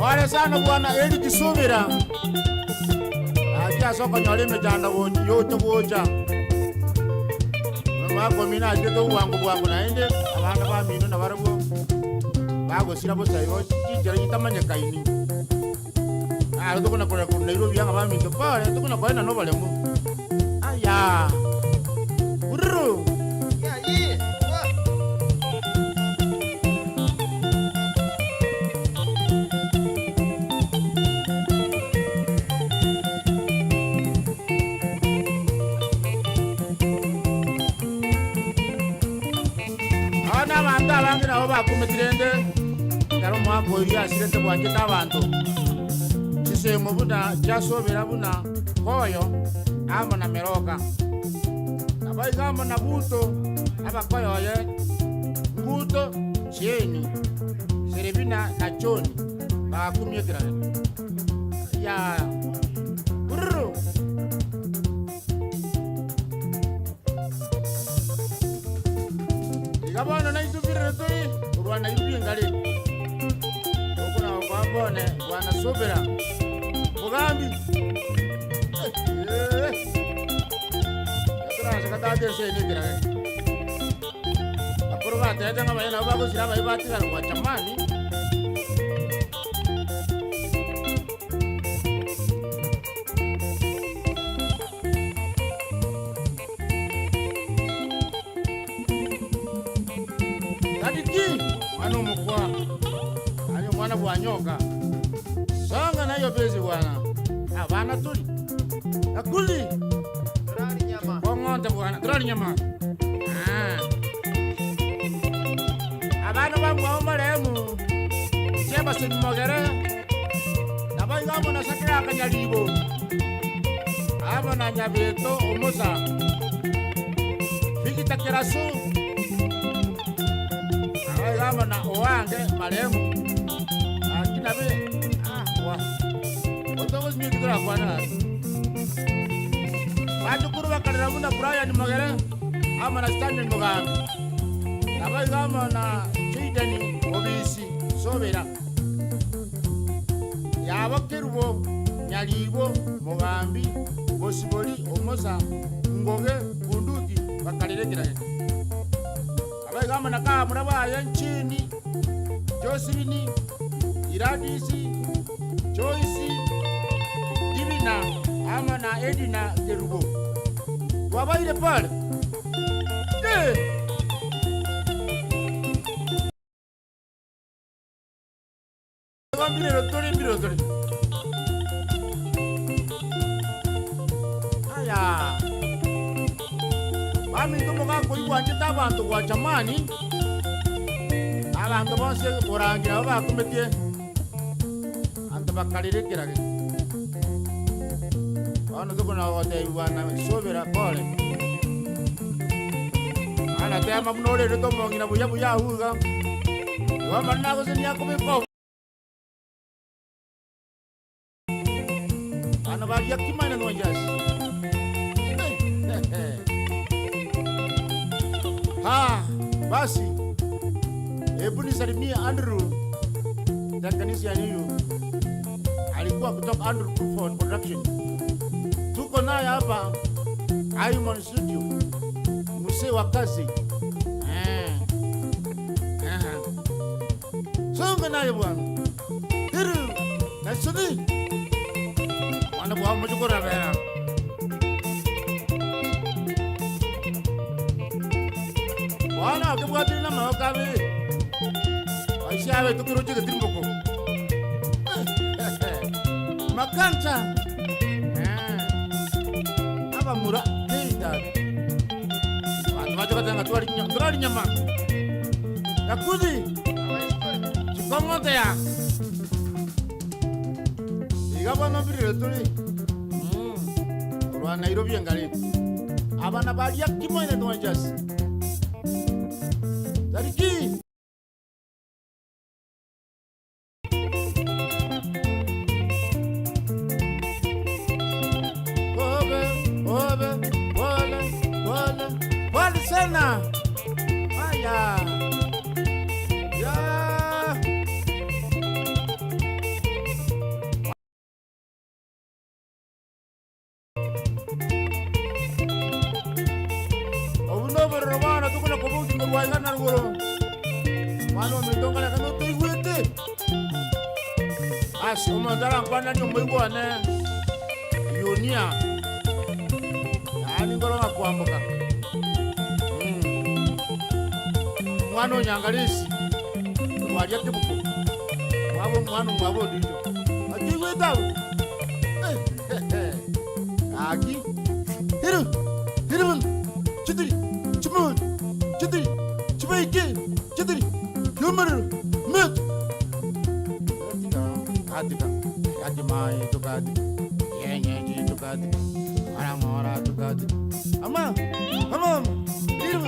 Wale sana bwana Eli Kisubira. Akia soko nyolime janda wote yote woja. Mama mina ajeto wangu na inde abana ba mino na barabo. Bago sira bo sayo kijere yitamanya kaini. To kuna kora kuna Nairobi yanga ba mino pale to kuna kwaina no balemo. Aya. Ururu. Ya ye. Abangi nabo bakumitirende ngaro mwako ya sirete bwanje n'abantu kisemo buna cyasobera buna koyo amo na meroka abaigamo na buto abakoyoye buto cheni serebina na choni bakumyegira ya bururu igabano na itubirretoi urwana ibingale okuna kwambone wana sobera mugambi yatura sakatade senigira akuru batete ngabayena bako siraba ibatika kwa chamani Mwana mkwa ali mwana bwanyoka songa nayo bezi bwana abana tuli akuli Rani nyama. bongonde bwana droni nyama abana bamwa omalemu cheba sinmogere nabai gamo na sakira kanyalibo abana nyabeto omusa fikita kerasu kama na oange maremu akina be wa otogo mi kidura kwana batu kuruba kadara muna Brian Magere ama na Stanley Mugambi nabai kama na Chidani obisi sobera yabakerubo nyalibo Mugambi bosiboli omosa ngoge bunduki bakalirekira kama na kama muraba ya nchini Josephine Iradisi Joyce Divina ama na Edina Kerubo wabaile pale mbiro tori aya Mami ndumo kako iwanje tabantu kwa chamani abantu bose kurangira bakumetie anta bakalirekera ono tukuna wote iwana sobera pole ala tema mnole to mongina buya huga wa manna ko senya ko ko ana ba yakimana no jas basi hebu nisalimie Andrew dan kanisa yenu alikuwa kutoka Andrew Proof Production. Tuko naye hapa Aimon Studio msee wa kazi songa naye bwana hiru na sudi wana bwa mjukura bera wana kebwati na maokabe aishawe tukiroje ketimboko makanta aba mura keita watu wataka twali nyama yakudi chikongote ya igaba mabiri tuli rwa Nairobi ngale abana bali yakimoine no just Dariki Wale sana. Aya. igana ruguru mwana omitongana kana toigwete asi omondara nkwana ni omoigwane yunia yani ngoro ngakwambuka mwana onyangalisi mwaria kibuku mwabo mwana mwabo ndicho akigweta aki hiru chitiri chimon chitiri chibaike chitiri yomaro met atika mai tukadi yenye tukadi mora tukadi ama hiru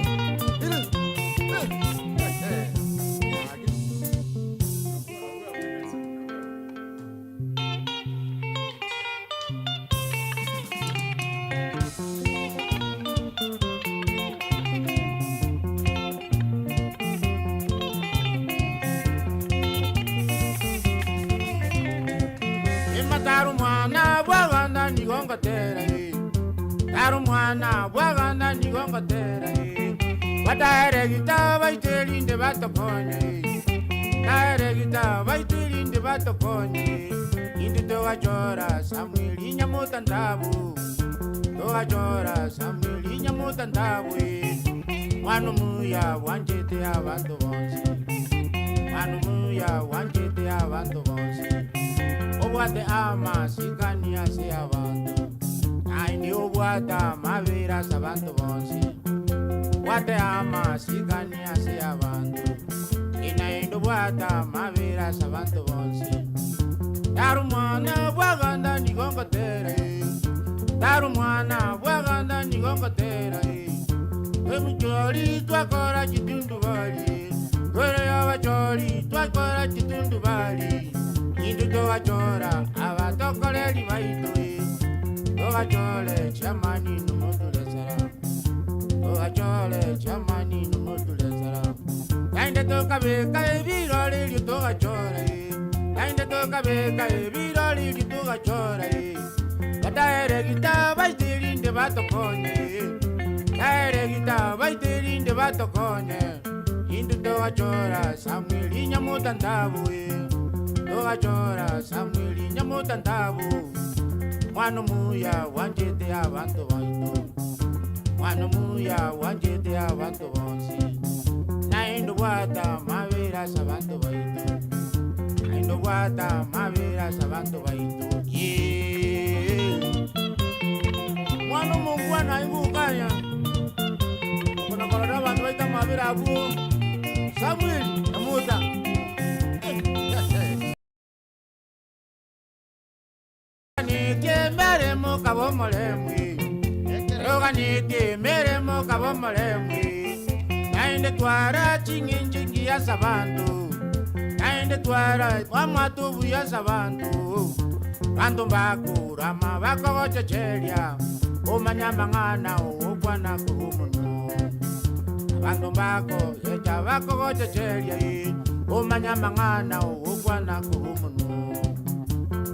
Taru mwana bwaganda nigonga tera Taru mwana bwaganda nigonga tera Bataere gita baiterinde batokonye Taere gita baiterinde batokonye Indi toga chora Samuel Nyamuta ndabu Toga chora Samuel Nyamuta ndabu Wanu muya wanjete abantu bonsi Wanu muya wanjete abantu bonsi Obwate ama sikania se abantu Aini obwata mavira sabantu bonsi Wate ama sikania se abantu Inaindu bwata mavira sabantu bonsi Taru mwana bwaganda nigongo tere Taru mwana bwaganda nigongo tere Emujoli twakora chitundu bali Kwere yabacholi twakora chitundu bali Indu toga chora, abatokole libaitoi Toga chole, chamani numutule sara Toga chole, chamani numutule sara Kainde toka beka ebiro lili toga chore Kainde toka beka ebiro lili toga chore Kataere gita baitirinde batokonye Kataere gita baitirinde batokonye Indu toga chora, Samuel Nyamuta ndabuye Toga chora Samuel Nyamuta ndabu Mwana muya wanjete abantu baitu Mwana muya wanjete abantu bonsi Naindu bwata mavira sabantu baitu Naindu bwata mavira sabantu baitu Mwana mungwa na ibukanya Kuna korona bantu baita mavira abu Samuel Nyamuta Meremo kabo molemwi Yoganike meremo kabo molemwi Nainde twara chingingi ya sabantu Nainde twara wamatubu ya sabantu Bantu bakurama bako checheria Umanyama ngana ukwana kuhumuno Bantu bako echa bako checheria Umanyama ngana ukwana kuhumuno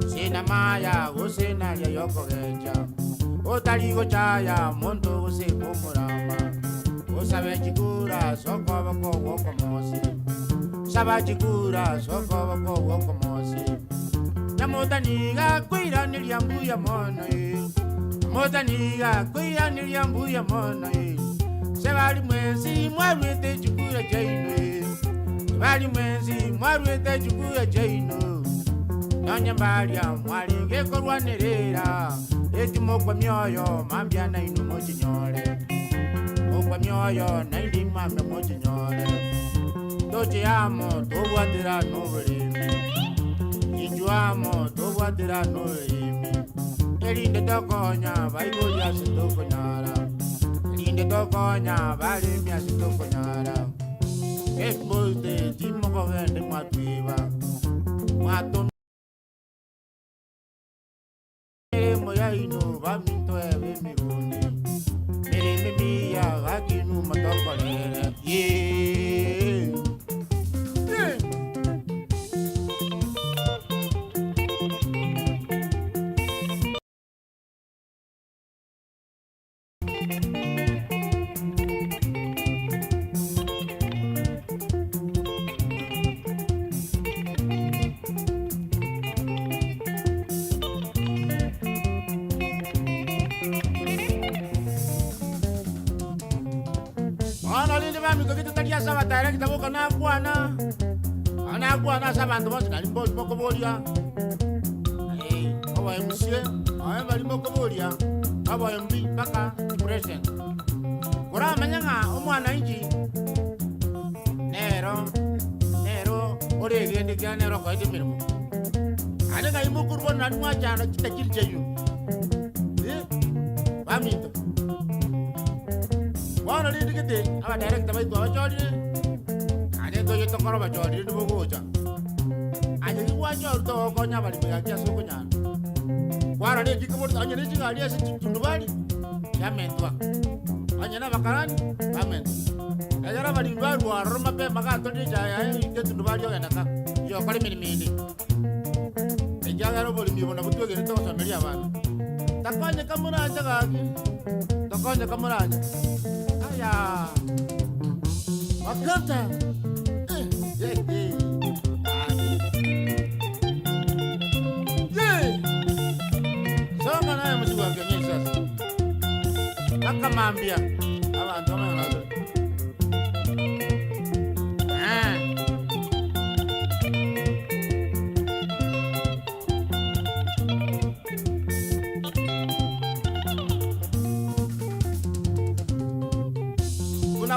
Sina maya usina ya yoko geja Utaligo chaya muntu usiku murama Usabe chikura soko bako woko mosi Saba chikura soko bako woko mosi Namuta niga kuira niliambu ya mono Namuta niga kuira niliambu ya mono Sebali mwenzi mwaruete chikura jaino Sebali mwenzi mwaruete chikura jaino Nanya mbalia mwalinge korwanerera Eti mokwa myoyo mambia na inu mochinyole Mokwa myoyo na indi mambia mochinyole Toche amo tobwadira nubulimi Inju amo tobwadira nubulimi Elinde tokonya baibulya sitokonyara Elinde tokonya balimya sitokonyara Ekbote timoko gende mwatwiba Mwato Moya ino baminto ebe mirundi Mere mia gakinu matokolere mami kokito talia saba tayari kitaboka na kwana. Ana kwana saba ndo basi kalimbo boko bolia. Aba MC, aba limbo bolia. Aba MB paka president. Ora manyanga omwana inji. Nero ore gende kyane ro ko ite mirimo. Ane ga imukurbo na nwa jana kitakirjeyu. Baminto. Wana lidi kete aba direct bai to chodi. Ane to yeto koro ba chodi ndu bogocha. Ane ni wa chodi to ko nya bali ya kya so ko nya. Wara le kiko mo anye ni jinga ali ase tundu bali. Ya mentwa. Anye na bakarani amen. Ayara bali ngwaru aroma pe maka to ni jaya ite tundu bali yo yanaka. Yo kali mini. Ejagaro boli mi bona butu ge to familia bana. Takwanye kamuranja gaki. Takwanye kamuranja. Aya. Makata. Songa naye msiwa kenye sasa. Akamambia abantu bamanazo.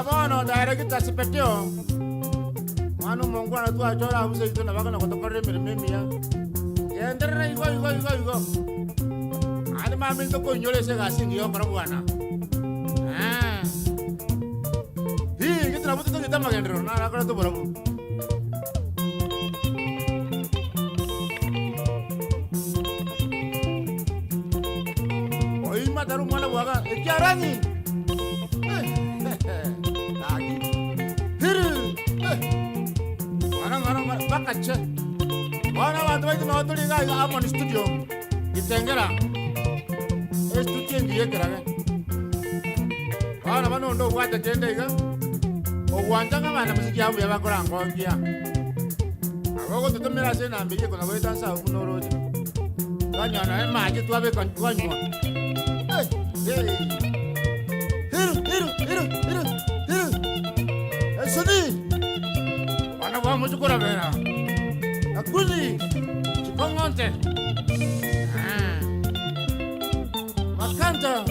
Bono daire kita sepetio manu mongwana tu achora abuse itu na bakana kotokorre mirmemia yenderna igo ani mami to ko nyole se gasingi yo para bwana hi kita butu to kita magendro na rakara to barabu oi madaru mana waga ekiarani Bakache. Wana watu wetu na hoteli guys hapo ni studio. Kitengera. Studio ndiye keraga. Wana bano ndo wata tende iga. Owanja ngama na muziki yangu ya bakora ngongia. Agogo tutumira sena mbije kuna wetu dansa kuno roje. Kanya na maji tu abe kwanywa. Hiru. Esudi. Wana mujukura bena. Akuzi. Chikongonte. Makanta.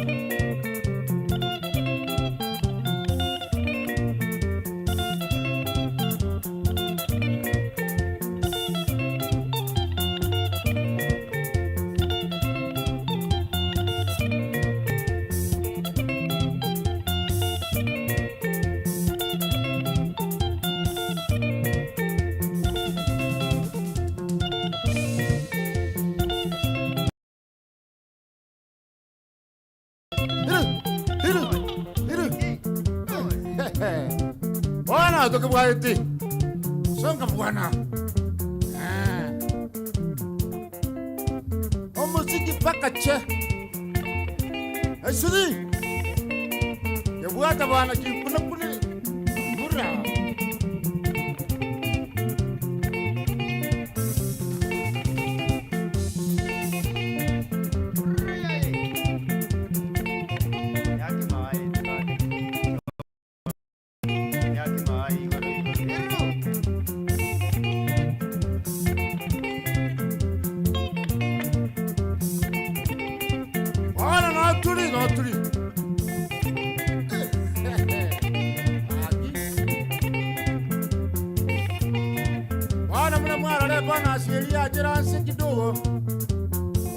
Bwana toke bwaiti. Songa bwana. Omuziki pakache. Esudi. Yabwata bwana kipuna kune. Mura. Tuli. Wana muna mwara le bwana asielia jira nsi kidogo.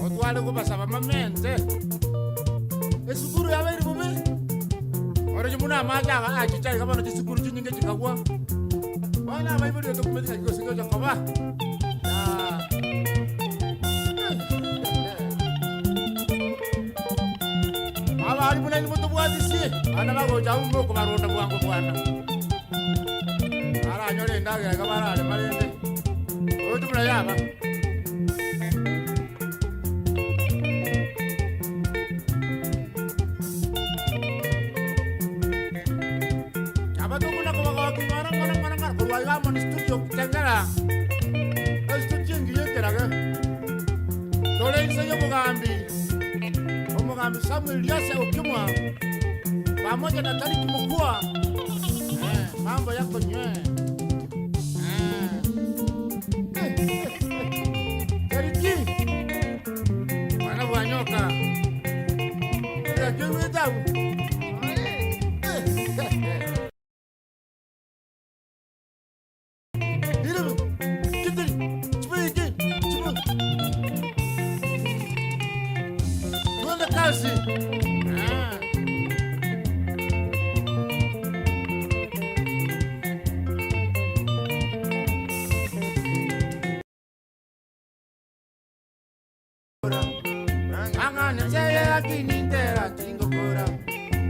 Watu wale kubasaba mamente. Esukuru ya beri bubi. Ora jumuna maja achichai kama no chisukuru chinyinge chikagwa. Wana baibuli to kumedika kikosingo cha koba. Abari muna ni mutu bwatisi. Ana bago jaumbo ko baronda bwango bwana. Ara nyole ndaga kabara ale marende. Otu muna yaba. Aba to kuna ko bago kimara ko waiga mon studio kitengara. Studio ngiye teraga. Dole inseyo mugambi. Mugambi Samuel Yase ukimwa pamoja na Tariki Mkua mambo yako nywe. Kariki mwana wa nyoka kiwi tabu. Kasi. Angane chele akini tera tingo kora.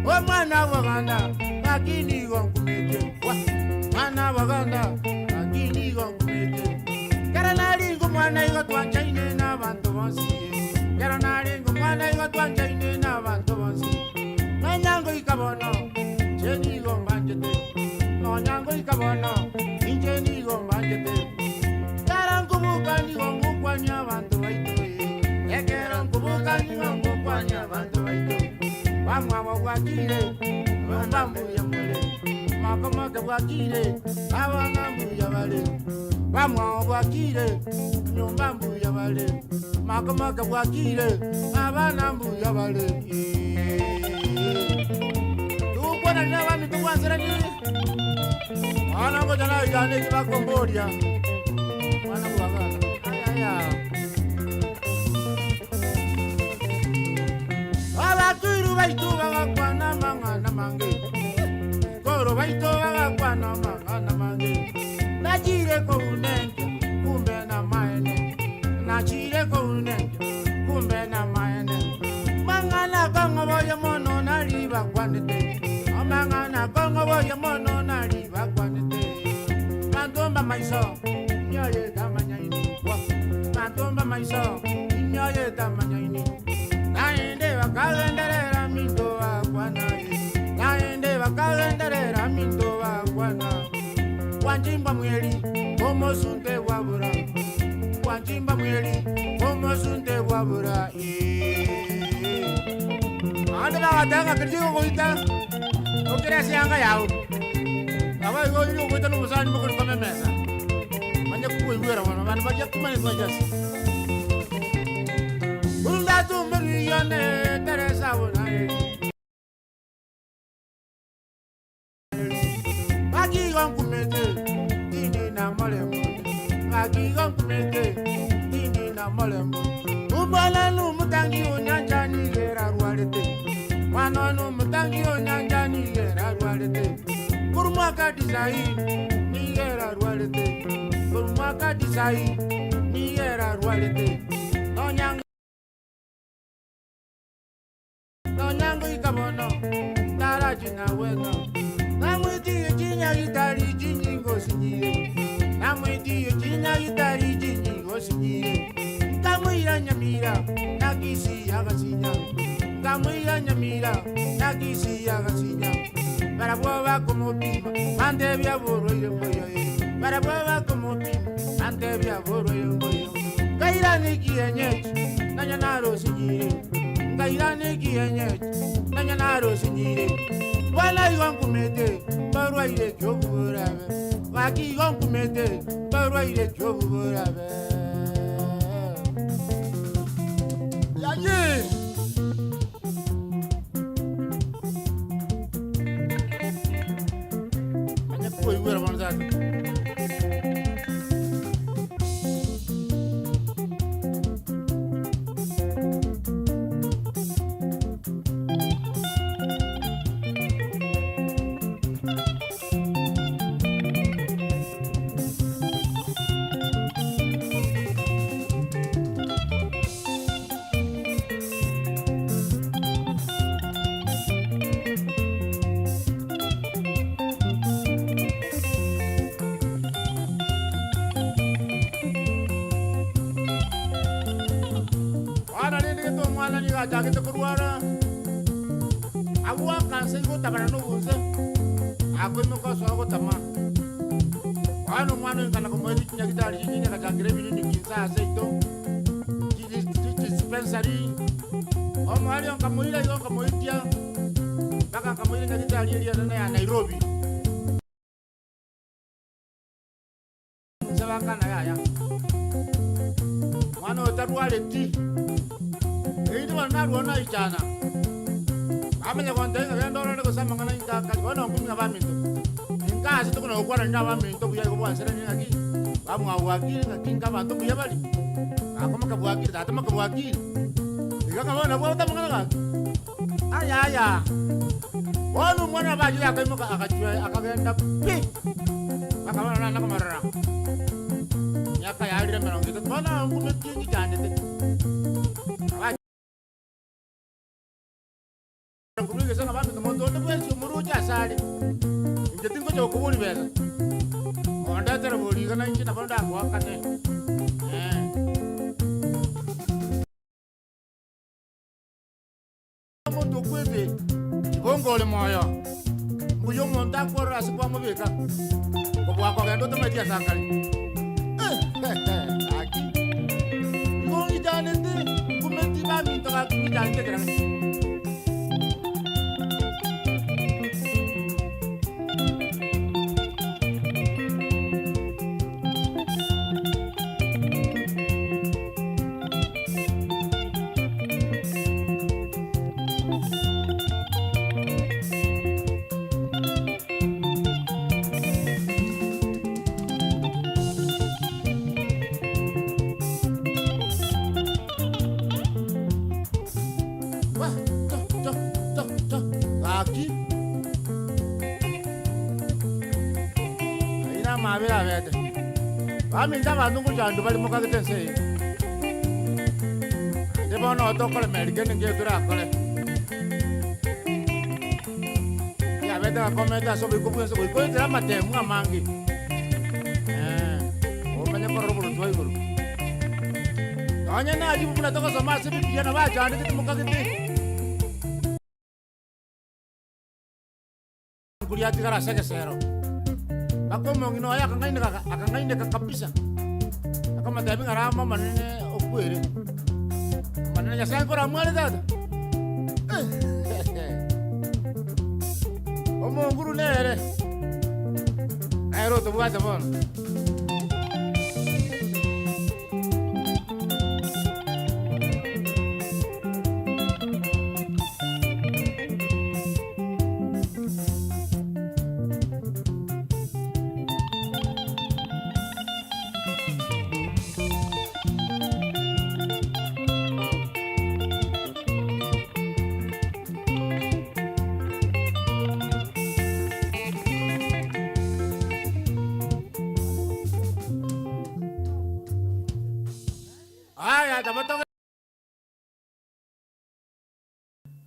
O mwana waganda akini gonkumete. Mwana waganda akini gonkumete. Kara nari ngumwana igo twanchaine na bantu bonsi. Kara nari ngumwana igo twanchaine na bantu bonsi. Nyango ikabono cheni gombanjete. Nyango ikabono injeni gombanjete. Kara ngumuka ni gomukwanya bantu baito. Ekero ngumuka ni gomukwanya bantu baito. Wamwa wakire mbambu ya mule. Makoma ke wakire abana mbuya bale. Wamwa wakire nyumba mbuya bale. Makoma ke wakire abana mbuya bale. Tukwana ni wami tukwanzira ni. Ana ngoja na ijane kiba Cambodia. Wana kuwagana. Aya. Abakuru baitu bagakwana mangana mange. Koro baitu bagakwana mangana mange. Najire ko unenge kumbe na maene. Najire ko unenge kumbe na maene. Mangana kongo boya mono na riba kwanete. Mangana kongo boya mono na riba kwanete. Mantomba maiso nyoye tamanyaini. Mantomba maiso nyoye tamanyaini. Naende bakalenderera mindo akwana. Naende bakalenderera mindo akwana. Wanjimba mweli como sunte wabura. Wanjimba mweli como sunte wabura. Anda na watanga kirjigo goita. Okere sianga yao. Aba yo yo goita no musani mo ko mesa. Manya ku iwera wana bana bajya kumani kwa jasi. Unda tu merione Teresa wona. Agi gon kumete dini na malemo. Agi gon kumete dini na malemo. Ubala nu mutangi onyanja ni gera rwalete. Mwana nu mutangi onyanja ni gera rwalete. Kurumaka design ni gera rwalete. Kurumaka design ni gera rwalete. Nonyango ikabono taraji na wena. Namwiti yejinya itari jingo sinyire. Namwiti yejinya itari jingo sinyire. Kamwira nyamira nakisi agasinya. Kamwira nyamira nakisi agasinya. Barabwa como pima ande bya boro yemboyo. Barabwa como pima ande bya boro yemboyo. Kaira nikienyechi nanyana sinyire. Kaira nikienyechi nanyana sinyire. Wala yonkumete barwa ile kyoburabe. Waki yonkumete barwa ile kyoburabe. Yaye anya ko iwera manzata. Mwana ni gaja kita keluar. Aku akan sengko takkan no buse. Aku mau kau soal kau teman. Anu mwana kana kembali punya kita hari ini nak jangkir ini kita asyik tu. Dispensary. Om hari yang kamu ini dia. Bahkan kamu ini kita hari ini ada Nairobi. kana yaya mwana otarwale ti endi wana ruona ichana amenya kwante ngendo ro ko sama ngana inka ka bona ngumya ba minto inka asito kuna okwana nya ba minto kuya ko bwansere ni ngaki bamu awakiri ngakinga bantu kuya bali akoma ka bwakiri tata maka bwakiri ikaka bona bwa tamangana ka aya wonu mwana baji akaimoka akachwe akagenda pi akabana na kamarara nyaka yalire melongo to bona ngume kingi jandete kumige sana bantu mondo ndo bwezi muruja asali nje tingo cyo kubuli beza onda tera buli kana inji na bonda kwa kate mondo kwete ibongole moyo mbuyo monta kwa asikwa mubika kwa kwa ngendo tumetia sakali aki ngongi janete kumeti ba minto ka kingi jante kera mabira bete baminda bantu kujandu bali mukagitense debono otokole merigene ngetura akole ya bete ka kometa so bikubuense bikuense matemu amangi omanye kororo bulu toy guru anya na ajibu muna toko soma sibi piyana ba jande kitu mukagite kuliya tigara seke sero ako mongino aya akangainde kabisa akama tabi ngarama manene okwere manene ya sankora mwale dada omo nguru nere ayro to buata bon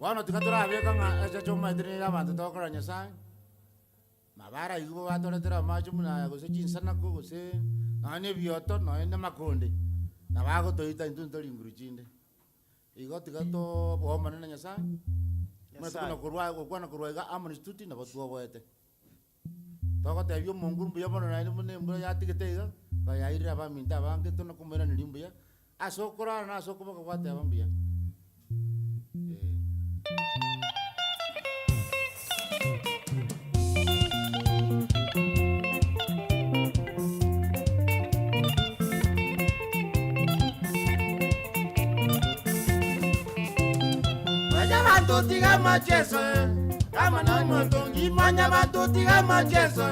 wano tikatura abeka nga echa choma idri ya bantu tokora nyasai mabara yugo batore tera macho muna go se chinsana go se ane bioto no ene makonde na bago toita intunto lingruchinde igo tikato bo manana nyasai muna tukuna kurwa go kwana kurwa ga amon stuti na batuwa boete toko te bio monguru bio bono na ine mune mbo ya tikete ga ba ya ira ba minta ba nge tono kumera ni limbu ya asokora na asokoma ko kwate abambia Tiga macheso, kama na motongi manya batu tiga macheso,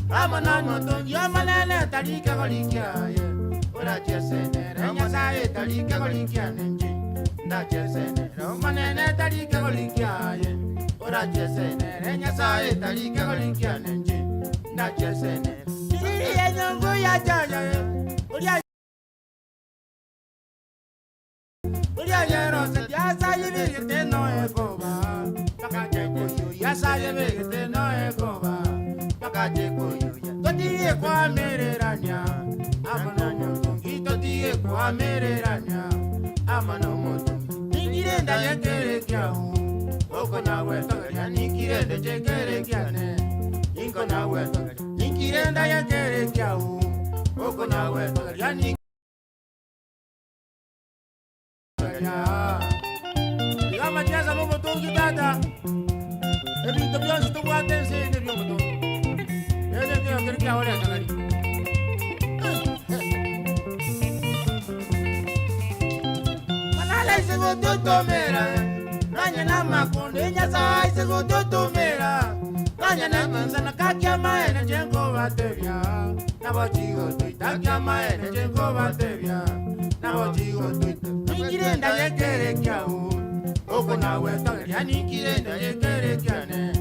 kama na motongi amanene talika golikia ye, ora chesene renya sae talika golikia nenji, nda chesene romanene talika golikia ye, ora chesene renya sae talika golikia nenji, nda chesene, iri yengu ya jaja ye, uri yero se ya sae virgete no ekoba, pakaje koyo ya sae virgete no ekoba, pakaje koyo ya toti ekwa mererania, amana nyotongi toti ekwa mererania, amana motongi ningirenda yekere kyau, oko na weto ya nikirende chekere kyane, inko na weto nikirenda yekere kyau, oko na weto ya nikirende Digama chiesa mo motongi dada. Ebi tabian situ buaten se ne bio motongi. Ene ke akhir ke awal ya tadi. segututumira nanye na makundi Nyasaye segututumira nanye na manzana kakia maene jengo bateria na bochigo tuita kia maene jengo bateria na bochigo tuita nikirenda yekere kiau oko na wetageria nikirenda yekere kiane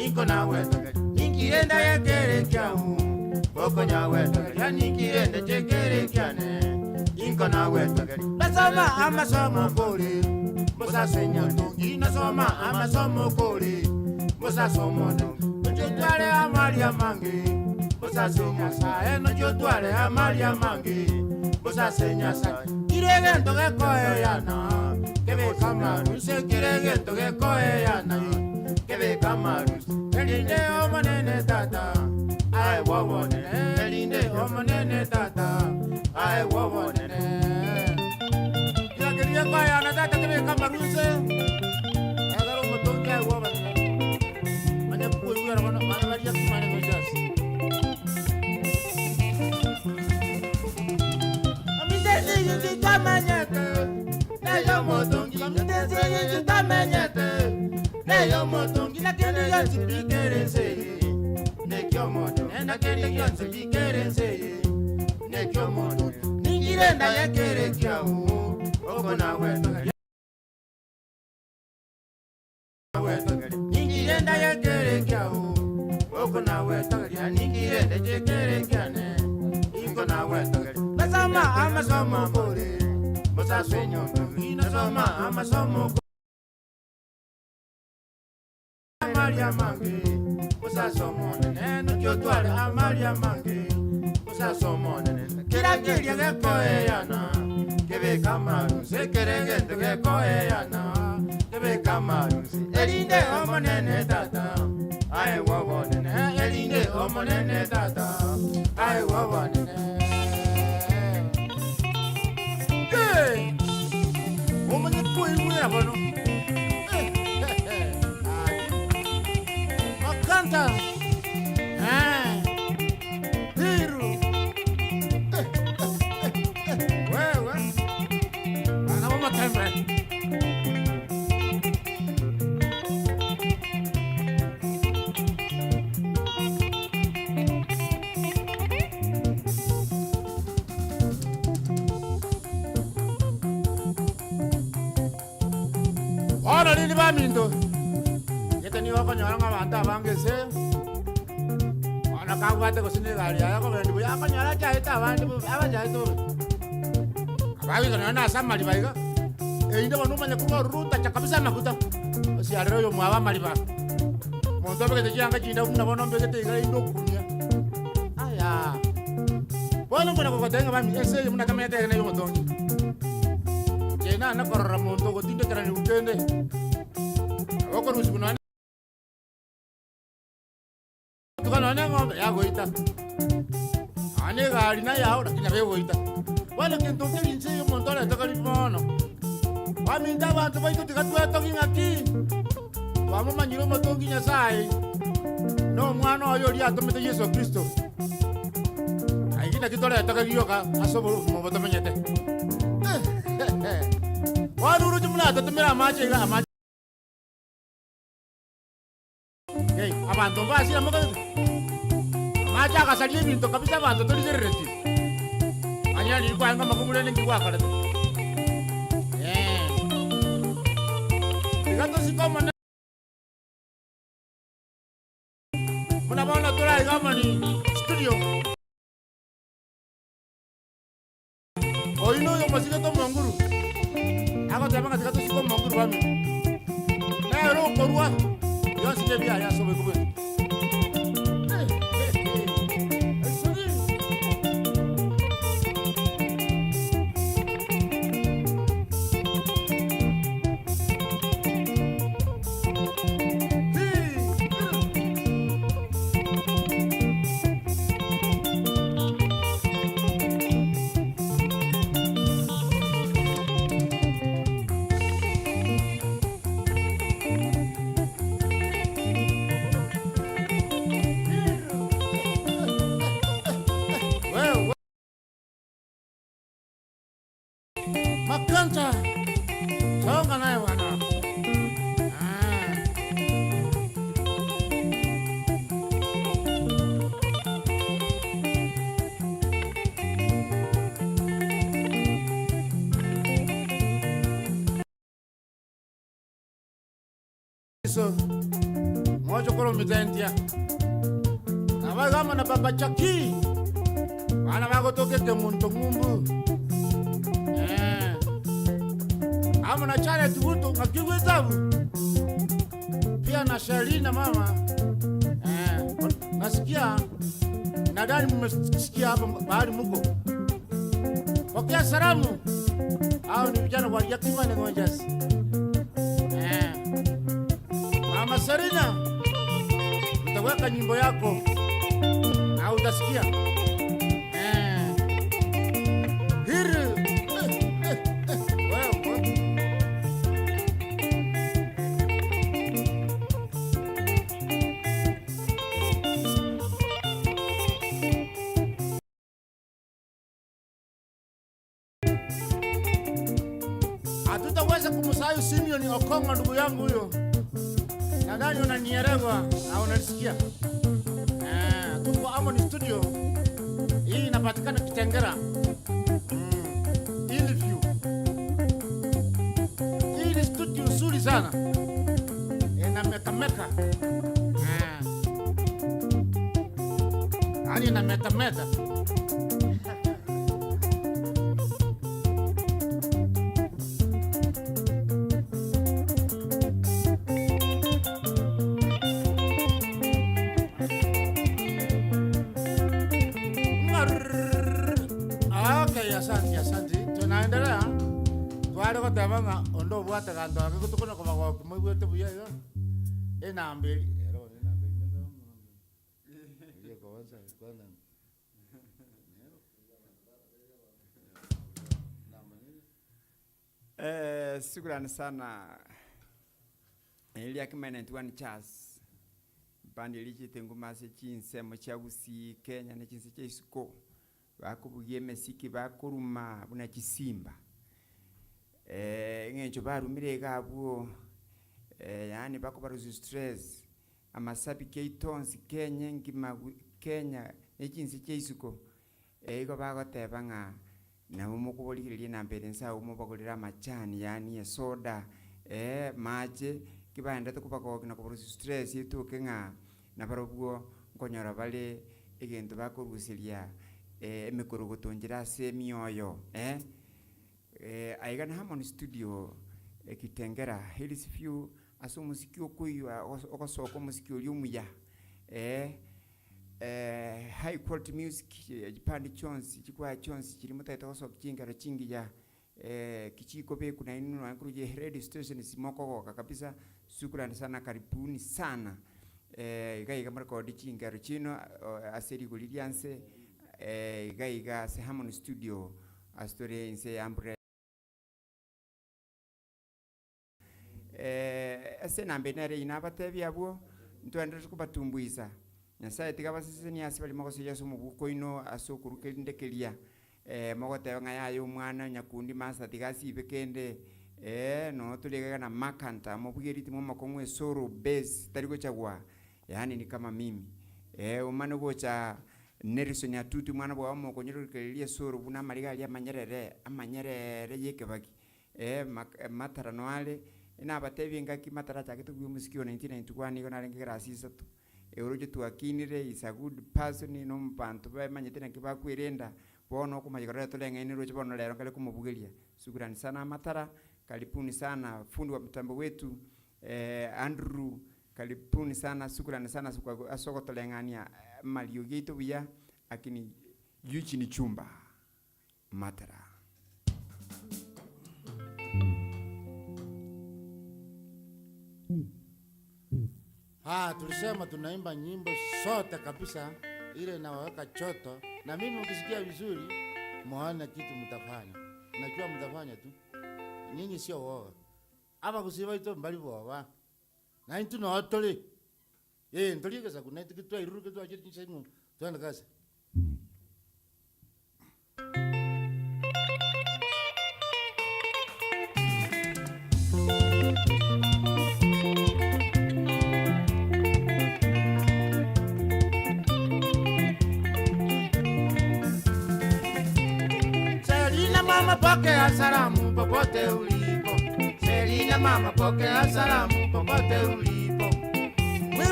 iko na wetageria nikirenda yekere kiau oko na wetageria nikirenda yekere kiane iko na wetageria nasoma amasomo kuri musa senya tungi nasoma amasomo kuri musa somo nujutwale amalia mangi musa senya sae nujutwale amalia mangi musa senya sae kiregento gekoe yana kebe kamaruse kiregento gekoe yana kebe kamaruse elinde omonene tata ai wawonene elinde omonene tata ai wawonene ya kiria koe yana tata kebe kamaruse agaro motonge ai wawonene mane puwe ara mana varia kumane mojasi aminde ni tamanyete neyo motongi aminde ni tamanyete neyo motongi na kende yanzi bikerense nekyo moto na kende yanzi bikerense nekyo moto ningirenda yekere kyau oko na weto ningirenda yekere kyau oko na weto ningirenda yekere kyane iko na weto nasoma amasomo kore musa senyo nasoma amasomo Amalia mangi musa somo nene no kyotwale amalia mangi musa somo nene kira kiria gekoe yana kebe kamaru sekerengente gekoe yana kebe kamaru elinde omonene tata ai wowo nene elinde omonene tata ai wowo nene hey omonye kuiwira bono Canta, Piru, well, I want my time, friend. Ora lini ba mindo? Ni wako nyaranga banta bangese ana kangwate ko sine gari ya ko bendi ya ko nyara cha ita bandi abaja ito abawi kana na samali baiga inde banu manya kuwa ruta cha kabisa makuta si alero yo mwaba maliba mondo beke tjanga jinda kuna bono beke te gari ndo kunya aya bono bona ko tenga ba mi ese yo muna kamete ne yo motongi jena na korra mondo ko tinde kana ni ukende oko rusibuna Tukana ngombe ya goita. Ane gari na yao lakini abe goita. Wala kintonge linse yo montole takalipono. Waminda bantu baito tikatwa toki ngaki. Wamo manyiro motongi Nyasaye. No mwana oyo ri atomete Yesu Kristo. Aigina kitole takaliyoka asobo moboto menyete. Wanuru jumla tatumira amache ga amache. Hey, abantu basi amoka. Macha kasalie bintu kabisa bantu tolizereti. Anya ni kwa ngama kumulene ngikwa kala. Gato sikoma na. Muna bana tola igama ni studio. Oino yo masika to manguru. Ako tabanga gato sikoma manguru wami. Na ro korwa. Yo sije bia ya sobe kubwe. Makanta Mboso mojo kolo mitentia abagama na baba chaki bana bagotoke ke muntu ngumbu amona chale tubutu ngakigwe tabu pia na Shalina mama nasikia nadhani mmesikia hapa bahari muko pokea salamu au ni vijana wa Yakimani Ngonjas. Mama Sarina, utaweka nyimbo yako na utasikia. Hiri. Hatutaweza kumsahau Simeon Okongo ndugu yangu huyo. Nadhani unanielewa au unanisikia? Tuko Harmony Studio. Hii inapatikana Kitengera. Hillview. Hii ni studio nzuri sana. Ina meka. Ani na meta. Asante. Tunaendelea. Tuwale kwa tabanga ondo buata kanto akutukuna kwa kwa kumwete buya yo. Ena ambeli. Shukrani sana. Ili Yakimani Ntwani Charles. Bandi lichi tengumase chinsemo chagusi Kenya na chinse chaisuko. Bakubugie mesiki bakuruma buna kisimba ngencho barumire gabwo yani bakubaruzi stress amasabi keitons Kenya ngima Kenya echinsi cheisuko iko bagoteba nga na umukubulikire na mbere nsa umubagurira machani yani soda maje kibanda tukubako na kubaruzi stress ituke nga na barobwo nkonyora bale egento bakurusiria emikoro gutungira semioyo aigana Harmony Studio Kitengera Hillview aso musiki okuywa okosoko musiki olyumuya high quality music Jipandi Chonsi chikwa Chonsi chiri mutaita koso kingaro chingiya kichiko be kuna inu akuruje radio station simoko kabisa. Shukrani sana, karibuni sana gaiga markodi chingaro chino aseri gulilianse gaiga se Harmony Studio astore inse ambre ase nambe nare inabatebi abo ntwandire kubatumbuiza nyasaye tikabasese ni asibali magose yesu mubuko ino asokuruke ndekelia mogote nga yayo umwana nyakundi masa tigasi bekende no tuligaga na makanta mobugiriti mu makongwe soro base tariko chagwa yani ni kama mimi umano gocha Nelson Nyatutu mwana bwa moko nyirukelia soro buna marigali amanyerere yekebaki matara noale ina batebi ngaki matara chakitu musikio 1991 iko narengera asisatu euroje tuakinire is a good person no mpantu bamanyetena kibakwirenda bono kumajikora tolenga ni roje bono lero kale kumubugelia. Shukrani sana matara, karibuni sana fundi wa mtambo wetu Andrew, karibuni sana, shukrani sana asoko tolengania malio geto bia akini yuchi ni chumba matara. Tulisema tunaimba nyimbo sote kabisa ile inaweka choto, na mimi ukisikia vizuri muone kitu mtafanya. Najua mtafanya tu. Nyinyi sio woga. Aba kusiba ito mbali boba. Na into no atole. Ntoli kasa kuna tikitwa iruru kitwa ajiti semu. Tuanda kasa. Mama pokea salamu popote ulipo. Selina mama pokea salamu popote ulipo.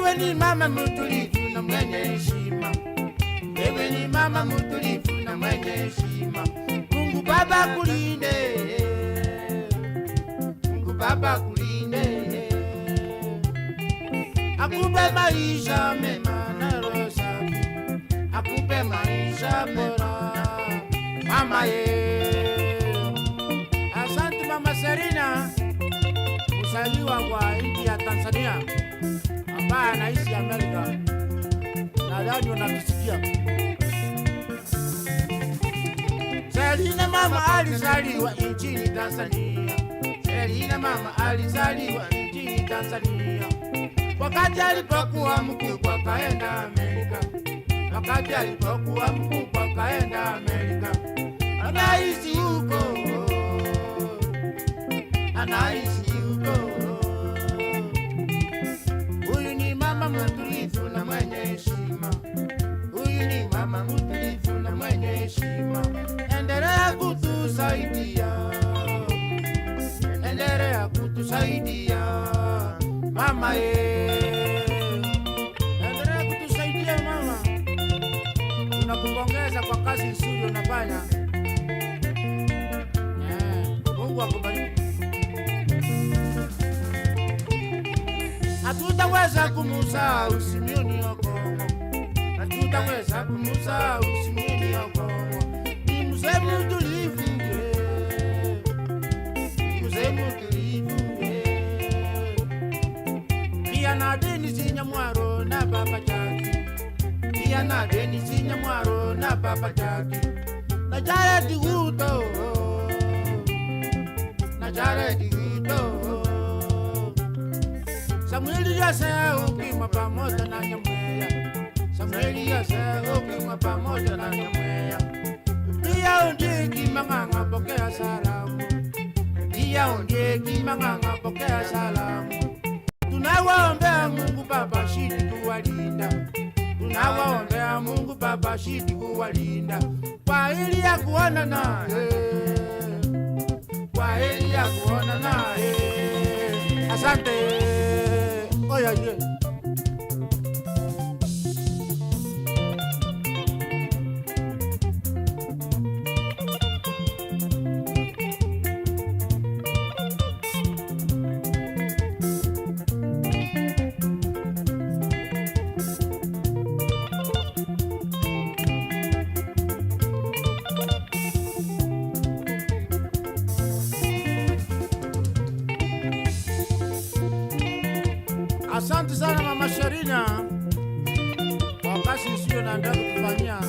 wewe ni mama mtulivu na mwenye heshima. Wewe ni mama mtulivu na mwenye heshima. Mungu Baba kulinde, Mungu Baba kulinde, akupe maisha mema na roho safi, akupe maisha bora mama ye. Asante Mama Serina, mzaliwa kwa nchi ya Tanzania ambaye anaishi Amerika. Nadhani unatusikia. Serina mama alizaliwa nchini Tanzania. Serina mama alizaliwa nchini Tanzania. Wakati alipokuwa mkubwa kaenda Amerika. Wakati alipokuwa mkubwa kaenda Amerika. Anaishi huko, anaishi huko. Huyu ni mama mtulivu na mwenye heshima. Huyu ni mama mtulivu na mwenye heshima. Endelea kutusaidia, endelea kutusaidia mama ye. Endelea kutusaidia mama. Tunakupongeza kwa kazi nzuri unafanya. Mungu akubariki. Hatutaweza kumusahau Simeoni Okongo. Hatutaweza kumusahau Simeoni Okongo. Ni mzee mtulivu, mzee mtulivu. Pia na Dennis Nyamwaro na Baba Jaki. Pia na Dennis Nyamwaro na Baba Jaki. Na Jared Ruto, na Jared Ruto. Samueli Yase ukimwa pamoja na Nyamweya. Samueli Yase ukimwa pamoja na Nyamweya. Pia Ondieki Mang'ang'a pokea salamu. Pia Ondieki Mang'ang'a pokea salamu. Tunawaombea Mungu Baba shidi kuwalinda. Tunawaombea Mungu Baba shidi kuwalinda. Kwa hili ya kuona naye, kwa hili ya kuona naye. Asante. Oya ye. Asante sana Mama Serina kwa kazi isiyo na ndio kufanyia.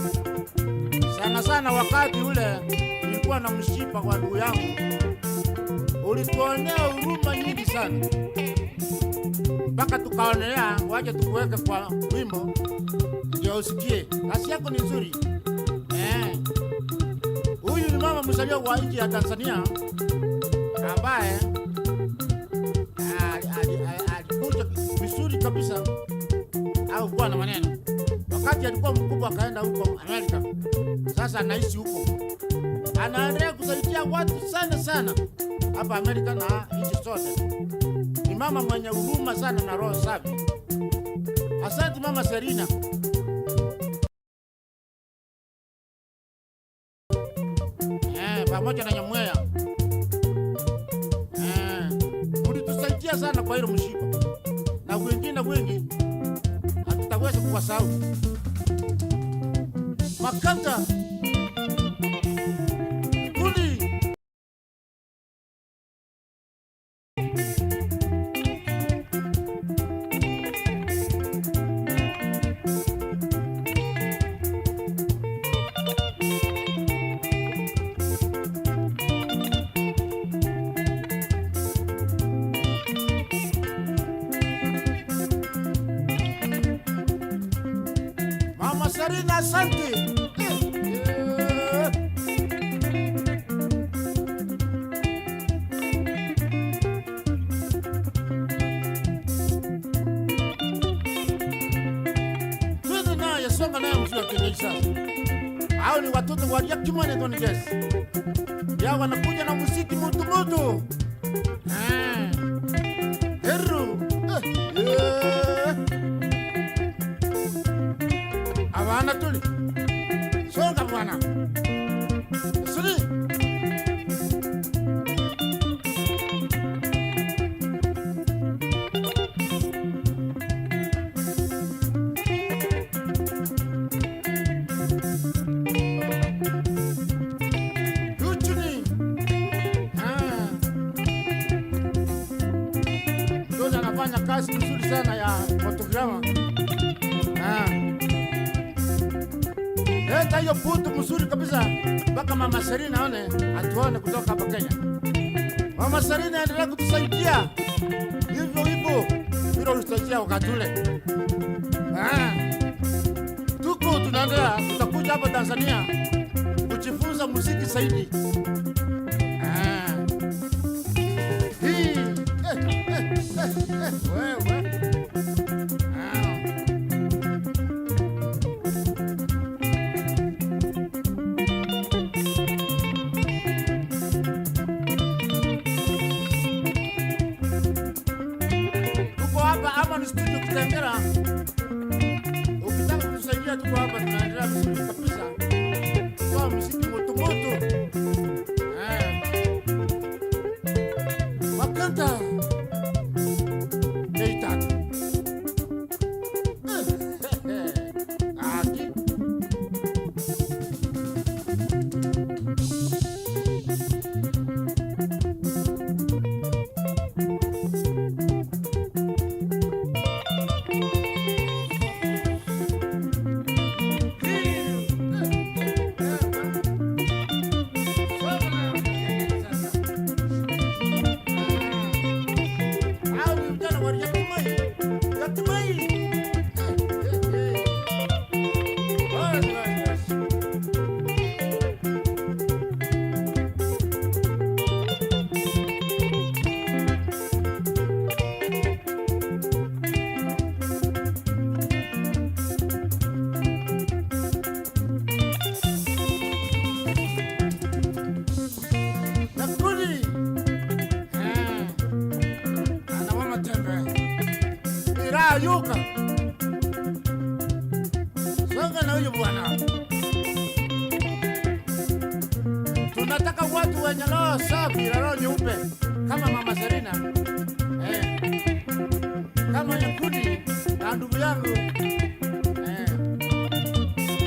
Sana sana wakati ule nilikuwa na mshipa kwa ndugu yangu. Ulituonea huruma nyingi sana. Mpaka tukaonelea waje tukuweke kwa wimbo ndio usikie. Kazi yako ni nzuri. Huyu ni mama mzaliwa wa nchi ya Tanzania ambaye vizuri kabisa au kuwa na maneno. Wakati alikuwa mkubwa akaenda huko Amerika. Sasa anaishi huko. Anaendelea kusaidia watu sana sana hapa Amerika na nchi zote. Ni mama mwenye huruma sana na roho safi. Asante Mama Serina. Pamoja na Nyamweya. Ulitusaidia sana kwa hilo mshipa. Na wengine wengi hatutaweza kuwasahau. Makanta Kuli Mama Serina, asante. Tuende naye, songa naye mzee wa Kinyaisa. Hao ni watoto wa Yakimane Doniges. Ya wanakuja na muziki mutu mutu. Heru. bwana. Suri. Uchuni. Ndio anafanya kazi nzuri sana ya fotograma. Leta hiyo putu mzuri kabisa mpaka Mama Serina aone, atuone kutoka hapa Kenya. Mama Serina endelea kutusaidia hivyo hivyo bila usaidia wakati ule. Tuko tunaendelea, tutakuja hapa Tanzania kujifunza muziki zaidi. Wewe. Ama ni studio Kitengela. Ukitaka kutusaidia tuko hapa, tunaendelea vizuri kabisa. Kwa muziki moto moto. Wakanta. Keita. Aki. Yuka. Songa na huyu bwana. Tunataka watu wenye roho safi na roho nyeupe kama Mama Serina. Kama Yakudi na ndugu yangu.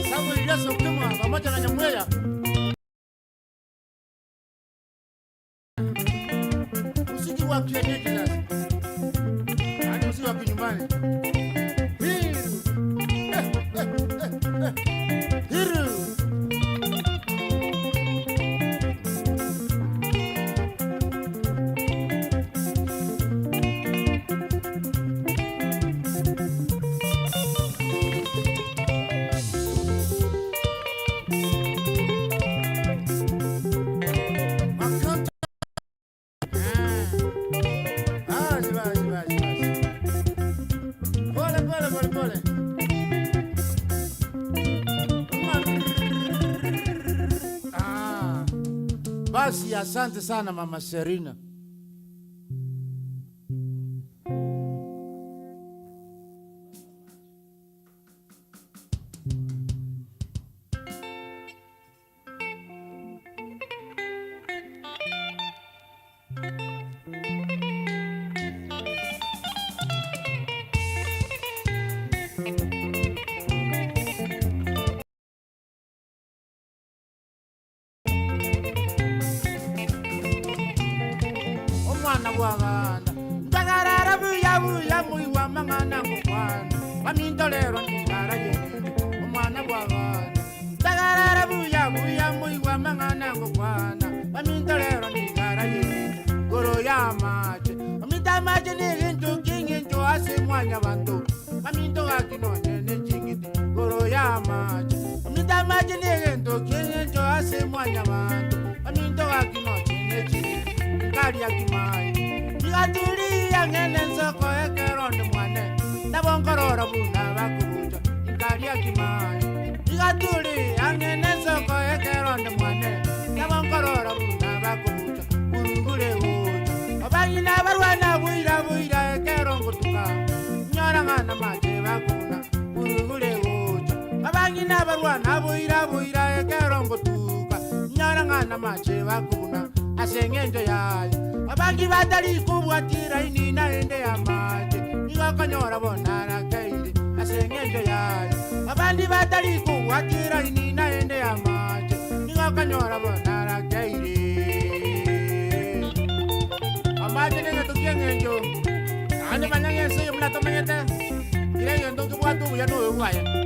Sababu Eliasa Ukimwa pamoja na Nyamweya. Usiki wa kienyeji sasa. Muziki wa kinyumbani. Hiru. Pole. Basi asante sana Mama Serina. Omwana gwaganda ndagarara buya muiwa mangana ngukwana bamindolero ndara yende. Omwana gwaganda ndagarara buya muiwa mangana ngukwana bamindolero ndara yende. Goro ya mache amita mache ni ntu kingi ntu asimwanya bantu bamindo gakinone ne chingiti. Goro ya mache amita mache ni ntu kingi ntu asimwanya bantu bamindo gakinone ne chingiti. Kari akimai Igaturi angene nsoko ekeronde mwane Nabongorora buna bakubuja Kari akimai Igaturi angene nsoko ekeronde mwane Nabongorora buna bakubuja Urugure uja Abanyina barwana buira ekerongo tuka Nyora ngana mache bakuna Urugure uja Abanyina barwana buira ekerongo abana mache bakuna asengenjo yayo abandi batali kubwatira inina ende ya mache nigakanyora bonara kaire asengenjo yayo abandi batali kubwatira inina ende ya mache nigakanyora bonara kaire amache nene tukiengenjo ande manyange seyo mnato manyete ile yendo kubwatu ya no waya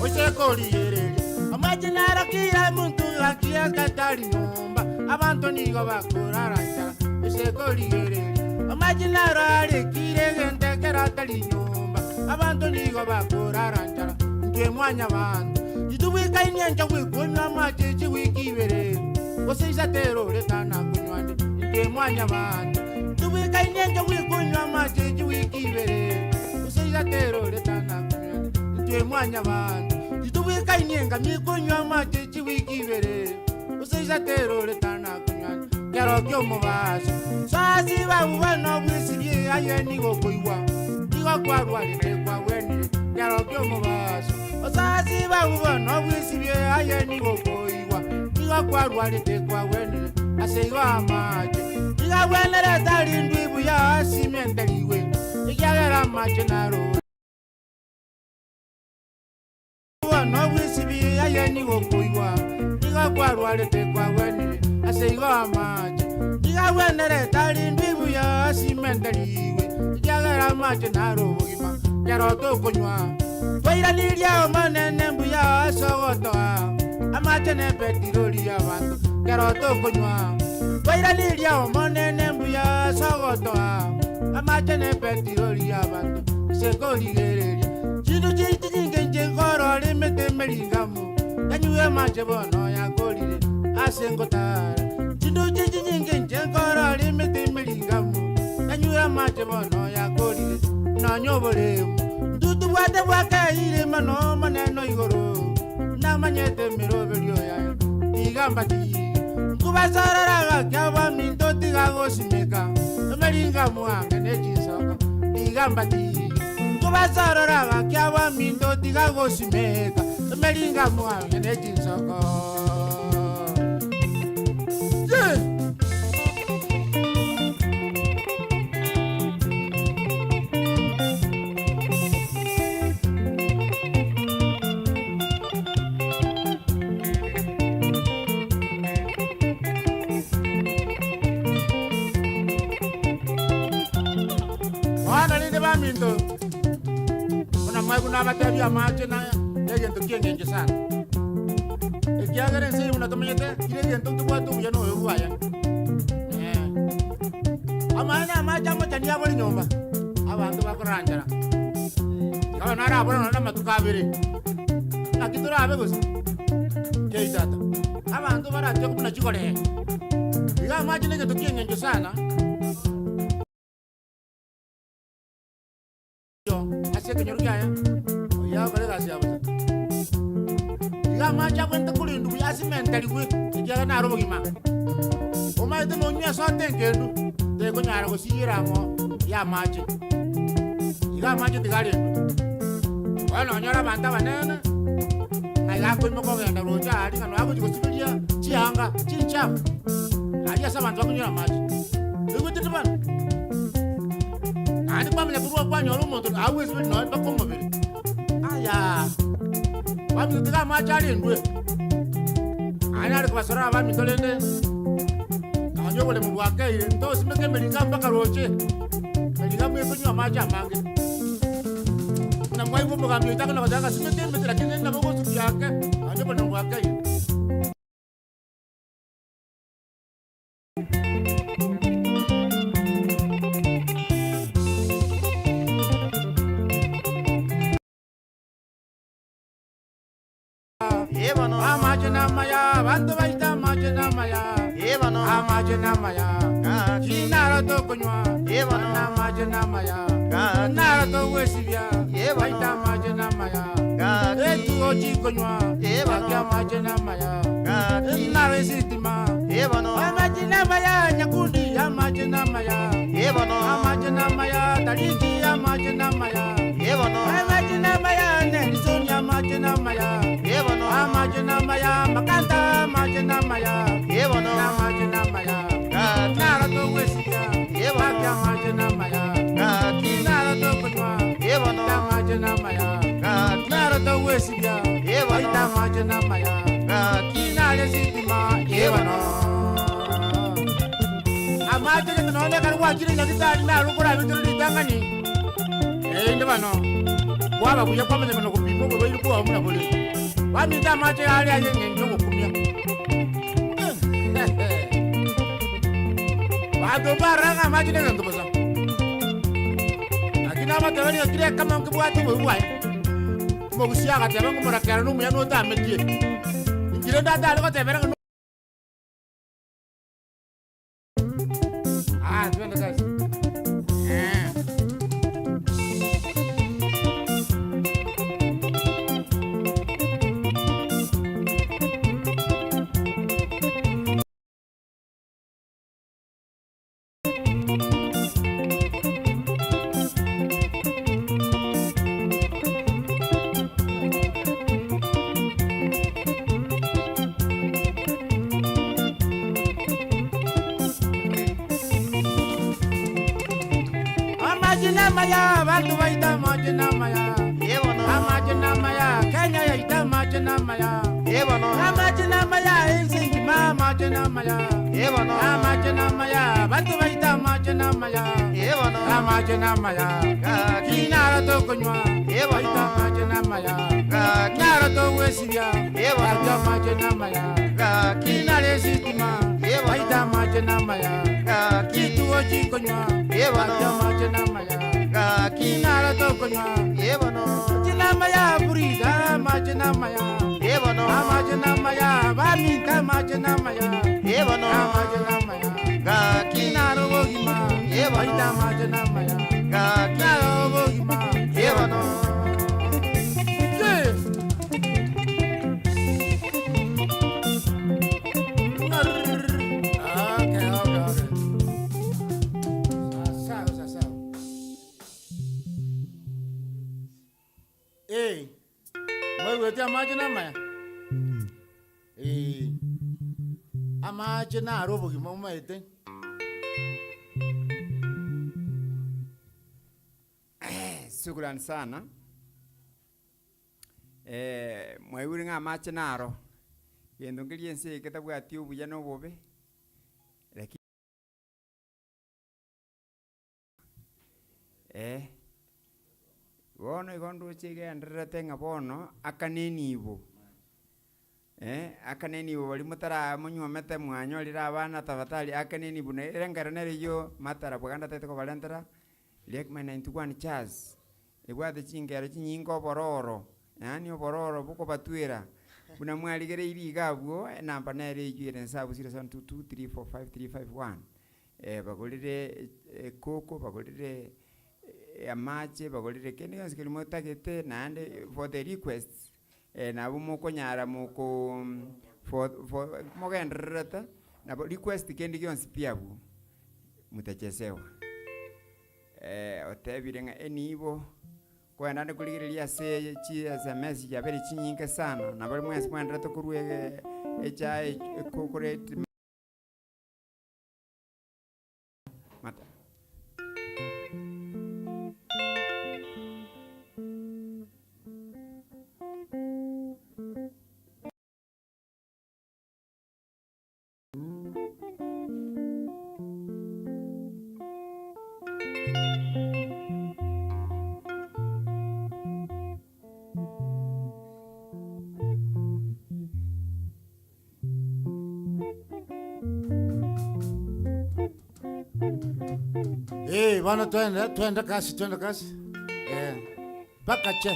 Osekoli yerere amajinara kira muntu akia katali nyumba abantu nigo bakuraranja Osekoli yerere amajinara ale kire gente karatali nyumba abantu nigo bakuraranja nge mwanya bantu Ituwika inyenja wikunywa machichi wikibere Oseiza tero retana kunywande nge mwanya bantu Ituwika inyenja wikunywa machichi wikibere Oseiza tero retana kunywande nge mwanya bantu Ituwika inyenga mikunywa machichi wikibere Oseiza tero retana kunywande Kero kyo mubaso Sasi babubano bwisibye ayeni gokoiwa Nigo kwarwa kwa weni Kero kyo mubaso Osasi babubano bwisibye ayeni gokoiwa Nigo kwarwa kwa weni Aseiwa amaje Nigo wenere tali ndwibu ya asimenteliwe Ikagera mache naro No wisibi ayeni gokoiwa Niga kwarwalete kwa weni aseiwa amache Niga wenere tali ndwibu ya asimenteliwe Ikagera mache naro bugima Kero tokonywa Waira niria omanene mbuya asogotoa Amache ne petiroli ya bantu Kero tokonywa Waira niria omanene mbuya asogotoa Amache ne petiroli ya bantu Sekoli gereria Chindu chichi nyinge ngoro limete melingamu Kanyuwe mache bono ya golire asengotara Chindu chichi nyinge ngoro limete melingamu Kanyuwe mache bono ya golire nanyoboremu Ndutu wate wakaire mano maneno igoro Namanyete mirobelio ya Igamba ti Kubasararaga kyaba minto tigago simeka Melingamu ange nechisoko Igamba ti Kubasararaga kyaba minto tigago simeka Melingamu ange nechisoko Minto Kuna mwa kuna batebi amache na Yagento kiengenje sana Ekiagere nsi unatomanyete Kile gento tukwatu ya no yuwaya Amana amache amache ni aboli nyumba Abantu bakuranjara Kawa nara abona na matukabiri Nakitura abe gusa Keitata Abantu barate kuna chikore Iga amache ne gento kiengenje sana Kenyorugaya ya kolega siabo ya macha kwenta kulindu ya simentali kwe ya na robo gima o mai de no nya so tengendu de ko nyara ko sira mo ya macha ya macha de gari wala nyara banta banana na ya ko mo ko ngenda roja ali kana ako ko sibilia chianga chincha ali asa bantu ko nyara macha de tiban Ani pamela kurwa kwa nyoro moto always be no ba komo bere aya wa mi tiga ma chali ndwe ani ari kwa sora ba mi tolende kanyo bole mu waka ile ndo simeke melinga mpaka roche melinga mu epenyo ma cha mange na mwai bo ga mi taka na daga simeke me tira kinga na bogo su yake kanyo bole mu waka ile Amajena maya, bantu baita amajena maya. Amajena maya, chinara to kunywa. Amajena maya, nara to wesibia. Baita amajena maya, etu oji kunywa. Amajena maya, nara sitima. Amajena maya, nyakundi amajena maya. Amajena maya, tariki amajena maya. Amajena maya, Nelson amajena wesibya Ye bano. baita mache na maya kinale sitima ye bano amache none kali wakire nyakitali na lukura bitulu litangani ende bano waba kuya kwamene bano kupimo bwe bali kuwa muna bole wamita mache ali ayenye njongo kumya wado baranga mache nanga ngoboza akina matawali akire kama ngibwatu bwe wai mo kusiaga tebe ngumurakera n'umuya n'utametie ingire ndadali ko tebera ngo twende guys maya bantu baita majina maya Ye bano. amajina maya Kenya yaita majina maya Ye bano. amajina maya insingi majina maya Ye bano. amajina maya bantu baita majina maya Ye bano. amajina maya kinara to kunywa Ye bano. baita majina maya Gaki. kinara to wesibya Ye bano. baita majina maya Gaki. kinare sitima Ye bano. baita majina maya Gaki. kituo chikunywa Ye bano. baita majina maya Gaki. kinara to kunywa Ye bano. majina maya burida majina maya Ye bano. majina maya baminta majina maya Ye bano. majina maya Gaki. kinaro bogima Ye bano. baita majina maya Gaki. kinaro bogima Ye bano. yeah. Okay. Sawa. Wewe majina maya. Amajina arobo gimoma ete. Shukrani sana. Mwaiuri nga mache naro. Yendo ngili nse kitabu ati ubuya no bobe. Lakini wono igondo chige ndrete ngabono akaneni ibo. Akaneni ibo bali mutara munywa mete mwanyo lira abana tabatali akaneni ibo ne rengaranere yo matara buganda tete ko valentara lek my 91 chas. Ibwate chingero chinyingo bororo. Yani obororo buko batwira. Buna mwaligere iri gabwo namba nere yire nsabu 0722345351. Bagolire koko bagolire amache bagolire kene yonse kelimo tagete nande for the requests na bumuko nyara muko for mogendrata na request kendi yonse piabu mutachesewa otebirenga enibo kwenda ndikuligirelia se chi SMS ya bere chinyinga sana na bali mwese mwendra to kuruege echa corporate mata Bwana twende kasi. Paka che.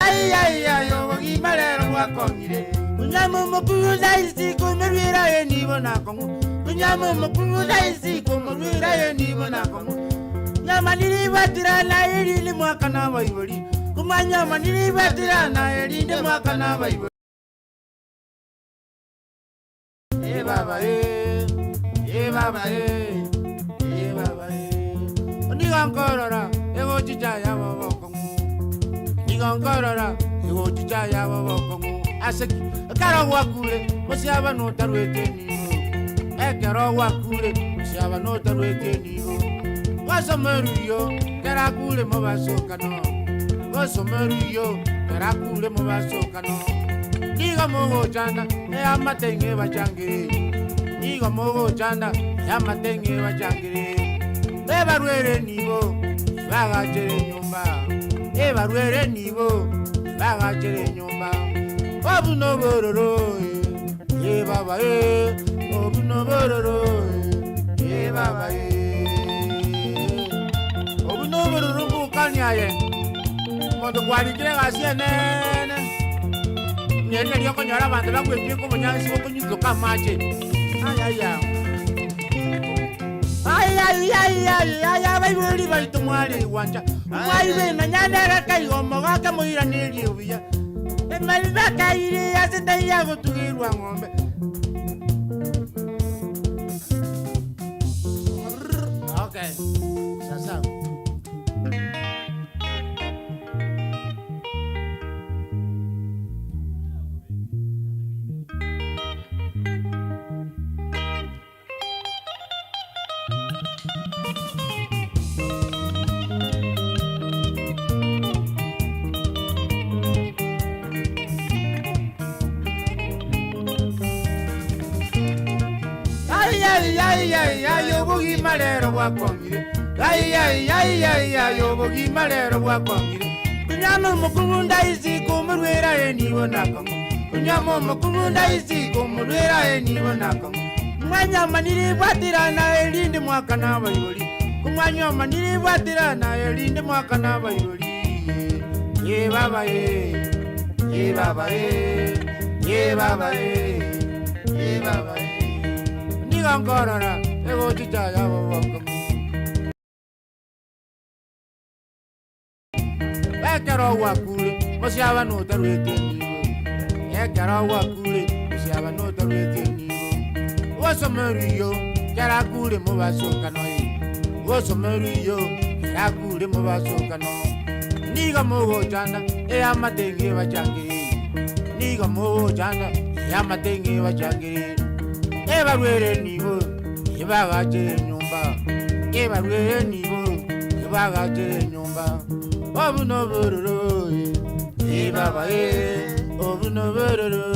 Ay, ogi malero wakongire. Unyamu mukuluza isi kumirira yeni bona kongo. Unyamu mukuluza isi kumirira yeni bona kongo. Nyama nili batira na yeli ni mwaka na baibuli. Kumanya manili batira na yeli ni mwaka na baibuli. Baba baba Oni gankorora ego chaya boko igongorora ego chaya boko aseki karo wakure musiaba no tarwete nigo ekero wakure musiaba no tarwete nigo wasomeruyo karakule mobasokano wasomeruyo karakule mobasokano nigo mogo chanda e amatenge bachangire nigo mogo chanda e amatenge bachangire ebarwere nibo bagachere nyumba ebarwere nibo bagachere nyumba obuno bororo e baba obuno bororo e baba obuno bororo bukaniaye mondo kwalikire gasienene nyene lyoko nyara abantu bakwetye ko munyasi ko nyuzo kamache ay baibuli baitumwali wanja mwaibe na nyandera kaigo moga muira nili ubiya emaliba kairi asitaiya gutugirwa ng'ombe okay sasa yobogi malero wakongire yobogi malero wakongire kunyamo mukunda isi kumurwera eniwo nakongo kunyamo mukunda isi kumurwera eniwo nakongo mwanya maniri bwatirana elinde mwaka nabayoli kumwanya maniri bwatirana elinde mwaka nabayoli ye baba ye baba ye baba ye baba nigongorora ego chaya boko ekero wakure musiaba no tarwete nigo ekero wakure musiaba no tarwete nigo wosomeruyo karakure mubasokano wosomeruyo karakure mubasokano nigo mogo chanda e amatenge bachangire nigo mogo chanda e amatenge bachangire ebarwere nibo ibagaje nyumba ebarwere nibo ibagaje nyumba obuno bororo baba obuno bororo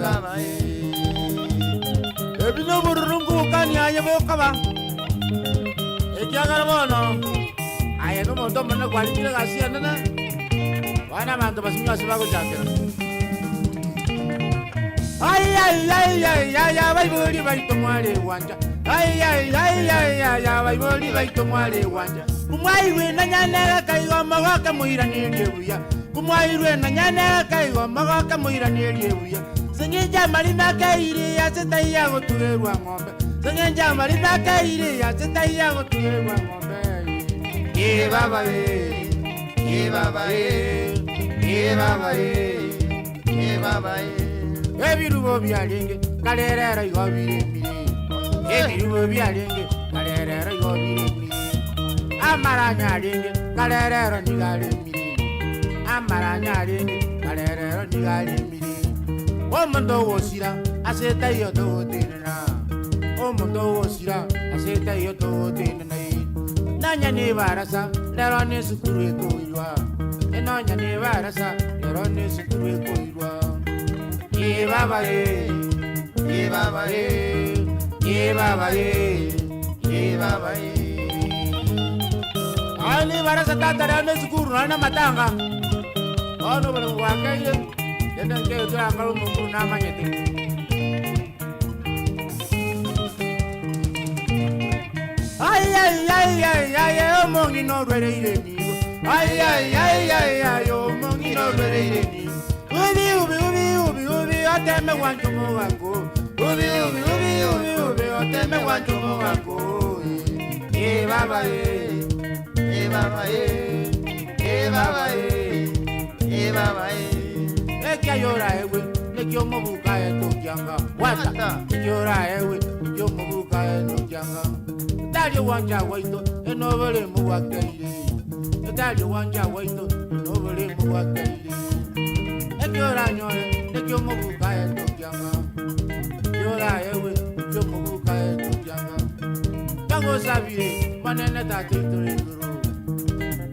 baba ebino bororo ngukani aye bokaba ekyagala bono aye no mondo mona kwalikira gasia nana wana bantu basinga sibago chakera ay baibuli baitomwale wanja ay baibuli baitomwale wanja kumwairwe na nyanera kaigo magoka muiranire buya kumwairwe na nyanera kaigo magoka muiranire buya sengeja marina kairi asitaiya guturerwa ng'ombe sengeja marina kairi asitaiya guturerwa ng'ombe ye baba ye baba ye baba ye baba ebirubo byalenge kalerera igo biremire ebirubo byalenge kalerera igo biremire amaranya alenge kalerera nigalemire amaranya alenge kalerera nigalemire omundo wosira aseta iyo totenena omundo wosira aseta iyo totenena nanya ne barasa lero ne sukuru ekoirwa enanya ne barasa lero ne sukuru ekoirwa ye baba ye baba ye baba ye baba ali barasa tata ne sukuru na matanga ono bale wakaye yenda ke tura ngalo mukuru na manyete ay omongi no rere ni ay omongi no rere ni ubi oteme wanjumu wako ubi oteme wanjumu wako ye baba ye baba ye baba ekia yora ewe nekio mobuka eno kianga wata yora ewe nekio mobuka eno kianga dali wanja waito enobele muwakeire tali wanja waito no bole mu wakaile ekyora nyore ekyo mubuka endo kyanga kyora ewe ekyo mubuka endo kyanga bago sabire manene tate tolenguru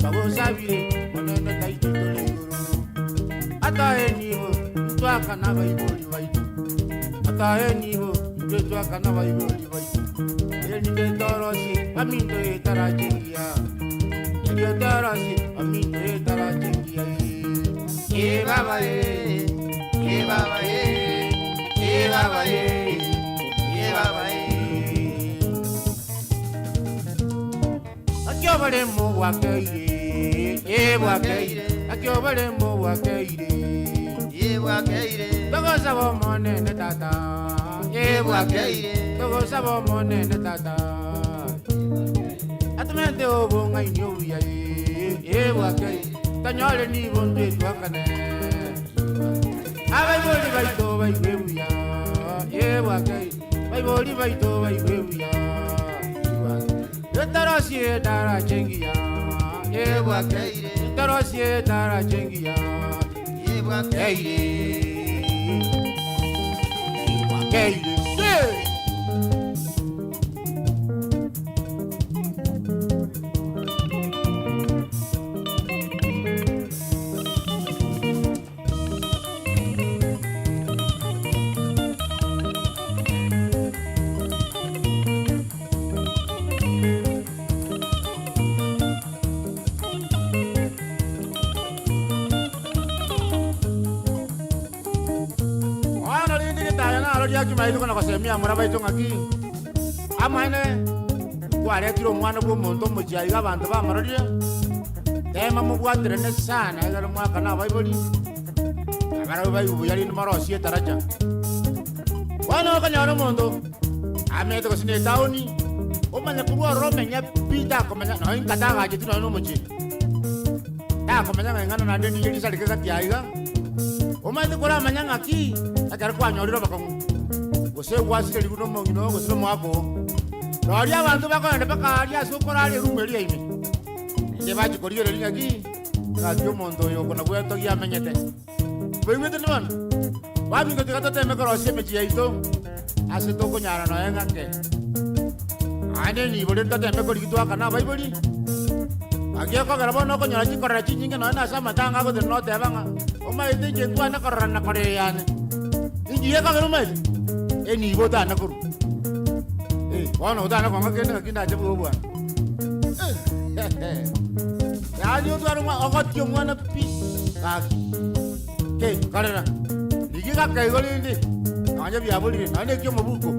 bago sabire manene tate tolenguru ata enibo twaka na baiboli baito ata enibo twaka na baiboli baito eni dendorosi aminto etarajingia eni dendorosi aminto etarajingia baba baba baba baba Akiobale mu wakeire wakeire akiobale mu wakeire wakeire togo sabo monene tata wakeire togo sabo monene tata atmente obo ngai nyuya wakeire tanyole ni bonde twakane abai boli baito bai webuya wakeire bai boli baito bai webuya Tarosie dara chengia wakeire tarosie dara chengia wakeire wakeire Yaki maido kana kasemia mura baito ngaki amaine kware tiro mwana bo monto mujai ga bantu ba marodia tema mu bwatire ne sana ga mwaka na baiboli agara bai ubuyali no maro sie taraja wana kanya no mondo ameto kosine tauni o manya kuwa rome nya pita komanya no inkata ga jitu no muji ta komanya ngana na ndeni yeli sali ga tiaiga o mai te kora manya ngaki agar kwa nyori bakamu Ose wasile liguno mongino gosino mwako. Rori abantu bakona ndepaka ya sokora ali rumeli imi. Nde bachi koriyo le ngaki. Radio mondo yo kona bwa to ya menyete. Bwimete nibana. Babi ngo tikata teme koro semeji yaito. Ase to ko nyara no engake. Ane ni bole to teme kori kitwa kana baiboli. Agia ko garabo no ko nyara chi korra chi nyinga no na sama tanga ko de no te banga. O mai te je kwa na korra na kore yane. Inji ya ka garo mai. Eni bota na kuru wana utana kwa ngakene kinda jabu bwa ya ni utana ma okotyo mwana pi kaki ke karera digi ka kai goli ndi anya bia boli na ne kyo mabuko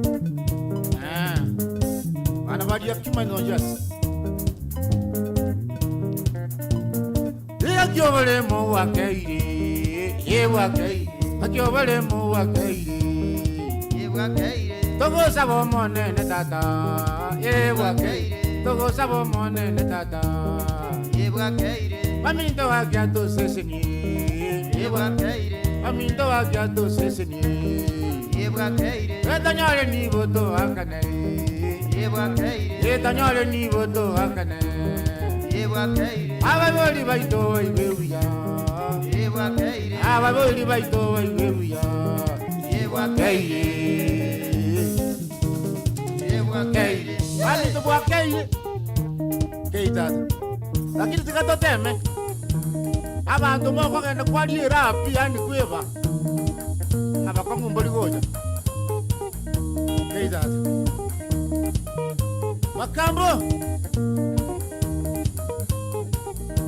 ana badi yakima no jas ya kyo bale mo wakeire wakeire akyo bale mo wakeire Togo sabo monene tata wakeire Togo sabo monene tata wakeire Maminto wakia to seseni wakeire Maminto wakia to seseni wakeire Etanyole ni boto akane wakeire Etanyole ni boto akane wakeire Aba boli baito ibebuya wakeire Aba boli baito ibebuya wakeire Ali to wakeire keita lakini tikato teme abantu moko ngene kwali rapi yani kweva abakongo mboli goja keita makambo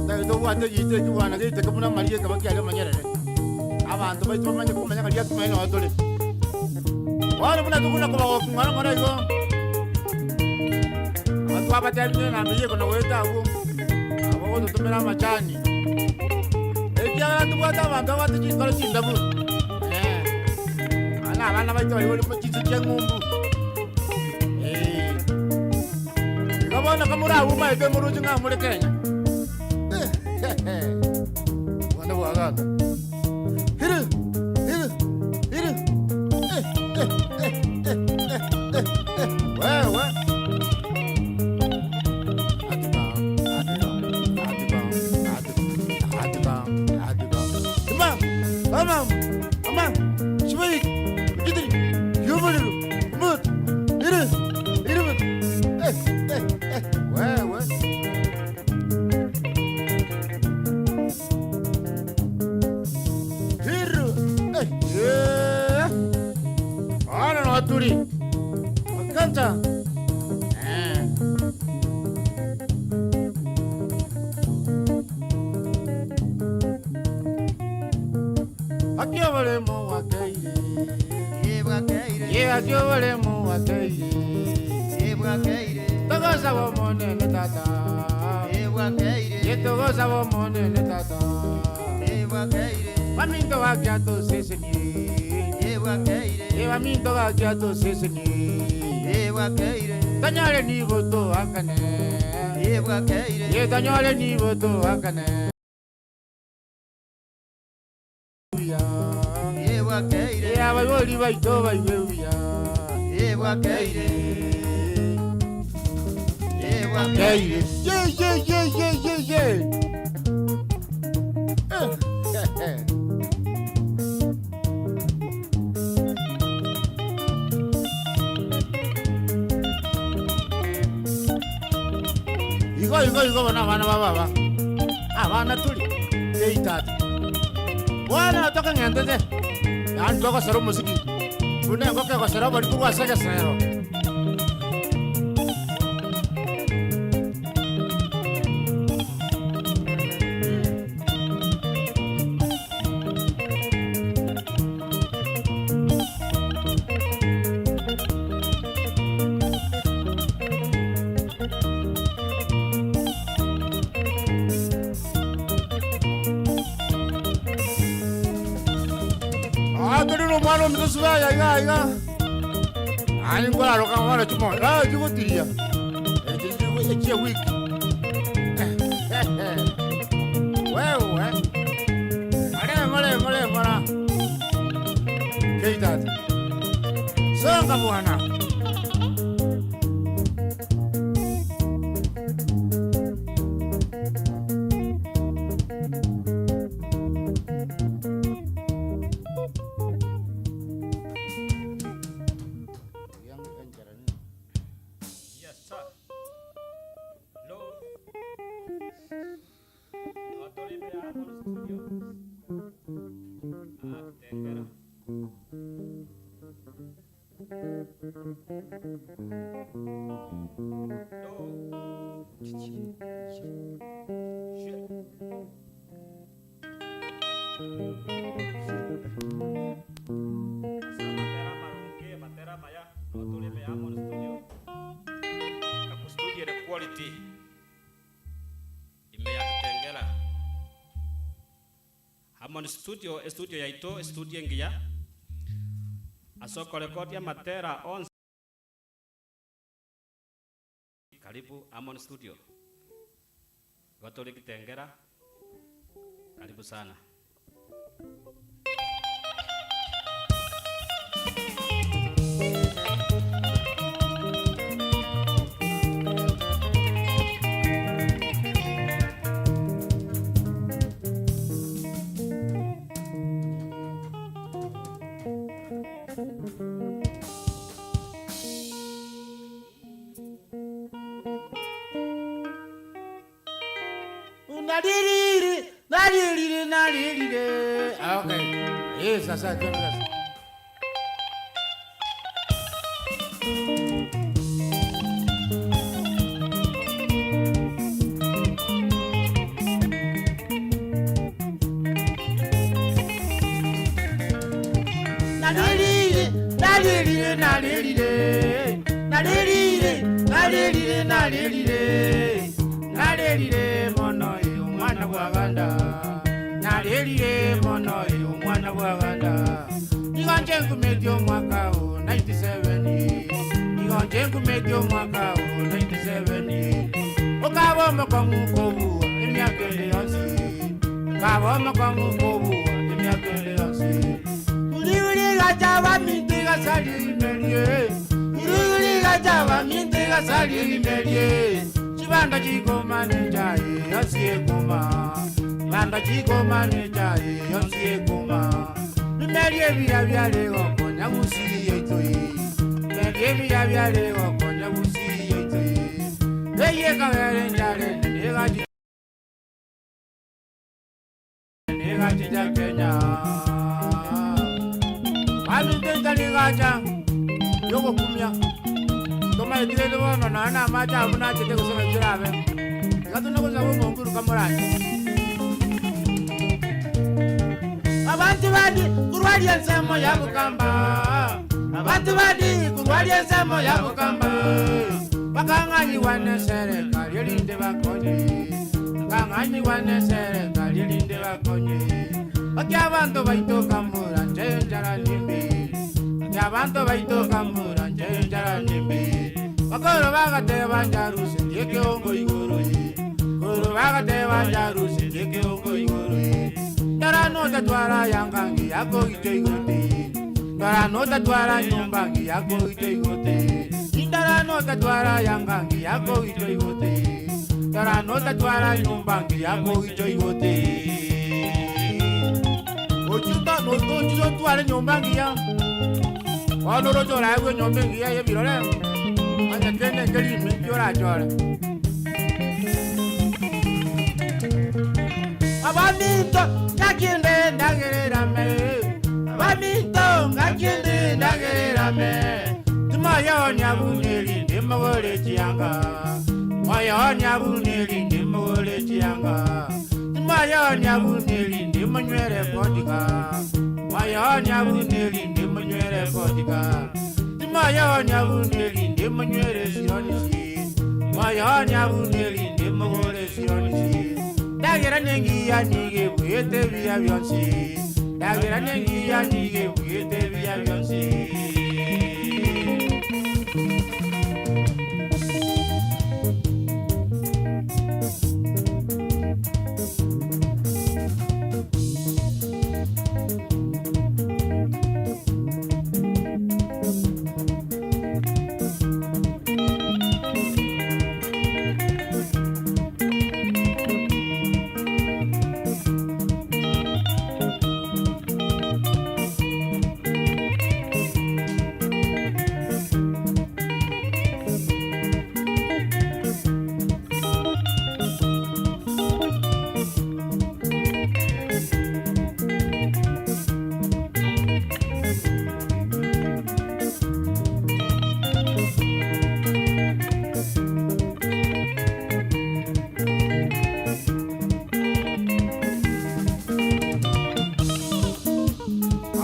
dai to wate yite kiwana gite kumuna mariye kabaki ale manyere abantu baito manye kumanya kali yatu maino atole wale muna tukuna kwa ngana ngana yo watu hapa tayari na mbiye kuna weta huko abo tutumira machani ekia tu bata banda watu jikalo chindabu ana bana baito wale mchizi chengumbu kabona kamura uma ebe muruji nga muri Kenya wana wagata hiru wewe Amam, amam, şubayık, gidin, yumurlu, mut, yürü mut. Vay. Yürü, ana no aturi, makanta. Akio vale mo wakeire, akio vale mo wakeire, togo sabo mone ne tata, togo sabo mone ne tata, waminto wakiato seseni, waminto wakiato seseni, tanyale ni voto akane, tanyale ni voto akane. Aba yoli baito baiweya. Keire. Yeah. Igo bana. Abana tuli. Eitatu. Wana toka ngende. Ando ko sero musiki. Bune ko ke ko sero bari ku asa ke sero. Malo mi suwa ya. Ani ngola ro kan wala tumo. Jugo tiria. Eje week. Wewe. Mare mara. Keita. Songa bwana. Amon studio ya ito studio ngia asoko rekodi ya Matera on. Karibu Amon studio Gatoli Kitengela, karibu sana. Nadirire. Okay. Sasa kemela. Nadirire mono yu mwana waganda. Nadirire mono yu mwana waganda. Nigonje kumedio mwaka o 97. Nigonje kumedio mwaka o 97. Okabo makongu kobu emiakele yosi. Okabo makongu kobu emiakele yosi. Uri gajawa mintiga sali merie. Uri gajawa mintiga sali merie. Chibanda chiko manejaye yosi ekuma. Banda chiko manejaye yosi ekuma. merie bia lego konya gusi yitoi merie bia lego konya gusi yitoi eye kawere njare nega jija Kenya ami tentali gaja yoko kumya toma idire do no na maja muna chete kusema jirabe ngatu no kuza ngo nguru kamurani abantu badi kurwali ensemo ya bukamba abantu badi kurwali ensemo ya bukamba bakanganyi wane serikali yelinde bakonye bakanganyi wane serikali yelinde bakonye abantu baitoka mura njara nimbi abantu baitoka mura njara nimbi bakoro bagate banjarusi yeke ongo igoroyi koro bagate banjarusi yeke ongo igoroyi ndara no tatwara yangangi yako itoigote ndara no tatwara nyumbangi yako itoigote ndara no tatwara yangangi yako itoigote ndara no tatwara nyumbangi yako itoigote ochuta no to twara nyumbangi ya ono ro jora we nyumbangi ya ye birore anya tene ngeli mi jora jora abamito ngakinde ndagerera me abamito ngakinde ndagerera me tumayo nyabuneli ndimogole chianga mayo nyabuneli ndimogole chianga tumayo nyabuneli ndimonywere vodka mayo nyabuneli ndimonywere vodka tumayo nyabuneli ndimonywere sionisi mayo nyabuneli ndimogole sionisi dagira nengi ya nige buyete biya byonsi dagira nengi ya nige buyete biya byonsi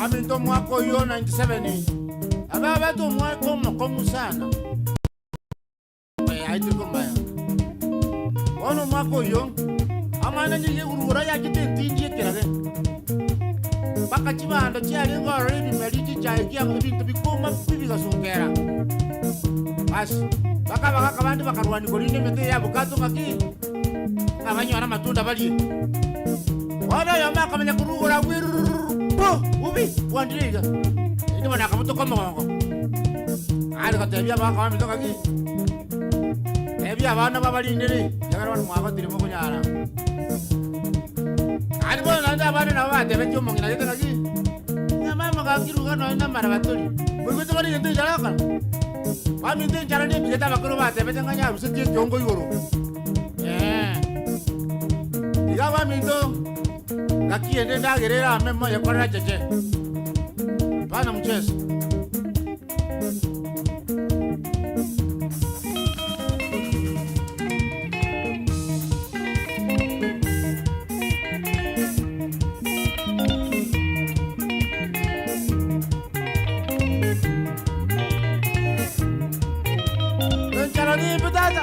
Aminto mwako yo 97 ababa to mwako mkomu sana ai tuko mbaya ono mwako yo amana ni urura ya kite tinje kirage baka chibando cyari ngoro ni meliji cyaye kiya kubintu bikoma bibiga songera bas baka kabandi bakarwani gorinde mete ya bukato ngaki abanywana matunda bali wana yama kamenya kurugura wiru ubi wandiriga ini mana kamu toko mongo ada kata biya ba kamu toko ki biya ba na baba lindiri jangan wan muaka diri mo kunyara ada bo nanda ba na ba tebe cuma ngina kita lagi nama magakiru kan na mara batuli begitu bari itu jalan kami itu jalannya bisa tak makro ba tebe jangan harus dia jonggo yoro diga ba minto Gaki ende ndagerera memo yakora cheche. Bana mchezo. Enchara ni putata.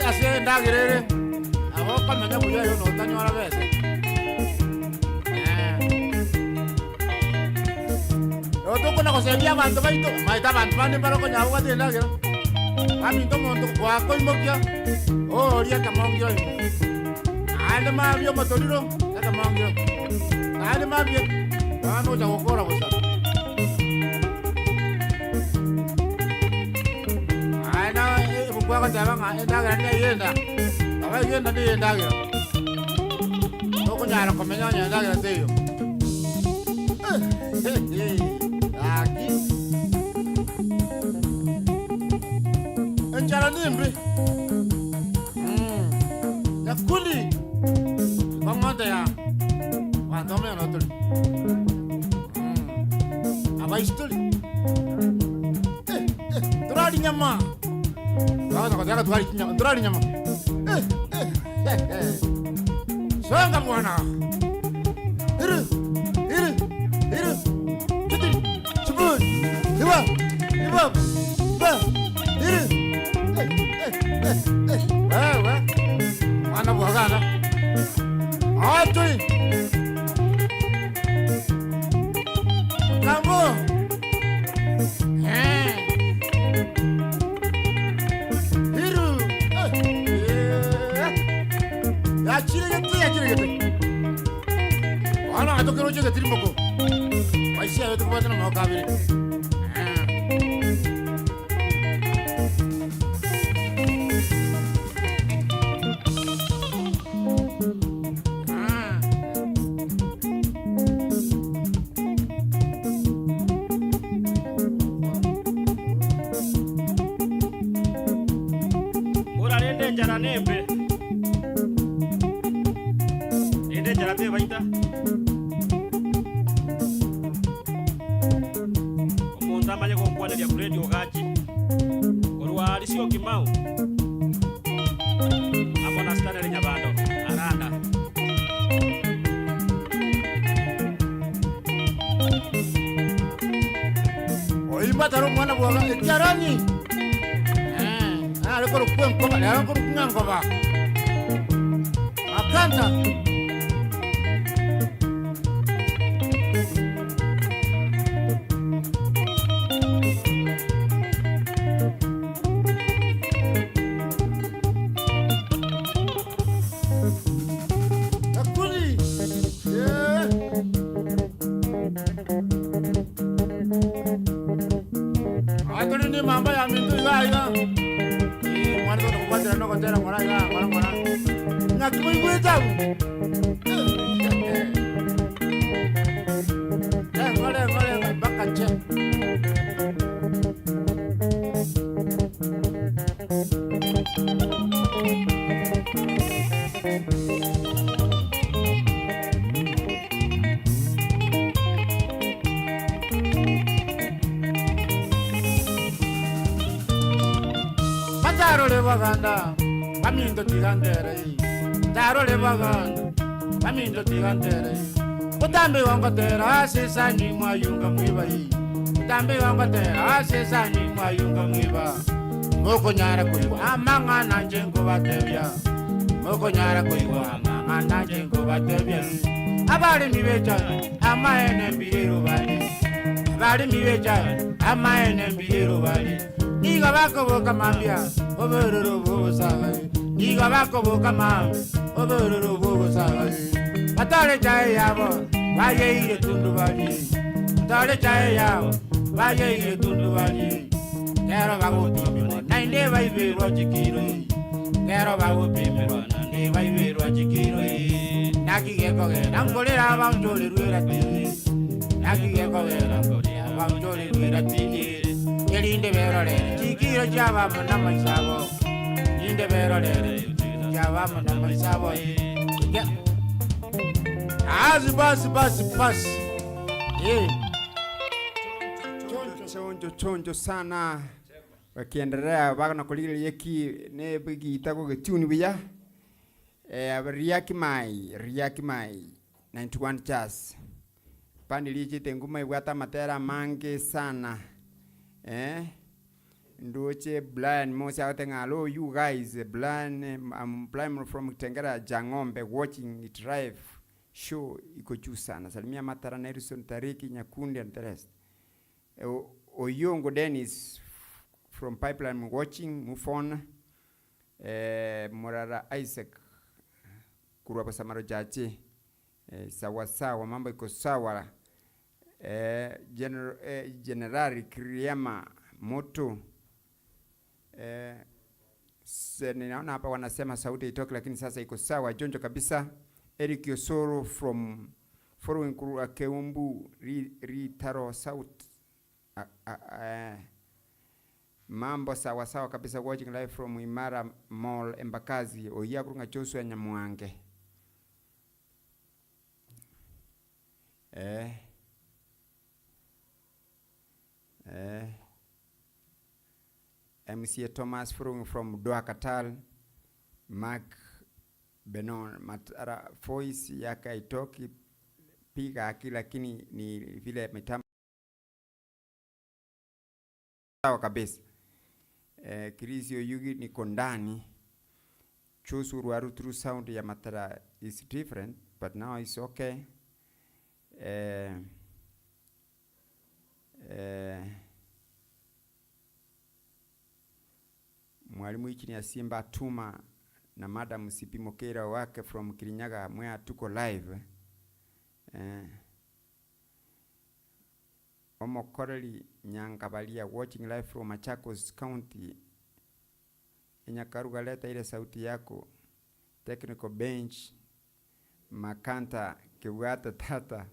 Así ndagerere abo kamenya buya yo no tanyora bese yo to na kosebia bantu baito maita bantu bane baro ko nyawo ate ndagera ami to monto kwa ko imokia o ria kamongyo ale ma bio motoriro kamongyo ale ma bio ano ja kokora bosa ana kwa jaba nga ndagera ni yenda yenda ndi ndagira. Toko nyara komenya ndagira seyo. Aki. Enjara nimbi. Nakuli. Komanda ya. Wantome na tuli. Abaistuli. Turali nyama. Kaza kaza turali nyama. Songa mwana. Iru. Chubun. Iba. Iru. Mwana bwagana. Atui. Kambo. Iru. Achirigete. Wana atokero je gatiri moko. Paisa yote kwa tena mokabiri. Ora rende njara nembe. Rende njara te baita. Omonda manye ko kwana dia radio gachi. Orwa alisio kimau. Amona stana nya bando. Aranda. Oimataro mwana bwaga ekyarani. Alekoro kwenkoba, alekoro kungangoba. Akanta. Akuli. Atoni ni mamba ya mindu ya. Mwana ndo kupata ndo kontera mwana. Ngakimwe kwetabu. Ngale bakanje. Taro le baganda, bamindo tigandere. Taro le baganda, bamindo tigandere. Utambe wangu tera, sesani mwayunga mwiba hii. Utambe wangu tera, sesani mwayunga mwiba. Moko nyara kuiwa, amanga na njengo batebya. Moko nyara kuiwa, amanga na njengo batebya. Abali mibecha, amaene mbiro bali. Abali mibecha, amaene mbiro bali. Niga bako boka mambia, obororo bobo sagai. Niga bako boka mambia, obororo bobo sagai. Atale chae yabo, vaye ire tundu bali. Atale chae yabo, vaye ire tundu bali. Kero bago pimiro, nainde vaive rojikiro. Kero bago pimiro, nainde vaive rojikiro. Naki geko ge, nangolera banjole ruera tini. Naki geko ge, nangolera banjole ruera tini. Linde berole, chikiro chava mona maisabo. Linde berole, chava mona maisabo. Basi. Chonjo sana. Wakiendelea bana kulile yeki ne bigi itako getuni biya. Riaki mai 91 Jazz. Pandi lichi tenguma iwata matera mange sana. Ndoche blind mosi out ngalo you guys blind I'm blind from Tengera Jangombe watching it live show iko juu sana. Salimia Matara Nelson Tariki Nyakundi and the rest. Oyongo Dennis from Pipeline watching Mufon. Morara Isaac Kuruapa Samaro Jachi. Sawa mambo iko sawa. Generali Kriema Moto ninaona hapa wanasema sauti itoke, lakini sasa iko sawa jonjo kabisa. Eric Yosoro from following Kurua Keumbu Ritaro South. Mambo sawa sawa kabisa, watching live from Imara Mall Embakazi. Oya kurunga Joshua Nyamwange. MCA Thomas from Doha Katal. Mark Benon Matara voice yake haitoki piga akili, lakini ni vile mitambo sawa kabisa. Kirisio Yugi ni kondani. Choose Ruaru through sound ya Matara is different, but now it's okay. Mwalimu ichini ya Simba Tuma na Madam Sipi Mokera wake from Kirinyaga mwea tuko live. Omokoreli Nyangabalia watching live from Machakos County. Inyakaruga leta ile sauti yako. Technical bench Makanta Kiwata Tata.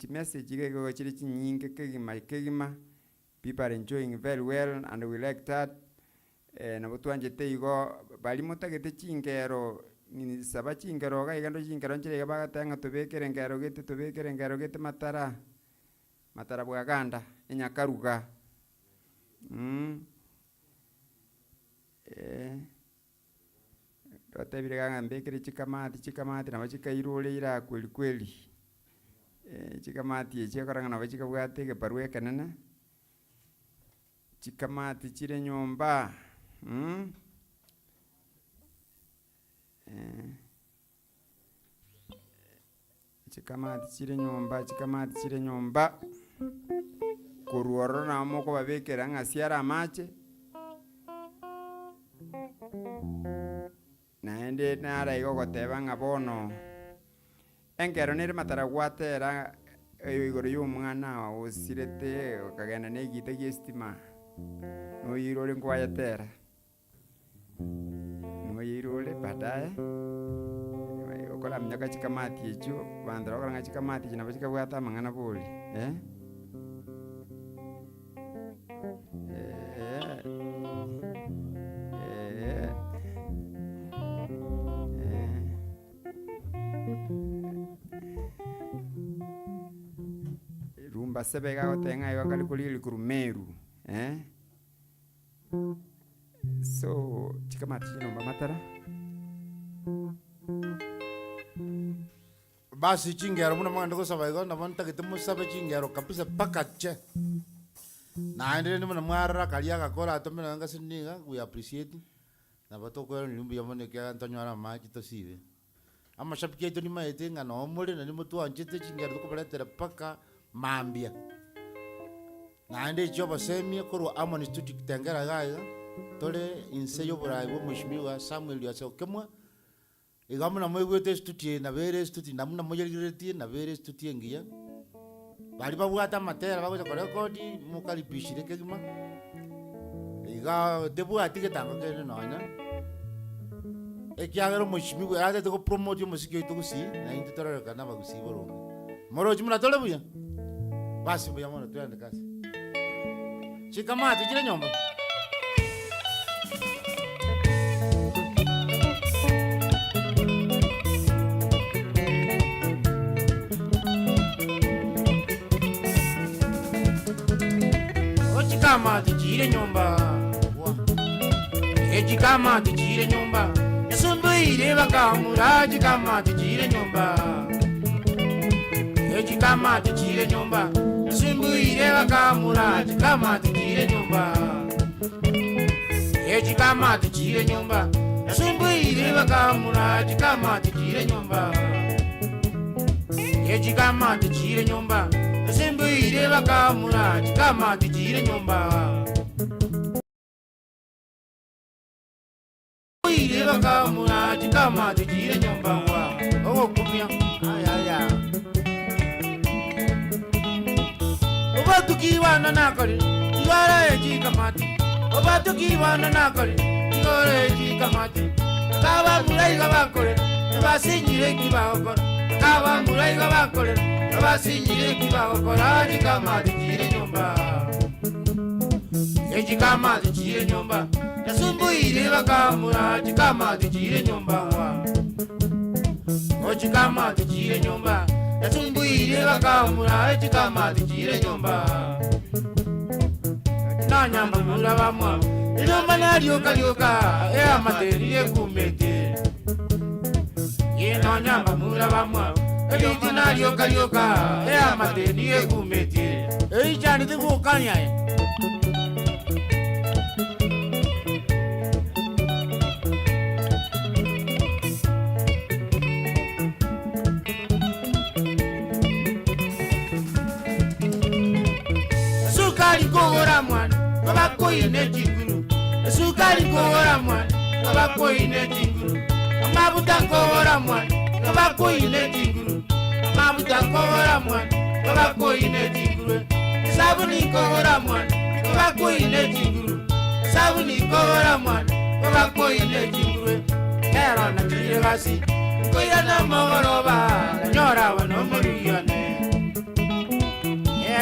Message go chiri nyinge kegima. People are enjoying very well and we like that. Na butuanje teigo bali mutagete chingero ni saba chingero ga igando chingero nchire ga tanga tubekere ngero gete matara bwaganda enyakaruga. Totebire ga mbekere chikamati na bachikairole ira kweli. Chikamati echekoranga na bachikabwate ke parwe kanana. Chikamati chire nyomba. Chikamati chire nyomba. Kuruoro na moko babekera ngasiara mache. Naende nara igo teba ngabono. Engero nere Matara gwatera igoro y'umwana osirete kagenda negite gistima. No yirole ngwayatera. No yirole badaye. Okola mnyaka chikamati echo bandra okola chikamati kina bachika bwata mangana boli. Rumba sebega otenga yo kali kurumeru. So chikamati chinomba Matara. Basi chingero muna mwana ko sabaigo na manta kete musabe chingero kapisa pakache. Na ende ni muna mwara kalia kakora atome na ngasininga we appreciate. Na bato ko lumbi yamone kya Antonio ara maji to sive. Ama shapiki eto ni maete nga no mole na ni mutu anchete chingero ko paletera paka mambia. Na ende joba semia koro amoni studio kitengera gaiga. Tole inseyo buraibo mheshimiwa Samuel Yasokemwa. Igamuna mwegwete studio na vere studio namuna moyeliretie na vere studio ngia. Bali babwata matera bagoja ko record mukali bishire kegima. Iga debu atike tango kene nonya. Ekiagero mheshimiwa ate to promote musiki ito kusi na intitore kana bagusi boro. Moro jimuna tole buya. Basi buya mona tuende kasi. Chikamati chile nyomba. Chikamati chile nyomba. Chikamati chile nyomba. Yasumbuire bakamura chikamati chile nyomba. Chikamati chile nyomba. Yasumbuire bakamura chikamati chile nyomba. Chikamati chile nyomba. Yasumbuire bakamura chikamati chile nyomba. Chikamati chile nyomba. Yasumbuire bakamura chikamati chile nyomba. Ire bakamura chikamati chile nyomba wa. Oh kumya. Aya. Obatu kiwana nakari igara eji kamati Obatu kiwana nakari igara eji kamati Kaba mulai gabakore abasinyire kibakora Kaba mulai gabakore abasinyire kibakora Jikamati kire nyumba Jikamati kire nyumba Yasumbuire bakamura Jikamati kire nyumba Jikamati kire nyumba Yasumbuire bakamura Jikamati kire nyumba Nanyamba mula bamwa Inyumba naryoka Ea materi ekumete Nanyamba mula bamwa Eliti naryoka Ea materi ekumete Eichani tigukanya Sukari kogora mwana Abako ine jinguru Sukari kogora mwana Abako ine jinguru Amabuta kogora mwana Abako ine jinguru Amabuta kogora mwana Abako ine jinguru Sabuni kogora mwana Abako ine jinguru Sabuni kogora mwana Abako ine jinguru Kero na jirasi Koya na mogoroba Nyora wano moriyane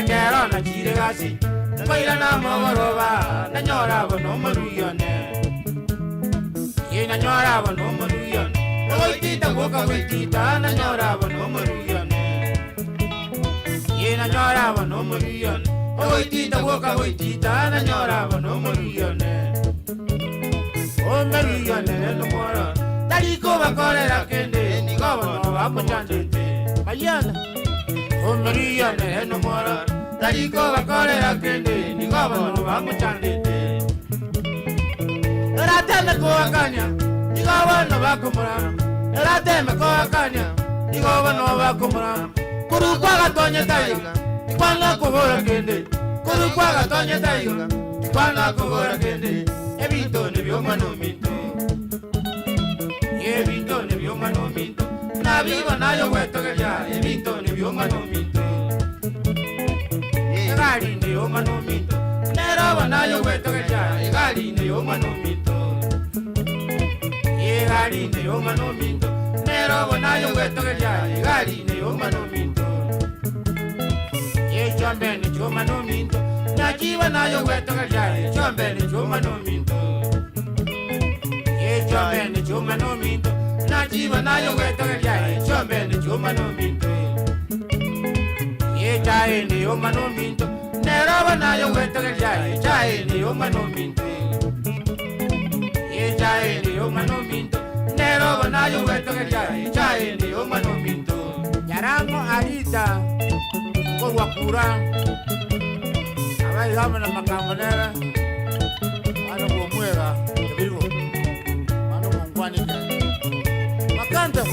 Kero na jirasi Koira na mogoroba na nyora bono maruyane Ina nyora bono maruyane Oitita boka oitita na nyora bono maruyane Ina nyora bono maruyane Oitita boka oitita na nyora bono maruyane O maruyane no mora Tariko bakorera kende ni gobono bamuchandete Mayana O maruyane no mora Tariko bakorera kende ni gobono bamuchandete Erateme koakanya ni gobono bakumura Erateme koakanya ni gobono bakumura Kurukwa gatonye tayo Kwana kogora kende Kurukwa gatonye tayo Kwana kogora kende Ebito ne byomano minto Ebito ne byomano minto Na viva nayo wetogeya Ebito ne byomano minto Gari ne yo manumito Nero banayo wetogeya Gari ne yo manumito Gari ne yo manumito Nero banayo wetogeya Gari ne yo manumito Chombe ne yo manumito Naji banayo wetogeya Chombe ne yo manumito Chombe ne yo manumito Naji banayo wetogeya Chombe ne yo manumito Chai ni yo manumito Nero banayo wetogeya Chai ni yo manumito Chai ni yo manumito Nero banayo wetogeya Chai ni yo manumito Yarango arita Kwa wakura Abai gama na makamonera Ano kumwega Tabigo Ano kumkwanika Makanta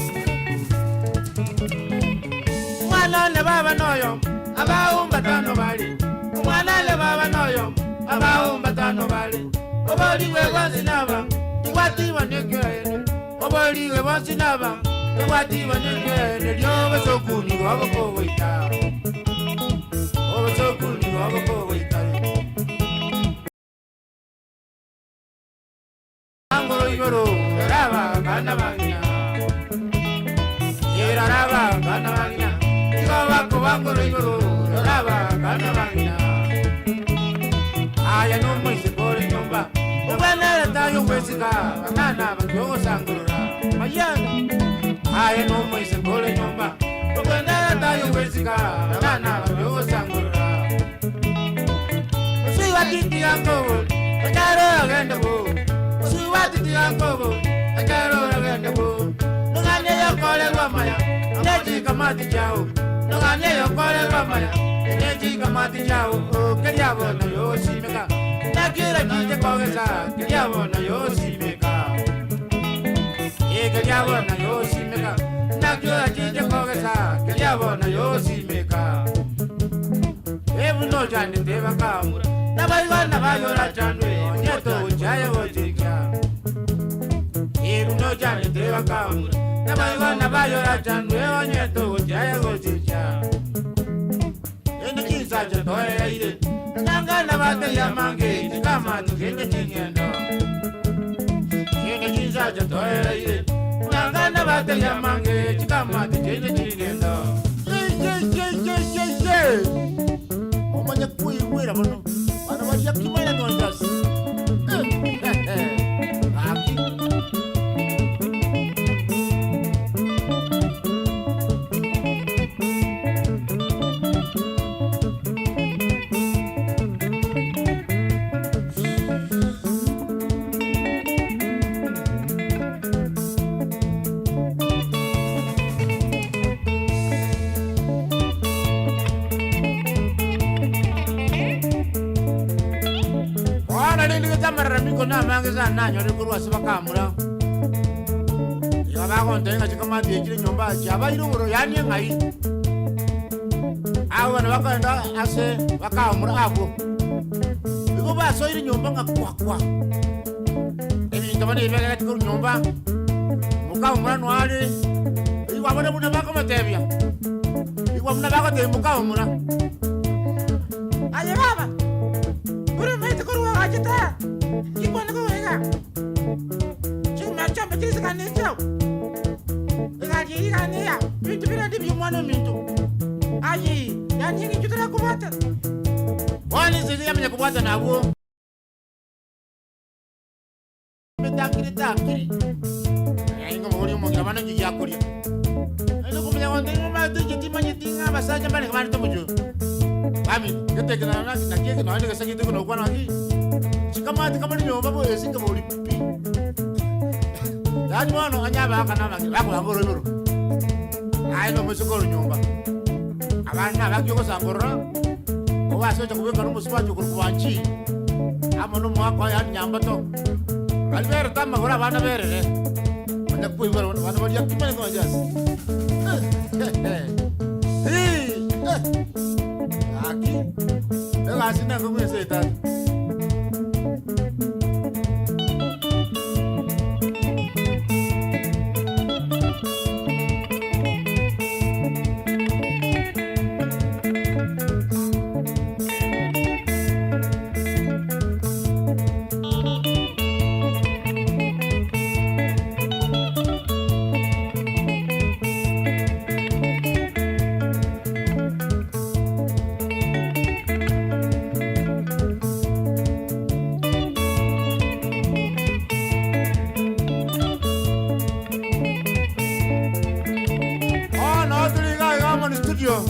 Mwana le baba noyo Abaumba tano bali Mwana le baba noyo Abaumba tano bali Oboli we wasinaba Iwati wanekere Oboli we wasinaba Iwati wanekere Yoba sokuni wabako waita Oba sokuni wabako waita Angoro yoro Raba kana magina Yera raba kana magina Iwako wangoro yoro Raba kana magina Aya no mwese kore nyumba Ubanera tayo wesika Nana bakyo sangura Mayana Aya no mwese kore nyumba Ubanera tayo wesika Nana bakyo sangura Usiwa titi yankobo Akaro agenda bo Usiwa titi yankobo Akaro agenda bo Nungane yokole wamaya Neji kamati chao Nungane yokole wamaya Neji kamati chao Keriabo na yoshimeka Nakira jije kogesa Keriabo na yoshimeka Keriabo na yoshimeka Nakira jije kogesa Keriabo na yoshimeka Ebu no jani teba kamura Nabaiwa nabayora chanwe Onyeto uchaya wojikya Ebu no jani teba kamura Nabaiwa nabayora chanwe Onyeto uchaya wojikya Ene kinsa chatoya Nangana bate ya mange chikama tukende chingendo. Chenge chinza chatoera ye. Nangana bate ya mange chikama tukende chingendo. Omanya kuiwira bono. Bana bajya kimanya nondas. Aki. Marami ko na mangisa na nyore kurwa sibakamura. Yaba ko ndenga chikama dekire nyomba chaba irunguro yani ngai. Awa na bakanda ase bakamura abo. Bigo ba so iri nyomba ngakwa. Ebi ndabane ibega kuri nyomba. Mukamura nwali. Iwa bana buna bakoma tebya. Iwa buna bakote mukamura. Aye baba. Uri mete kurwa ajita. Kibona ko wega. Chuma chamba tisika necho. Ngajiri kania. Bitu bina dibi mwana mintu. Ayi, yani ngi jutara kubata. Wani zili yamenya kubata nabo. Metakiri. Ainga muri umuntu abana ngi yakuri. Eno kumenya wande ngoma tiki manye tinga basaje mbane kamana tumuju. Kami, ketekana na kike no ande kasagi tuko no kwana aki. Chikamati kamani nyomba bo esinga bo lipi. Yani mwana anyaba kana baki bako angoro yoro. Ai no musukoro nyomba. Abana bakyo sangora. Owa so chakubeka no muswa chukuru kwanchi. Amono mwako ya nyamba to. Albert tamma gora bana berere. Anda kuibara bana bari yakimane no ajas. Aki. Ela asina como esse tá. Studio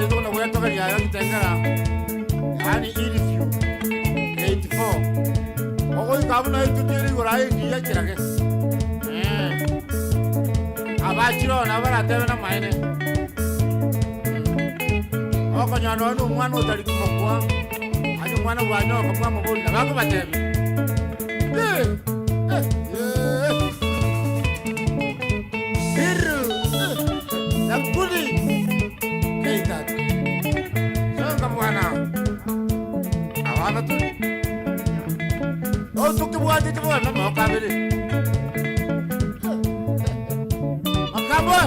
ito na kuya toka ya yote tengara yani ilifyu 84 oko ikabuna itutiri gorai ngiya kirage abachiro na baratebe na maine oko nyano no mwana utali kumokwa ayo mwana wanyo kwa mabuli na bako batebe Nakuli keita sanga mwana awana tu o tukibuati tu na makabele makabo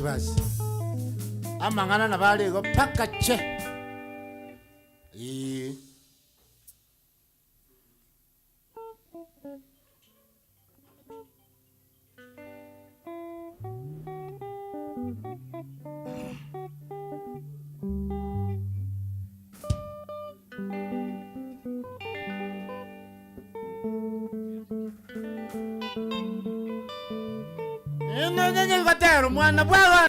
basi amangana na bale go pakache Nene vatero mwana bwana.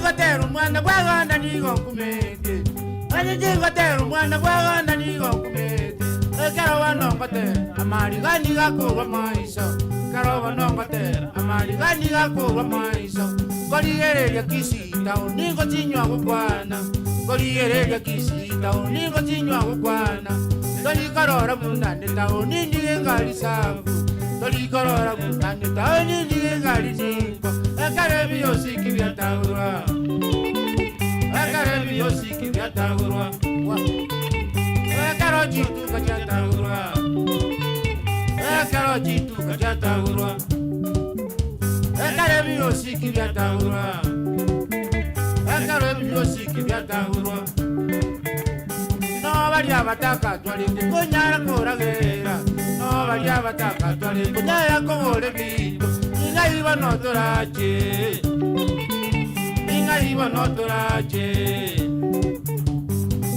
gotero mwana gwaganda nigo kumete Anyi gotero mwana gwaganda nigo kumete Karo wanongote amari gani gakurwa maiso Karo wanongote amari gani gakurwa maiso Goligereria kisita uningo chinywa gukwana Goligereria kisita uningo chinywa gukwana Dolikarora munane tao nindi ngali sabu Dolikarora munane tao nindi ngali simpo Akarebi yosiki vyatagurwa Akarebi yosiki vyatagurwa Akaro chitu kachatagurwa Akaro chitu kachatagurwa Akarebi yosiki vyatagurwa Akarebi yosiki vyatagurwa No varia bataka twali kunyara kuragera No varia bataka twali kunyara kogole bito Ingaiba no torache Ingaiba no torache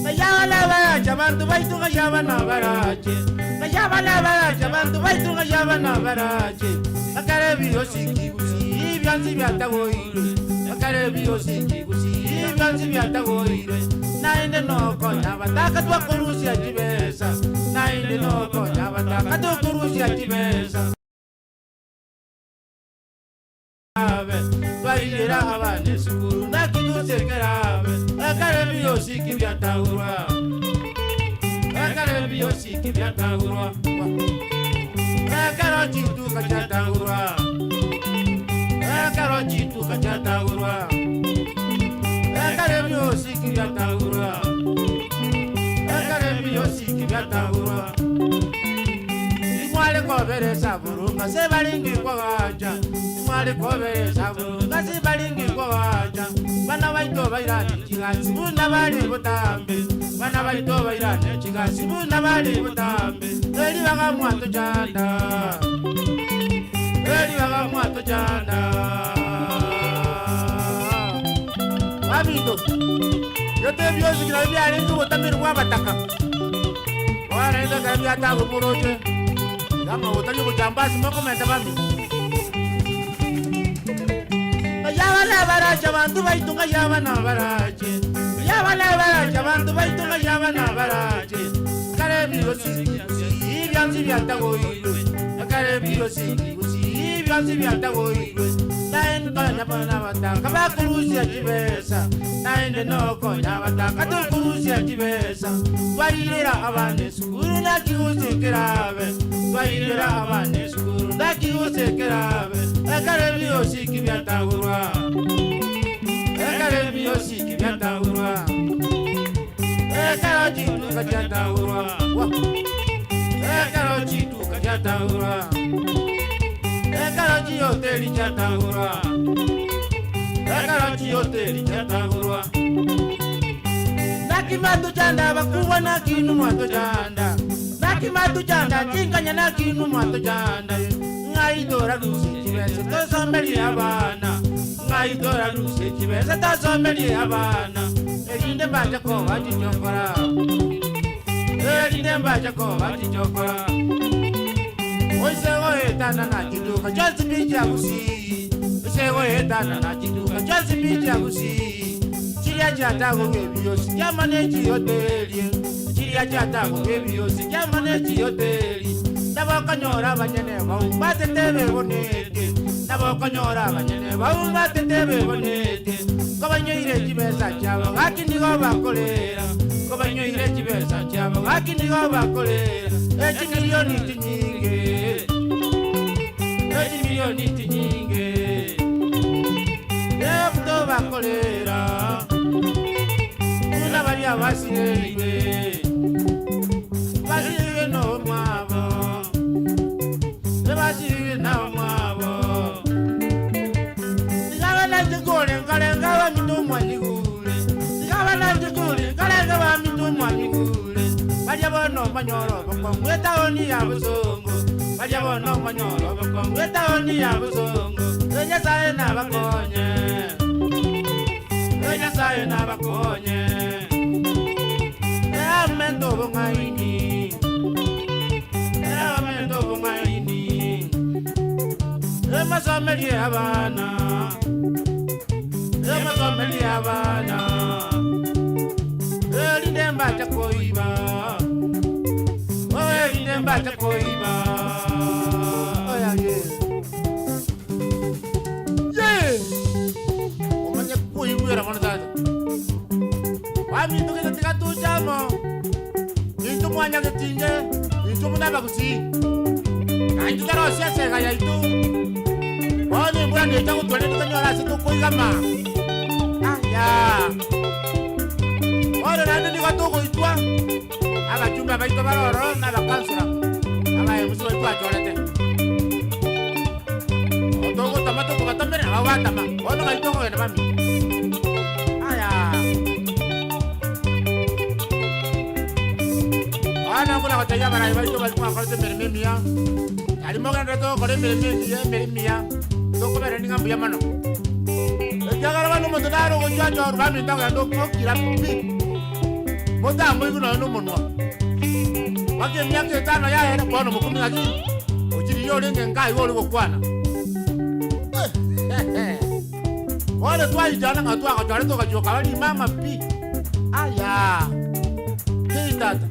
Mayaba baracha bantu baitu ngayaba na barache Mayaba baracha bantu baitu ngayaba na barache Akarebi yosiki gusi byanzi byatagoire Akarebi yosiki gusi byanzi byatagoire Nainde no konya bataka twakurusia jibesa Nainde no konya bataka twakurusia jibesa Twairera abane sukuru nakidusekerabe Akarebi yosiki byatagurwa Akarebi yosiki byatagurwa Akaro chitu kachatagurwa Akaro chitu kachatagurwa Akarebi yosiki byatagurwa Akarebi yosiki byatagurwa Imwale kobere saburunga se balingi kwa waja Imwale kobere saburunga se balingi kwa waja Bana baito bairani chigasi bunda bali butambe Bana baito bairani chigasi bunda bali butambe Eli baga mwato janda Eli baga mwato janda Amigo Yo te vio si la via ni tu también guabataka Ahora esa que había estado muroche Dama botanyo kuchambasi moko menda bami Yaba la baracha bantu baitunga yaba na barache Yaba la baracha bantu baitunga yaba na barache Akarebi yosiki gusi byanzi byatagoire Akarebi yosiki gusi byanzi byatagoire Nainde konya bana bataka bakurusia jibesa Nainde no konya bataka tukurusia jibesa Twairera abane sukuru nakiusekerabe Twairera abane sukuru nakiusekerabe Akarebi yosiki byatagurwa Akarebi yosiki byatagurwa Akaro chitu kachatagurwa Akaro chitu kachatagurwa Akaro chiyoteli chatagurwa Akaro chiyoteli chatagurwa Nakimatu chanda bakuwa nakinu mwato chanda Nakimatu chanda chinganya nakinu mwato chanda Ngaidora lusi chibese tosomeli abana Ngaidora lusi chibese tosomeli abana Elinde mbaja ko wachichokora Elinde mbaja ko wachichokora Oisego etana na chiduka chosi mija gusi Oisego etana na chiduka chosi mija gusi Chiria chatago gebiosi Yamane chiyoteli Chiria chatago gebiosi Yamane chiyoteli Nabokonyora banyene Baumbate tebe bonete Nabokonyora banyene Baumbate tebe bonete Kobanyoire chibesa chabo Gaki nigo bakolera Kobanyoire chibesa chabo Gaki nigo bakolera Echi milioni tinyinge Echi milioni tinyinge Efuto bakolera Una baria basireire Basireire no mwabo Basireire no mwabo Sigabana chikule Ngalenga wa mitumwa nyigule Sigabana chikule Ngalenga wa mitumwa nyigule Baria bono manyoro Bokongweta oni ya busongo Baria bono manyoro Bokongweta oni ya busongo Enya sae na bakonye Enya sae na bakonye Amendo bongaini Amendo bongaini Ema someli abana Ema someli bana Erinde mbata koiba Erinde mbata koiba Oya ye Ye Omanye kuiwira mwana tata Wami nduke katika tujamo Intu mwanya ketinge Intu munaba kusi Intu taro siya ya itu Wani mbura nita kutwale tukanyola situ kuigama ya Ora nani ni katoko itwa abajumbe abaito baroro n'abakansula abayemuzi baitu achorete otoko tamato kubatambere abawatama ono gaitoko genda bami aya ana ngula kataya bara baito baitu akorete merememia alimo ganda to kore merememia toko bere ninga mbuya mano Jagara bano motodaro go jajo rubami ndaga ndo kokira pi Motambo iguno no monwa Wake myake tano ya era bono mukumi ngaki Ujiri yole ngengai wole gokwana Wale twa ijana ngatwa akajare to kajoka bali mama pi Aya Kindata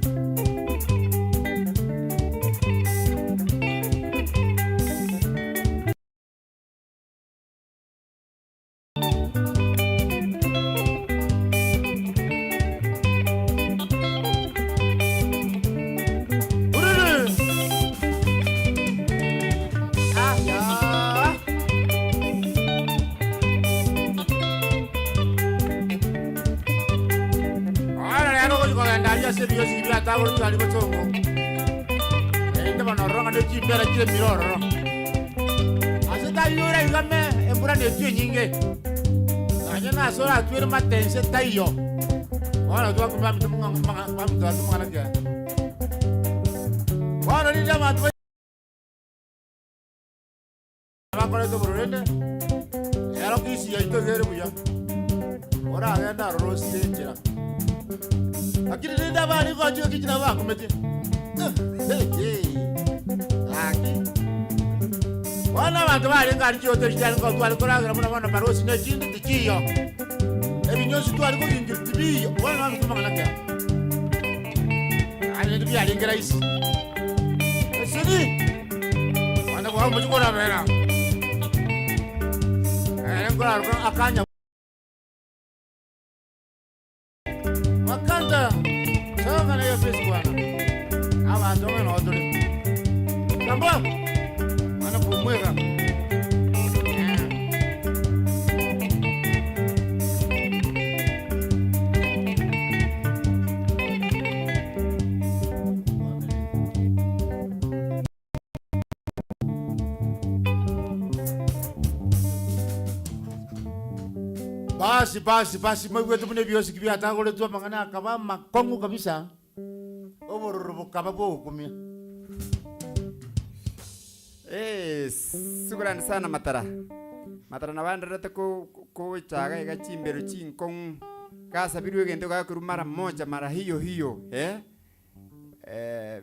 Serio si via tavolo tu ali batongo. Ende banoronga ne chimbera chile miroro. Aseta yura igame embura ne tue nyinge. Anya na sora tuere matense tayo. Wana tu akuma mtumunga mtu atumanga nake. Wana ni jama tu. Bakore to borende. Yaro kisi ya ito gere buya. Ora agenda rosi enjera. Akiri nenda bali kwa chuo kichina wako meti. Aki. Wana bantu bali ngari chuo teshijani kwa tuwali koragira muna wana marosi ne chindi tikiyo. Ebi nyosi tuwali kukingiri tibiyo. Wana wami kumanga nakia. Ani ndibi alingira isi. Esini. Wana kwa mchukura mera. Ngora akanya. Makanta Soka na yo pesi bwana Awa ndome na odole Kambo Wana kumweka Basi mwe tu mune biosi kibia hata kule tu mangana akaba makongu kabisa. Obororo kaba bo kumia. Shukrani sana Matara. Matara na wanderete ko chaga iga chimbero chinkong kasa biru gendo ga kurumara moja mara hiyo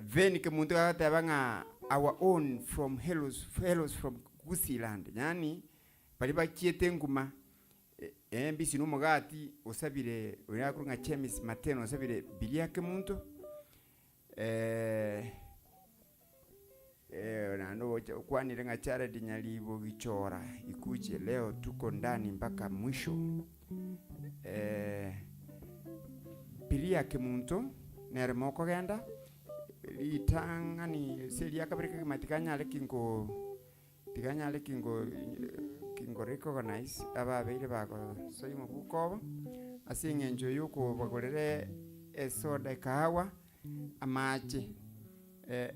veni ke muntu ga tabanga our own from hellos from Gusiland. Yani bali ba kiete nguma mbisi numugati osabire urakurunga chemis mateno osabire biliake muntu nando kwani lenga chara dinyalibo gichora ikuje leo tuko ndani mpaka mwisho biliake muntu nermoko genda litangani seria kabrika matikanya lekingo kingo recognize ababere bako soimo bukobo asinge njo yuko bagorere soda kahawa amache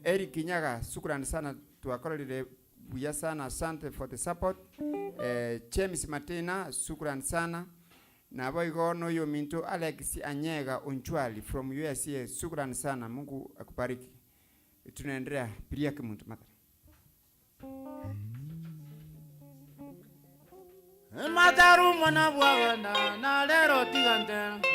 Eric Nyaga shukrani sana tuakorere buya sana asante for the support James Martina shukrani sana na boigo no yo minto Alex Anyega Onchwali from USA shukrani sana Mungu akubariki tunaendelea pilia kimuntu mata Mataru mwana bwaganda na lero tigante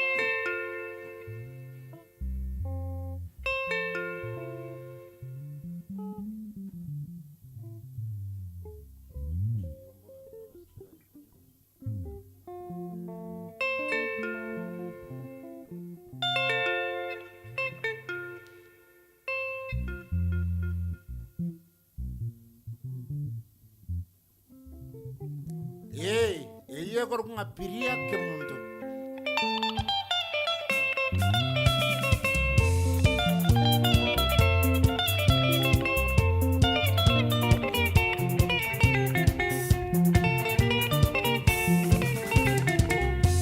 Iye kor kungapiria ke muntu.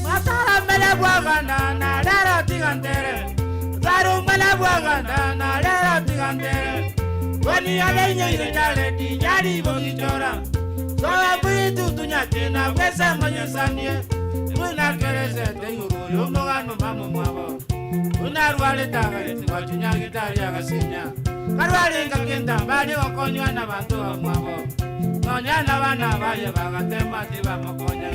Matara mele bwaganda na lera tigantere. Zaru mele bwaganda na lera tigantere. Wani alenye yale di yari bogichora. Sola bitu tunyake na wesa manyesanie. Una kereze te yuru yomoga no mamu mwabo. Una ruale tagare tuwachunya gitari agasinya. Karwale ngakenda bali okonywa na bantu mwabo. Nonya na bana baye bagatema tiba mokonya.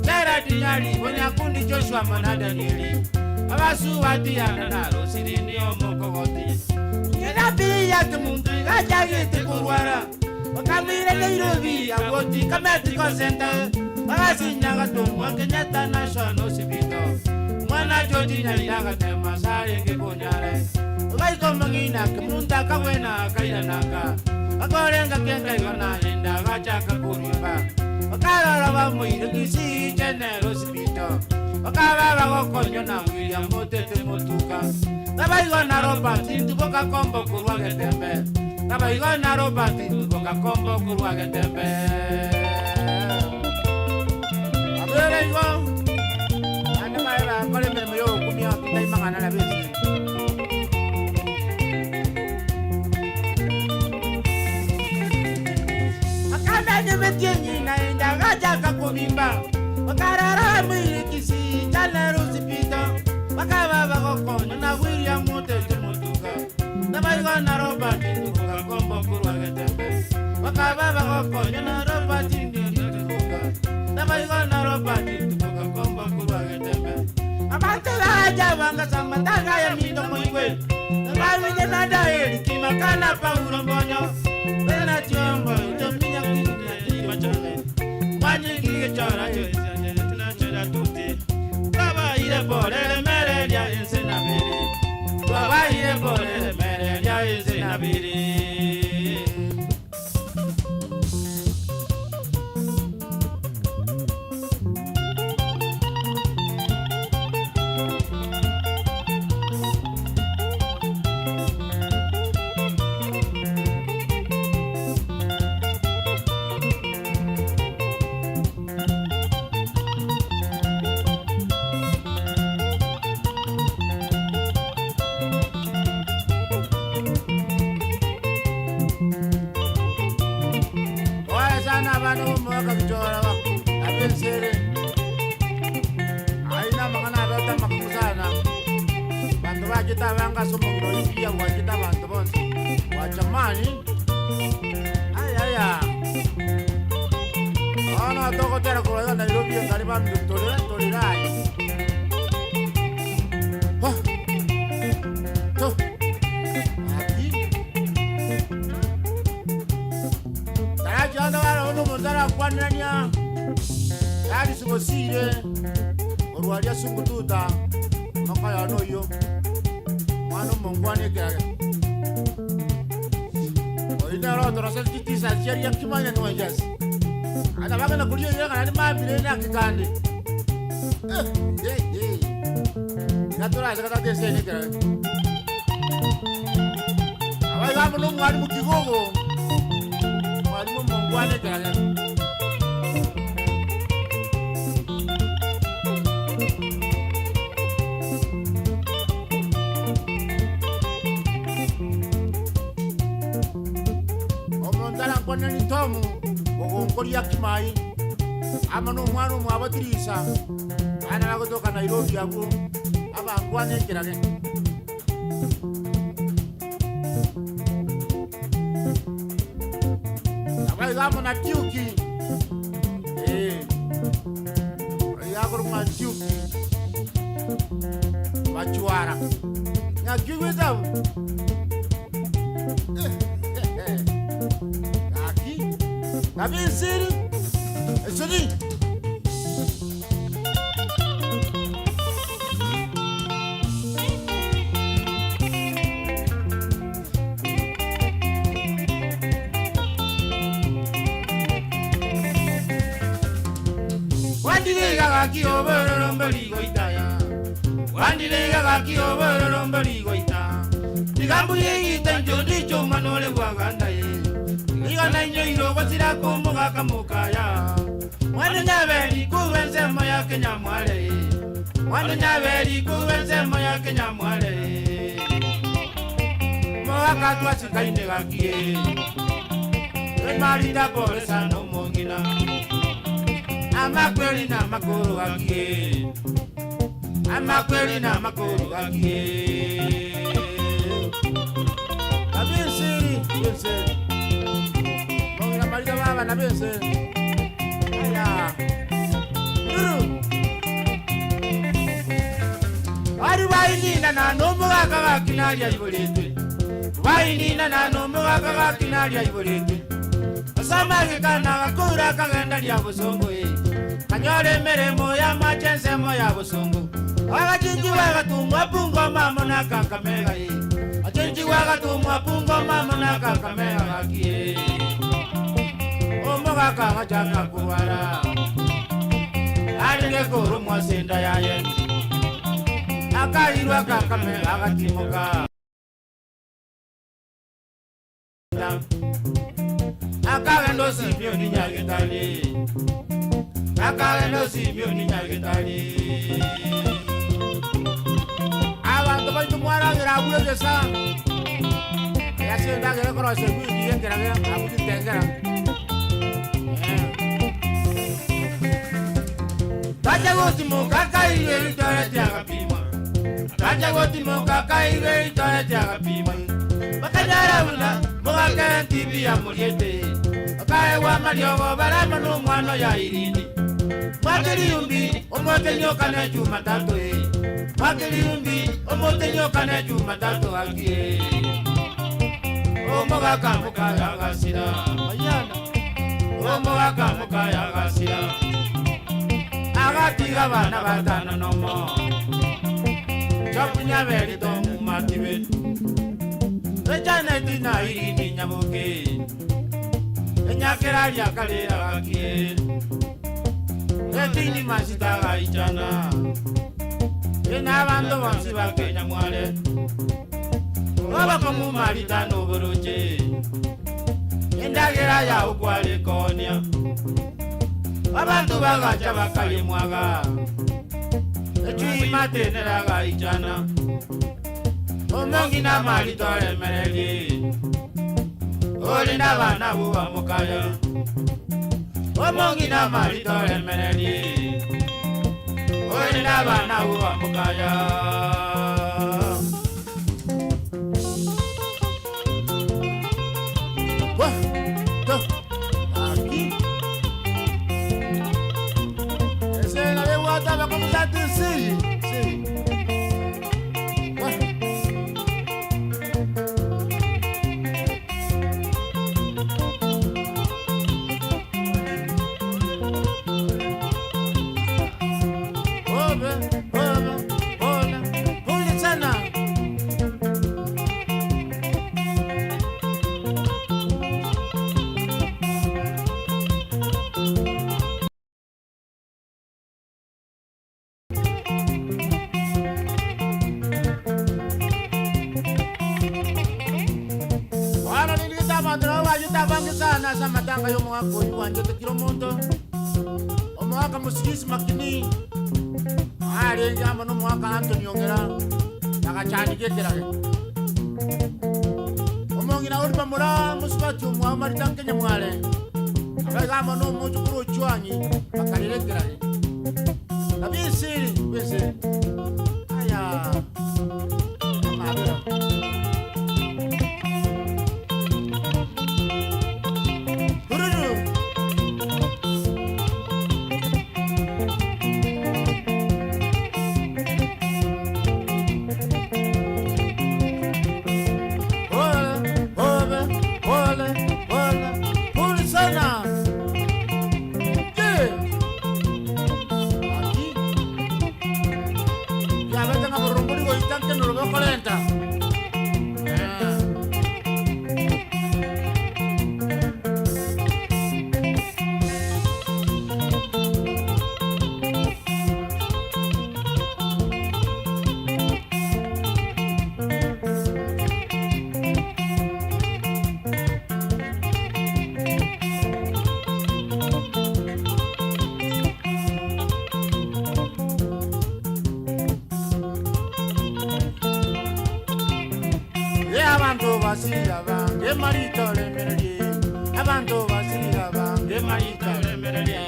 Tera dinyali bonya kundi Joshua manada nili. Abasu batia na rosiri omokogoti. Yena biya tumuntu gajagi tikurwara. Kamira Nairobi, Agoti, Kametico Center, Magazine Yagatum, Kenyatta National Hospital, Mana Georgina Yagatema, Sari Gibonyare, Laiko Magina, Kamunda Kawena, Kayanaka, Akorenga Kengana, and Agachaka Kuriba, Akara Mui, the Kisi General Hospital, Akara Konyana, William Mote Motuka, Nabaigona Robert, into Boca Combo Kuwaga. Naba igo naro bati boka kombo kurwa getembe. Abere igo. Ane maera kole meme yo kumia tutai mangana na besi. Akanda ni metienyi na inda gaja kakumimba. Bakarara mwiri kisi chaleru sipita. Bakaba bako na William Mote Motuka. Naba igo naro bati kombo kurwa getembe. Wakababa koko nyana roba tindi tuka. Nabaigo na roba tindi tuka kombo kurwa getembe. Abante laja wanga samantanga ya mito mwingwe. Nabawi nyana dae kimakana pa urombonyo. Bena tiombo utominya kini machone. Wanyi kike chora chora tina chora tuti. Baba ire bole mere ya insena biri. Baba ire bole mere ya insena biri. Kita bangga semua yang kita bantu bantu. Macam mana? Ayah. Anak tu kau terus kalau yang Nairobi yang kali malam toleran. Wah, tu, lagi. Tara jangan orang orang mudara kuan nanya. Tadi semua sih orang dia sungguh tu dah. Makanya no yo. Mano mongwane kaya. Oina ro to rasal kiti sa cheria kimanya no jas. Ada baga na kuliyo ya kana ma bile na kikande. Natura sa kata dese ni kaya. Awai ga mo ngwani mu kigogo. Ngwani mo mongwane kaya. Kwana ni tomu okongori yakimai amano mwana mwabatirisa ana bagotoka Nairobi abo abangwane kirage abai gamo na tiuki yagor ma tiuki machuara na kiweza Tapi sini, sini. Wandilega gaki oboro mbali goitaya. Wandilega gaki oboro mbali goita. Digambuye ita njodi choma nole waganda ye. Igana nyoiro wasira kombo gakamukaya. Wanu nyaberi kuwense moya Kenya mwale. Wanu nyaberi kuwense moya Kenya mwale. Moaka twasikaine gakie. Marita por esa no mongina. Amakweli na makuru gakie. Amakweli na makuru gakie. Abisi, abisi. Mongina marita baba na abisi. Aya. Ari wainina na nomuga kaga kinaria ibolete. Wainina na nomuga kaga kinaria ibolete. Samagi kana gakura kagenda lya busongo ye. Kanyore meremo ya machense mo ya busongo. Agachinji wagatumwa pungo mamo na Kakamega ye. Achinji wagatumwa pungo mamo na Kakamega gakie. Omoga kaga chaka kuwara. Alige kuru mwasenda ya ye. Akairwa Kakamega agatimuka. Akagendo simio ni nyagitali. Akagendo simio ni nyagitali. Abantu bari tumwara ngirabuye gesa. Yasenda ngere koro sebu yengera ngera abuti tengera. Taja goti mo kakaire itare tiaga pima. Taja goti mo kakaire itare tiaga pima. Bakanyara una moga TV ya muriete. Kae wa mariogo barama no mwana ya irindi. Makiri umbi omote nyoka na Jumatatu e. Makiri umbi omote nyoka na Jumatatu agie. Omoga kamuka ya gasira. Ayana. Omoga kamuka ya gasira. Agatiga bana batana no mo. Chapunya beri to matibe. Ejana tina irindi nyamuke. Nyakera lya kalera gakie. Etini masita gaitana. Ena bando bansi ba Kenya mwale. Baba komu marita no boroje. Endagera ya ukwale konya. Abantu bagacha bakali mwaga. Echui matenera gaitana. Omongi na marita emereli. Olina bana buwa mukaya. Omongi na marito emereli. Olina bana buwa mukaya. Wah, tuh, aquí. Ese es la de Guatemala, ¿cómo está tu sí? Sí. Sa matanga yung mga kuiwan dito kiro mundo. O mga kamusigis makini. Ari yaman ng mga ka-Antonio ngira. Nakachani kitira. O mga ginaur pa mura musbat yung mga maritang kanya mwale. Kaya yaman ng mga chukuro chuangi. Makalilig tira. Tapi siri, besi. Aya. Amabira. nge marito lemererie abantu basira bange marito lemererie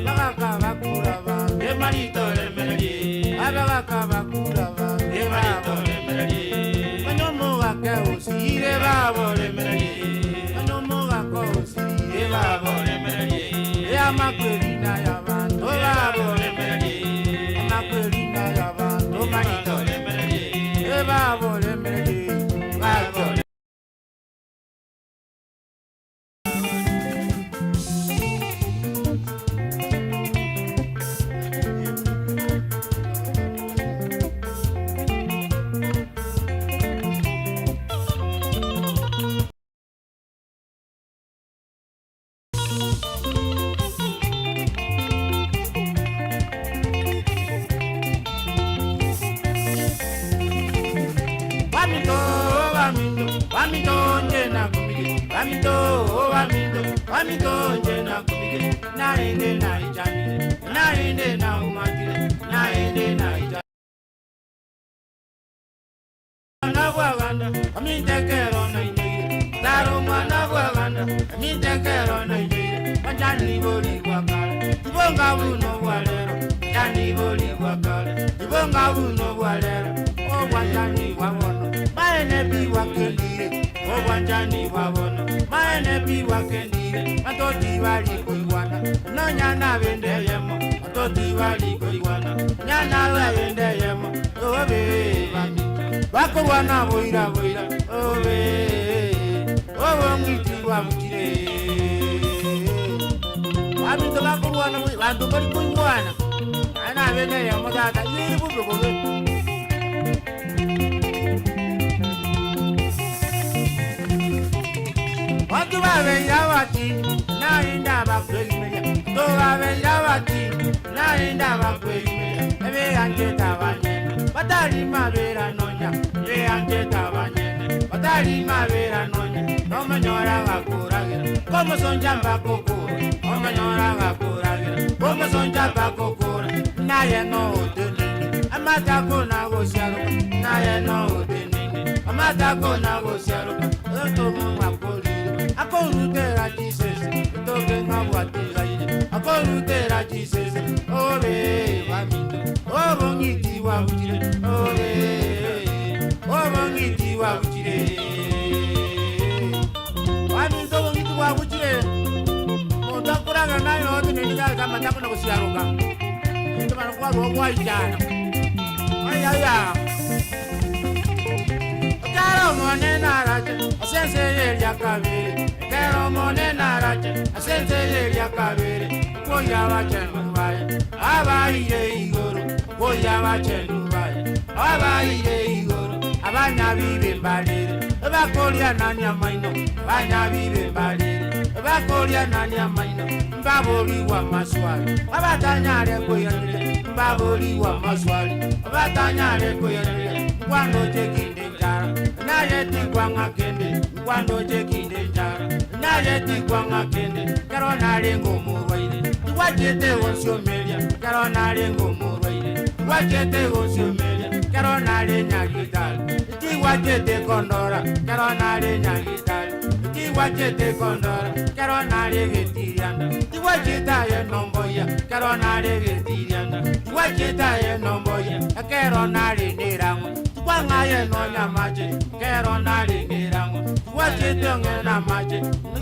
bagaka bakura bange marito lemererie abagaka bakura bange marito lemererie banyomo gake usire babo lemererie banyomo gako usire babo lemererie ya makwelina ya bantu babo lemererie makwelina ya bantu marito lemererie babo lemererie babo. Wamitonje na kumige, naende na ijani, naende na umagile, naende na ijani. Nagwaganda, amintekero na ijiri, daro mwanagwaganda, amintekero na ijiri, manjani boli kwa kale, ibonga buno bwalero, manjani boli kwa kale, ibonga buno bwalero, o wanjani wabono, maene biwa kendire, o wanjani wabono, maene biwa kendire, matoti wali kuiwana, no nyana bende yemo, matoti wali kuiwana, nyana la bende yemo, obe bami, bako wana boira boira, obe, obo ngiti wa mutire, abito bako wana boira, bantu bali kuiwana, ana bende yemo dada, yiri bubu bobe. Watu wabeya wati, na inda bakweli meya. To wabeya wati, na inda bakweli meya. Ebe anje tabanyene, batari mabera nonya. Ebe anje tabanyene, batari mabera nonya. Noma nyora gakuragera, como sonja bakokura. Noma nyora gakuragera, como sonja bakokura. Naye no utenini, amata kona gosiaruka. Naye no utenini, amata kona gosiaruka. Oto mwakoli. Akorutera Jesus, toke ngabwatira ine. Akorutera Jesus, obe wamindo, obongiti wa bujire, obe, obongiti wa bujire. Wamindo bongiti wa bujire. Monda kuranga nayo ote niliga kama takuna kusiaruka. Ndio maana kwa roho ijana. Aya. Kero mone naraje, asense yeria kabiri. Kero mone naraje, asense yeria kabiri. Koya wachenu baye, abaye igoro. Koya wachenu baye, abaye igoro. Abanya bibe mbalire, bakolia nanya maino. Banya bibe mbalire, bakolia nanya maino. Mbaboli wa maswali, abatanyare koyanire. Mbaboli wa maswali, abatanyare koyanire. Kwando chekinde naye tikwanga kende, kwando chekinde njara. Naye tikwanga kende, karo narengo murwaire. Wachete wosyomelia, karo narengo murwaire. Wachete wosyomelia, karo nare nyagitali. Wachete kondora, karo nare nyagitali. Wachete kondora, karo nare getirianda. Wacheta ye nomboya, karo nare getirianda. Wacheta ye nomboya, karo nare nirango. Kwanga ye no nyamaje, kero nari ngirango. Wachete ngena maje,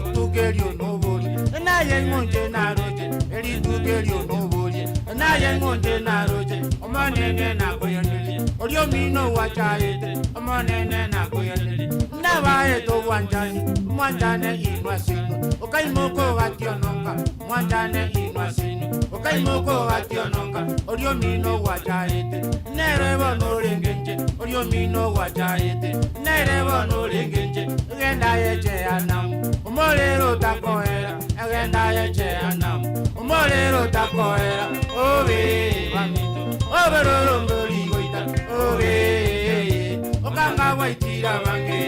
ntugerio noboli. Na ye ngonje na roje, eri tugerio noboli. Na ye ngonje na roje, omanene na koyoneli. Olio mino wachaete, omanene na koyoneli. Na bae to wanjani, wanjane inwa sinu. Okai moko wationonga, wanjane inwa sinu. Okai moko wationonga, olio mino wachaete. Nerebo no rengenje, olio mino wachaete. Nerebo no rengenje, genda yeche anamu. Umolero takoera, genda yeche anamu. Umolero takoera, obe bamito. Obe roromboli goita, obe. Okanga waitira bange.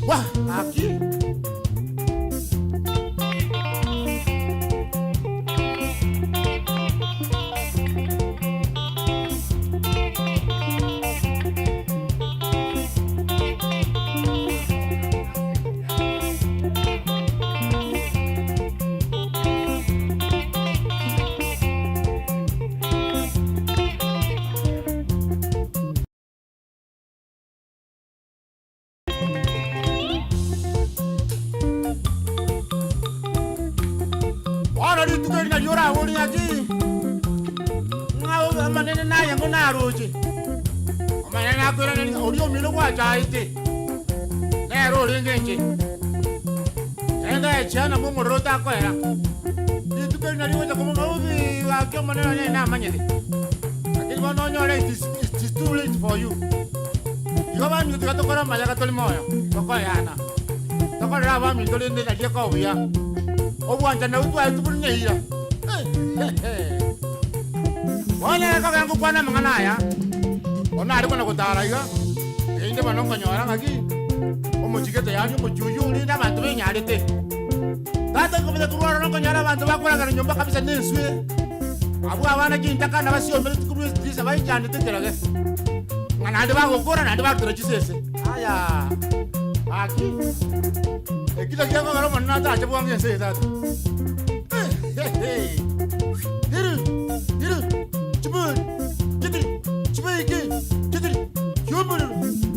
Wah, aquí. na yora uri ati. Ngau manene na yango na roji. Manene na ko ni ori o mino kwa chaite. Na ro ringenje. Enda chana mungu rota kwa era. Itu ke na riwa como ngobi wa ke manene na manyele. Akili wa no nyore it's too late for you. Yoba ni to kora maya ka toli moyo. Ko yana. To kora ba mi toli ndi na dia ko bia. Obuanja na utu ai tupuni neira. Wanya ka gangu kwana mangana ya. Ona ari kwana kutara iga. Inde banonga nyora ngaki. Omujigete yanyu mujuju ni na bantu benyarite. Tata ko bida kurwara nonga nyara bantu bakora kana nyumba kabisa nenswe. Abu abana kinta na basio mbere tukuru disa bai cyane teterage. Ngana ande bagokora na ande bakora kisese. Aya. Aki. Ekita kiako karo manna ta achabu wange se tata. Diru. Chibun. Chidri. Chibiki. Chidri. Chubun.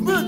Mun.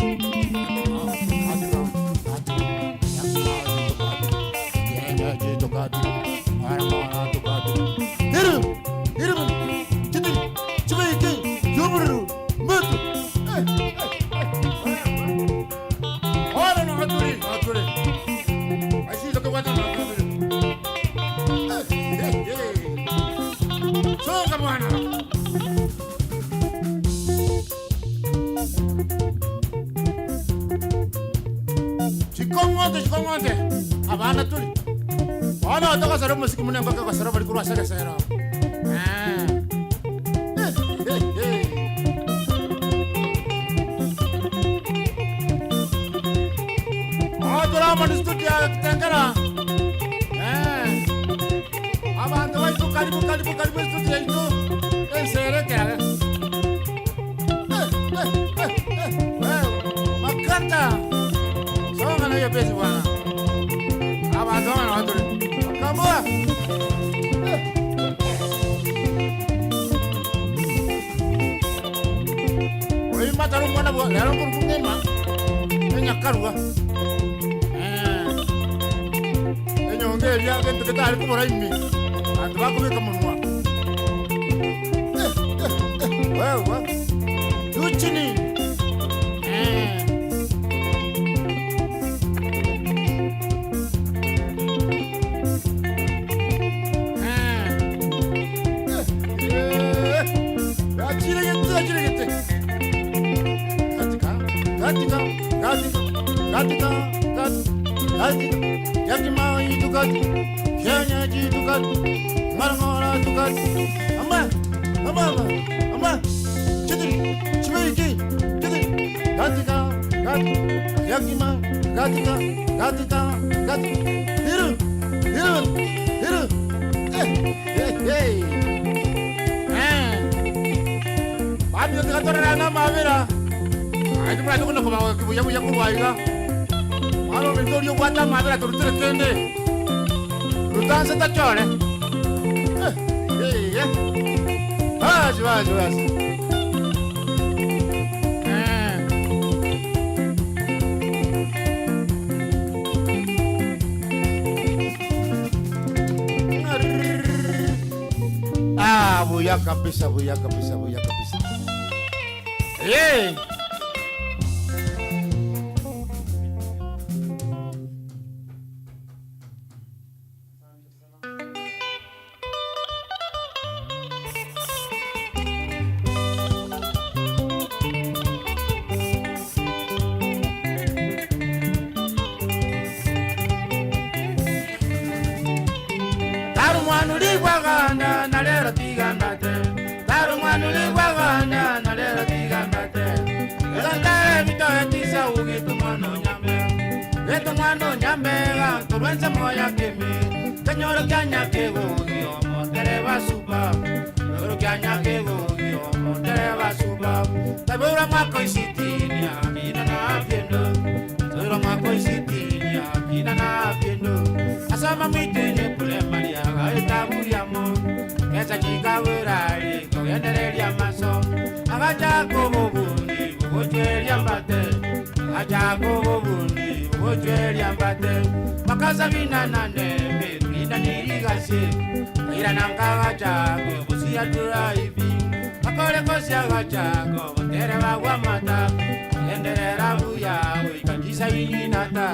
Chikongote. Abana tuli. Ono toka saro musiki munenga ka saro bali kurwa sare saro. Ora mani studio tengara. Abana vai tu karibu studio itu. Sere kaya. Makanta. Songa na yepesi bwana. Abana na watu. Kambua. Oi mataru mwana bwa, lero kurungema. Enya karwa. Enyeongeria gento ketari kumora imi. Andu bakubika munwa. Wewe. Tuchini. Gatika. Yakima itu gati. Kenya itu gati. Marangora itu gati. Ama. Chibiki. Gatika. Yakima. Gatika. Hiru. Hey. Babi itu katorana na mavira. Ai tu prato kono koma kibuya kubaiga. Malo mentorio guata mavira turutere kende. Rutanza tachore. Vas. Buya kabisa. Hey. Kurwenza moya kemi, señor kanya kego, montereva suba, señor kanya kego, montereva suba. Tabura mako isitinia, mina na viendo, tabura mako isitinia, mina na viendo. Asama mitene kule Maria, esta muriamo, esa chica verari, cogenderia maso, agacha como bundi, bocheria mbate, agacha como bundi, bocheria mbate. Makaza vina nane, nirigase ira nanga chago busia turaibi akore kosia gachago tere bagwa mata enderera buya we kanisa ininata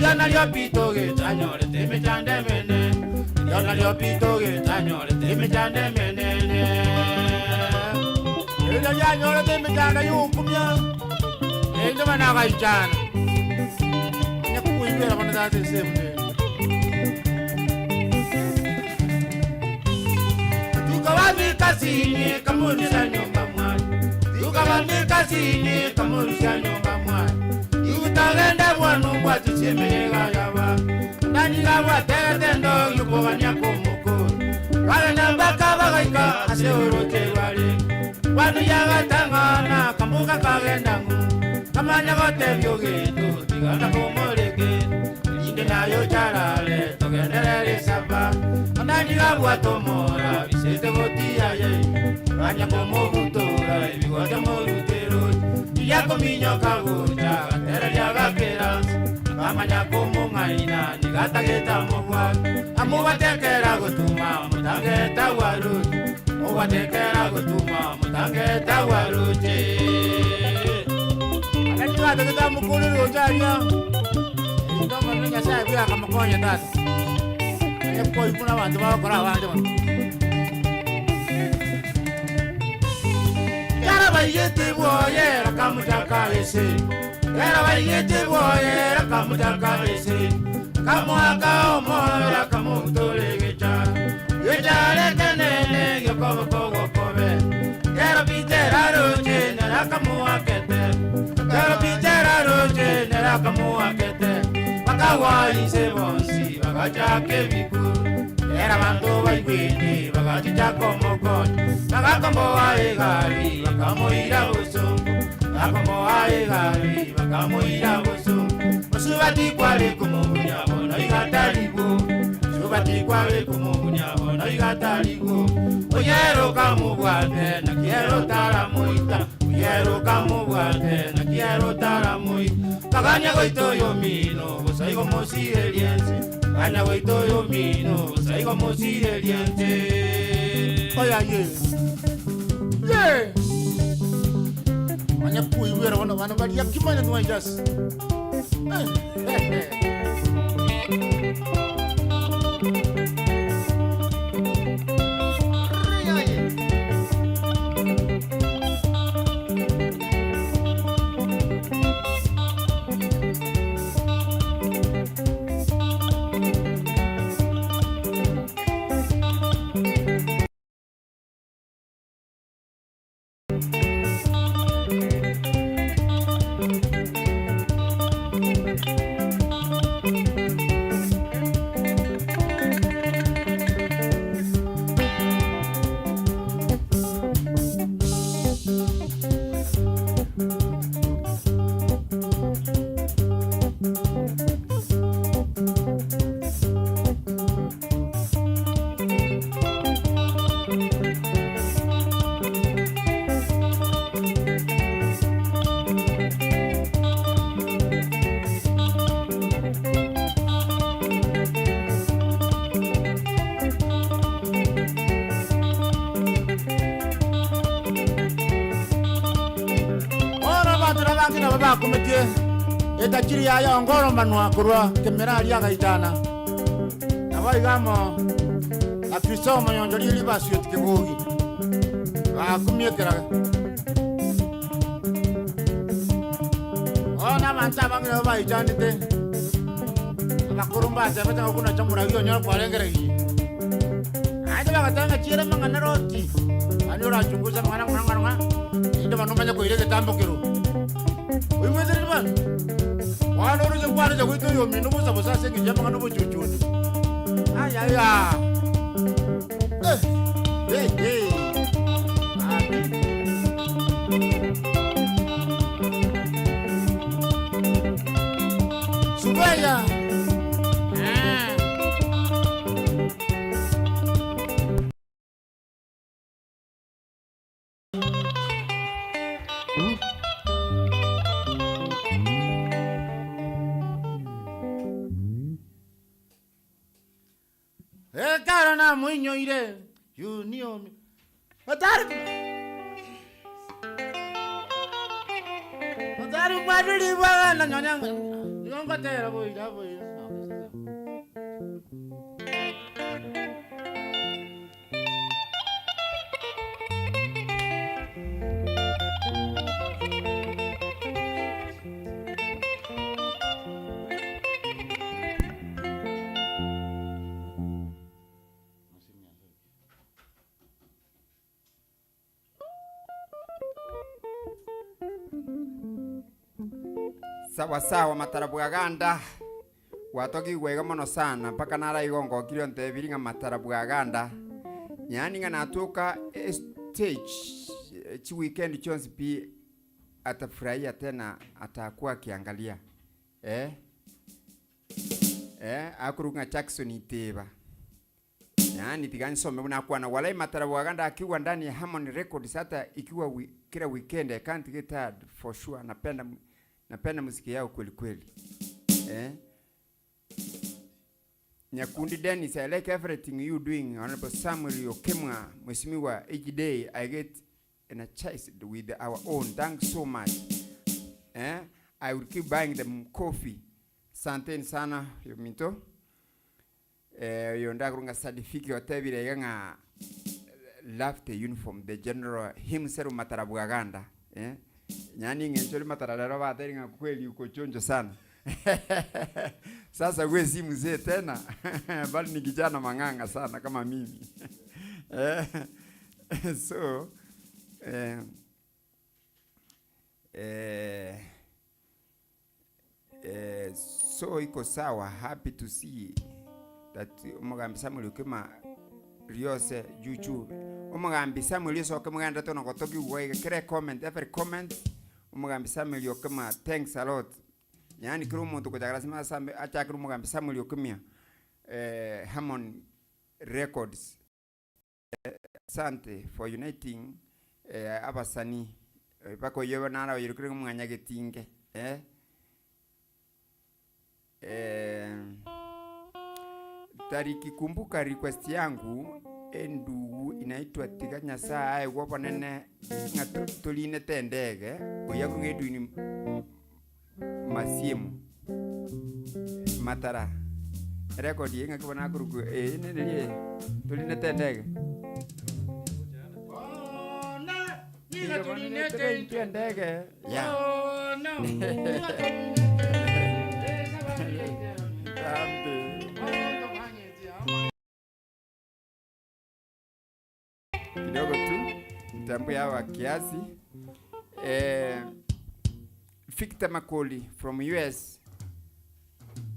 yana liopito ge tanyore teme chande mene yana liopito ge tanyore teme chande mene ila yanyore teme chande yukumya endo managa ichana nyakuimbera bana date semne tukawani kasini kamurisha nyumba mwana tukawani kasini kamurisha nyumba mwana yutagenda bwanu bwatuchemerega yaba nani gabwa tetendo yukoganya kumukuru bagenda bakabagaika aseorote bali bwanu yagatangana kamuka kagenda ngu kamanya gote byogetu tigana kumoreke inde nayo charale togenderere saba nani gabwa tomora bisete gotia ye banya komogutora ibigote morutero yako minyo kaguta era yagakera kamanya komungaina nigatageta mugwa amubatekera gutuma mutageta waru mubatekera gutuma mutageta waruje anatwa tageta mukuliro jaria ndo manya sai bya kamakonya tata eko ikuna bantu bakora abandi bano yara bayete boye rakamutaka ese yara bayete boye rakamutaka ese kamwaka omora kamutolegecha yejale kenene yokobo kobe yara bitera roje narakamwakete yara bitera roje narakamwakete bakawa ise bonsi bagachake bikuru era bantu baibini bagachicha komoko bagakombo aigari bakamoira busungu bakakombo aigari bakamoira busungu musubati kwale kumunya bono igatalibu subati kwale kumunya bono igatalibu oyero kamubwate na quiero taramuita oyero kamubwate na quiero taramuita kaganya goito yomino bosaigo mosireliense Ana goito yo mino, saigo mosire liente. Oya ye. Ye. Anya kui wera wana bali yakimanya tuwa jas. Kumetie etachiri ya ngoro manwa kurwa kemera ali agaitana nabai gamo afiso mayonjo lili basyo tikegogi akumiekera ona manta bangiro baitandite abakurumba zabata kuna chamura hiyo nyoro kwalengeregi ade bagatanga chira mangana roti ani ora chunguza mwana inde manumanya ko ile tambo kiro we whether it was one or the one that we do your minimum was asking in Yamano Juju. Ay, hey. Subaya. na mwinyo ile union Otari padri bana nyanya ngonga tera boy. Sawa Matarabwaganda watoki gwega mono sana mpaka nara igongo kirio ntebiringa Matarabwaganda nyani nga natuka stage chi weekend chonsi pi atafurahia tena atakuwa akiangalia akurunga Jackson iteba yani tigani some buna kwa na walai Matarabwaganda akiwa ndani ya Harmony Records hata ikiwa kila weekend I can't get tired for sure. Napenda muziki yao kweli kweli. Nyakundi Dennis, I like everything you doing. Honorable Samuel Okemwa, Mheshimiwa, each day I get energized with our own. Thanks so much. I will keep buying them coffee. Santeni sana yominto. Yonda kurunga certificate otebire yanga love the uniform, the general himself Matarabwaganda. Nyani ngencholi Mataralero bateringa kweli uko chonjo sana. Sasa wewe si mzee tena. Bali ni kijana manganga sana kama mimi. So iko sawa, happy to see that umugambi Samuel Okema Riose Juju. Umugambi Samuel Riose Okema nganda tono kotoki uwe kire comment, every comment umugambi Samuel Okema, thanks a lot. Yani kiri umuntu kujagala sima sambe achakiri umugambi Samuel Okema Harmony Records. Asante for uniting abasani bako yewe nara yirukire umwanya getinge tariki kumbuka request yangu endu inaitwa tiganya saa ai wopo nene ngatoline tendege oyaku ngedu ni masiemu Matara record yenga kibona kuruku nene toline tendege tendege ya kidogo tu tambu ya kiasi. Victor Makoli from US,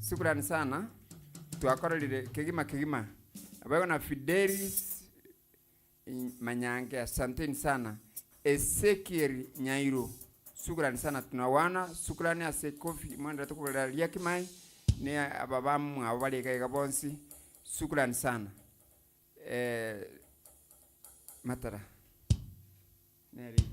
shukrani sana tuakorolile kigima abayo na Fidelis Manyange, asanteni sana. Ezekiel Nyairo, shukrani sana tunawana. Shukrani asekofi mwanda tukulalia kimai ne ababamu abali kaiga bonsi, shukrani sana. Matara neri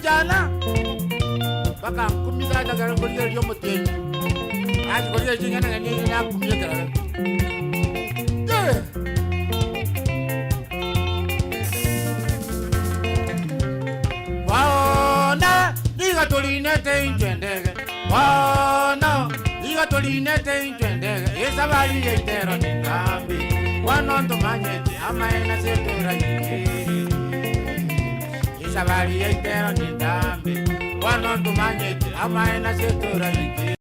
chaka baka kumisa daga ngoliyo yomo tenyi aji ngoliyo jingana ngani ya kumye kara waona diga toline tenjendege tolinete intwendege esabali yeitero nitambi wanondo manyeti amaena setora yikiri esabali yeitero nitambi wanondo manyeti amaena setora yikiri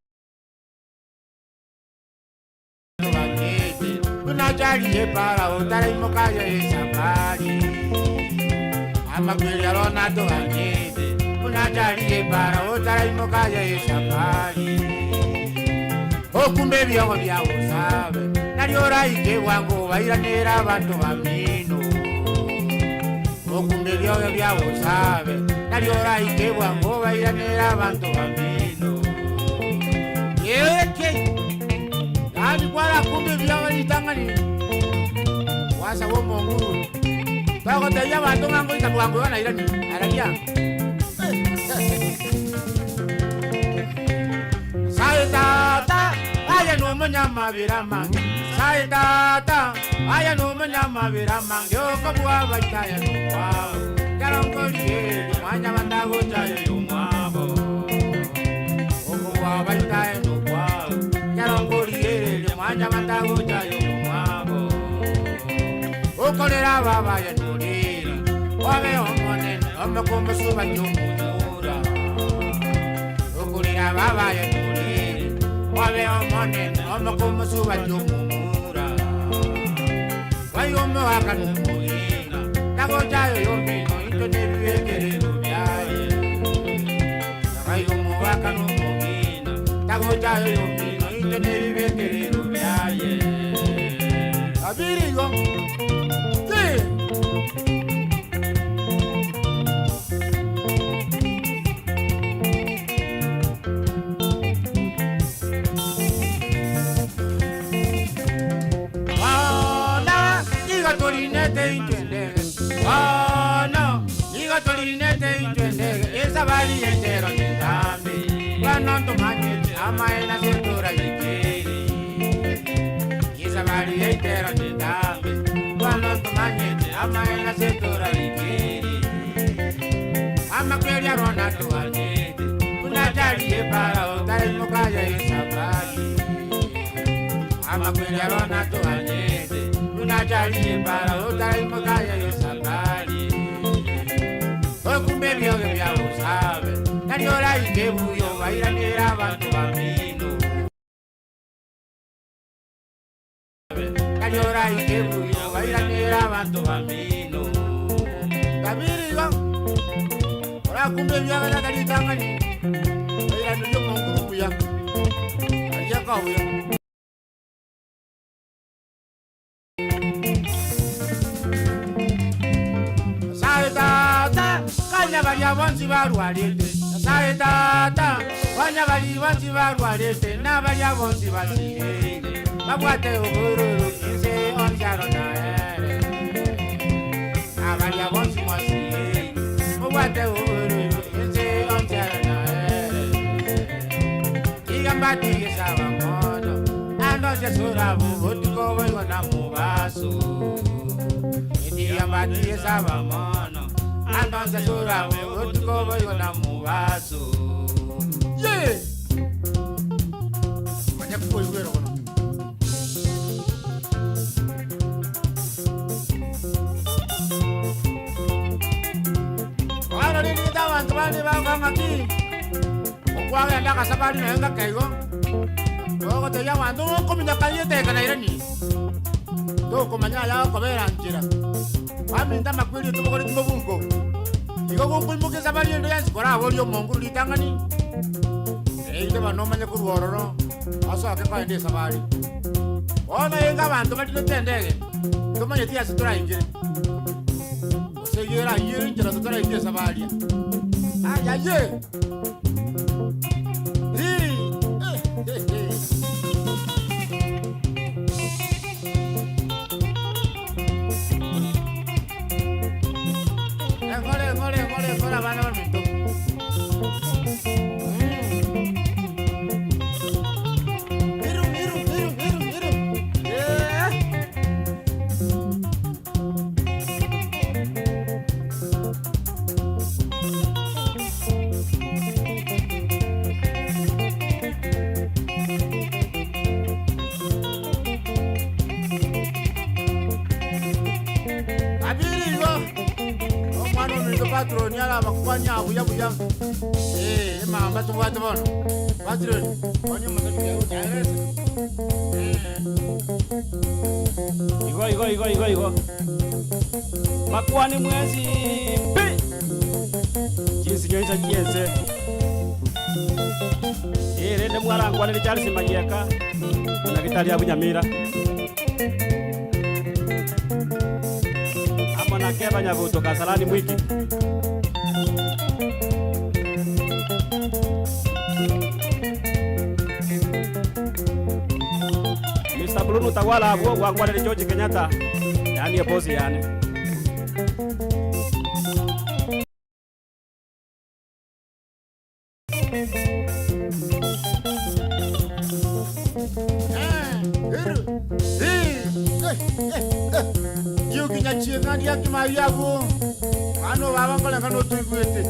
unajali yepara utara imokayo esabali amakweli alonado anyete unajali yepara utara imokayo esabali okumbe byongo byawosabe naliora ike wangu bairanira abantu bamino okumbe byongo byawosabe naliora ike wangu bairanira abantu bamino yeke nani kwala kumbe byongo litangani wasa wo monguru tako taya abantu ngango itabuango banairani aralia Saitata, aya no manyama viramangi. Saitata, aya no manyama viramangi. Yoko bua baitaya no wao. Yarongo liye, manya mandago jaya no wao. Yoko bua baitaya no wao. Yarongo liye, manya mandago jaya no wao. Oko lera baba ya no lera. Wame omonen, ome como suba yo mudura. Oko lera baba ya no Wale omonen, omo como suba yomura. Wayomo akanumuina. Nago jayo yomino, ito nebiwe kerero byaye. Wayomo akanumuina. Nago jayo yomino, ito nebiwe kerero byaye. Abirigo. Tolinete intwendege, oh no, niga tolinete intwendege, esa bali entero nitambi, wanondo manyeti amaena setora yikiri, esa bali entero nitambi, wanondo manyeti amaena setora yikiri, amakweli arona tuanyeti, unajali yepara utari mukaya esa bali, amakweli arona tuanyeti, unajali para otra imokaya yosabali okumbe byoge byabusabe naliora ikebuyo bairanira abantu bamino naliora ikebuyo bairanira abantu bamino babirigo ora kumbe byoge natalitangani bairanira monguru ya ayakabuya Saitata, kanya bali abonzi barwarete. Saitata, kanya bali abonzi barwarete. Na bali abonzi basirete. Babwate ubururu inse onjaro na ere. Na bali abonzi masirete. Babwate ubururu inse onjaro na ere. Igambati gisaba mono. Ando jesura butiko boyo na mubaso. Igambati gisaba mono. Antonse sura utuko boyo na mubaso. Yeah. Manya kuiwero kono. Wala ni dawan tumani ba ngaki. Okwa ndaka sabari na nga kaigo. Oko te llama ndo ko minya kayete kana irani. Do ko manya ya ko bera njira. Aminda makwiri tumukori tumubunko. Igo kunkulmuke sabari ndo yansi kora bolyo monguru litangani. Eide banomanya kurwororo. Aso akeka ende sabari. Ona yenga bantu batitendege. Tumanye tia situra injire. Oseyera yiri njira situra injire sabari. Aya ye. Ngole bana bamito. patroni ala bakwanya buya buya mamba tubwate bono patroni onye mutake ujarese Igo. Makwani mwezi mpi. Jinsi nyonza kienze. Rende mwarangwa ni Charles Magieka. Na Gitali Abunyamira. Amona keba nyabuto Kasarani Mwiki. Mr. Bruno Tawala abo wangwa ni George Kenyatta. Yani ya bosi yani. Yuki nyachingani ya kimayabu. Ano baba ngola ngano tuibwete.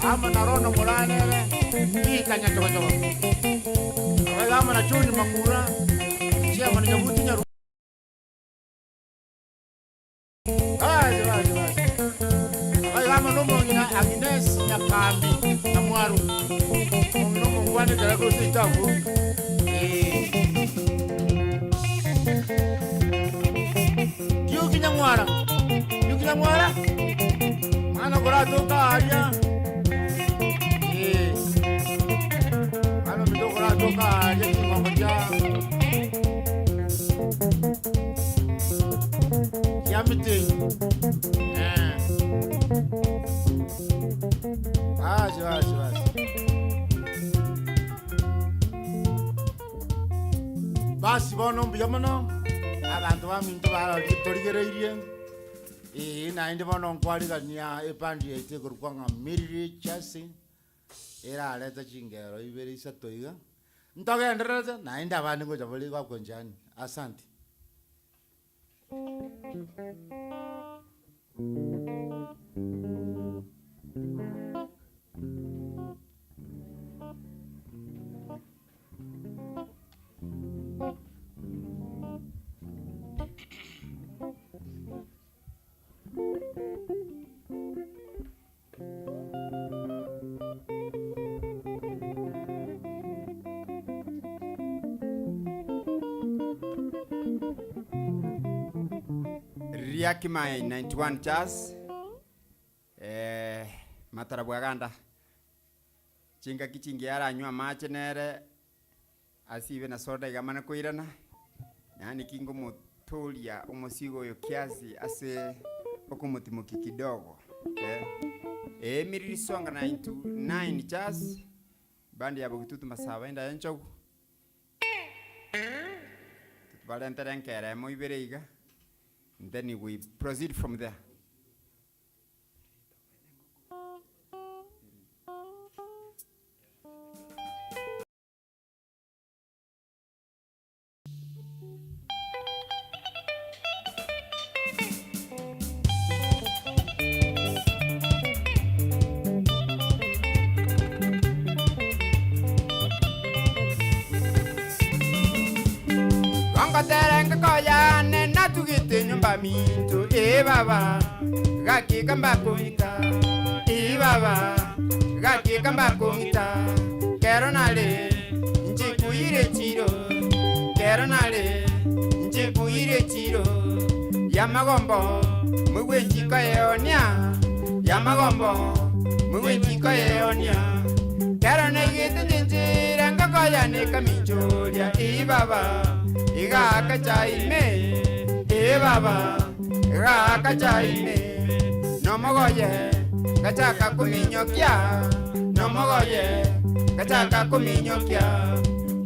Ama narono muranere. Kanya tokoto. Ama na chuni makura. Chia mana nyabuti nyaru. Ama no mongina Agnes Nyakambi na Mwaru. No mongwane kala ko sitafu. Yuki Nyangwara. Mana kora toka aria. Ano mito kora toka aria ki mamaja. Yamite. Basi bono mbiyamano. Abantu baminto baratorigereirie naindi bono nkwarigania epandi yaite kurukwanga miriri chasi era aleta chingero ibere isato iga ntogendereza naindi abandi ngoja bali gwakonjani asante Riakimai 91 Jazz Matara Bwaganda Chinga kichingiara anywa mache nere asibe na soda igamana kuirana yani kingo motolia umosigo yo kiasi ase okumutimuki kidogo miriri songa 9 Jazz bandi ya bugitutu masaba inda yancho tutbalentere nkere mo ibereiga. And then we proceed from there. Terenge koya nena tugite nyumba mintu baba gaki kamba kuita baba gaki kamba kuita kero nale njikuire chiro kero nale njikuire chiro yamagombo mwe chiko yeonia yamagombo mwe chiko yeonia kero negite njira ngakoya nekamichoria baba Iga kachaime, baba, iga kachaime. No mogoye, kachaka kuminyokia. No mogoye, kachaka kuminyokia.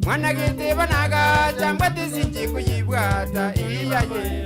Mwana giti banaga, chambati sinji kuyibwata iyaye.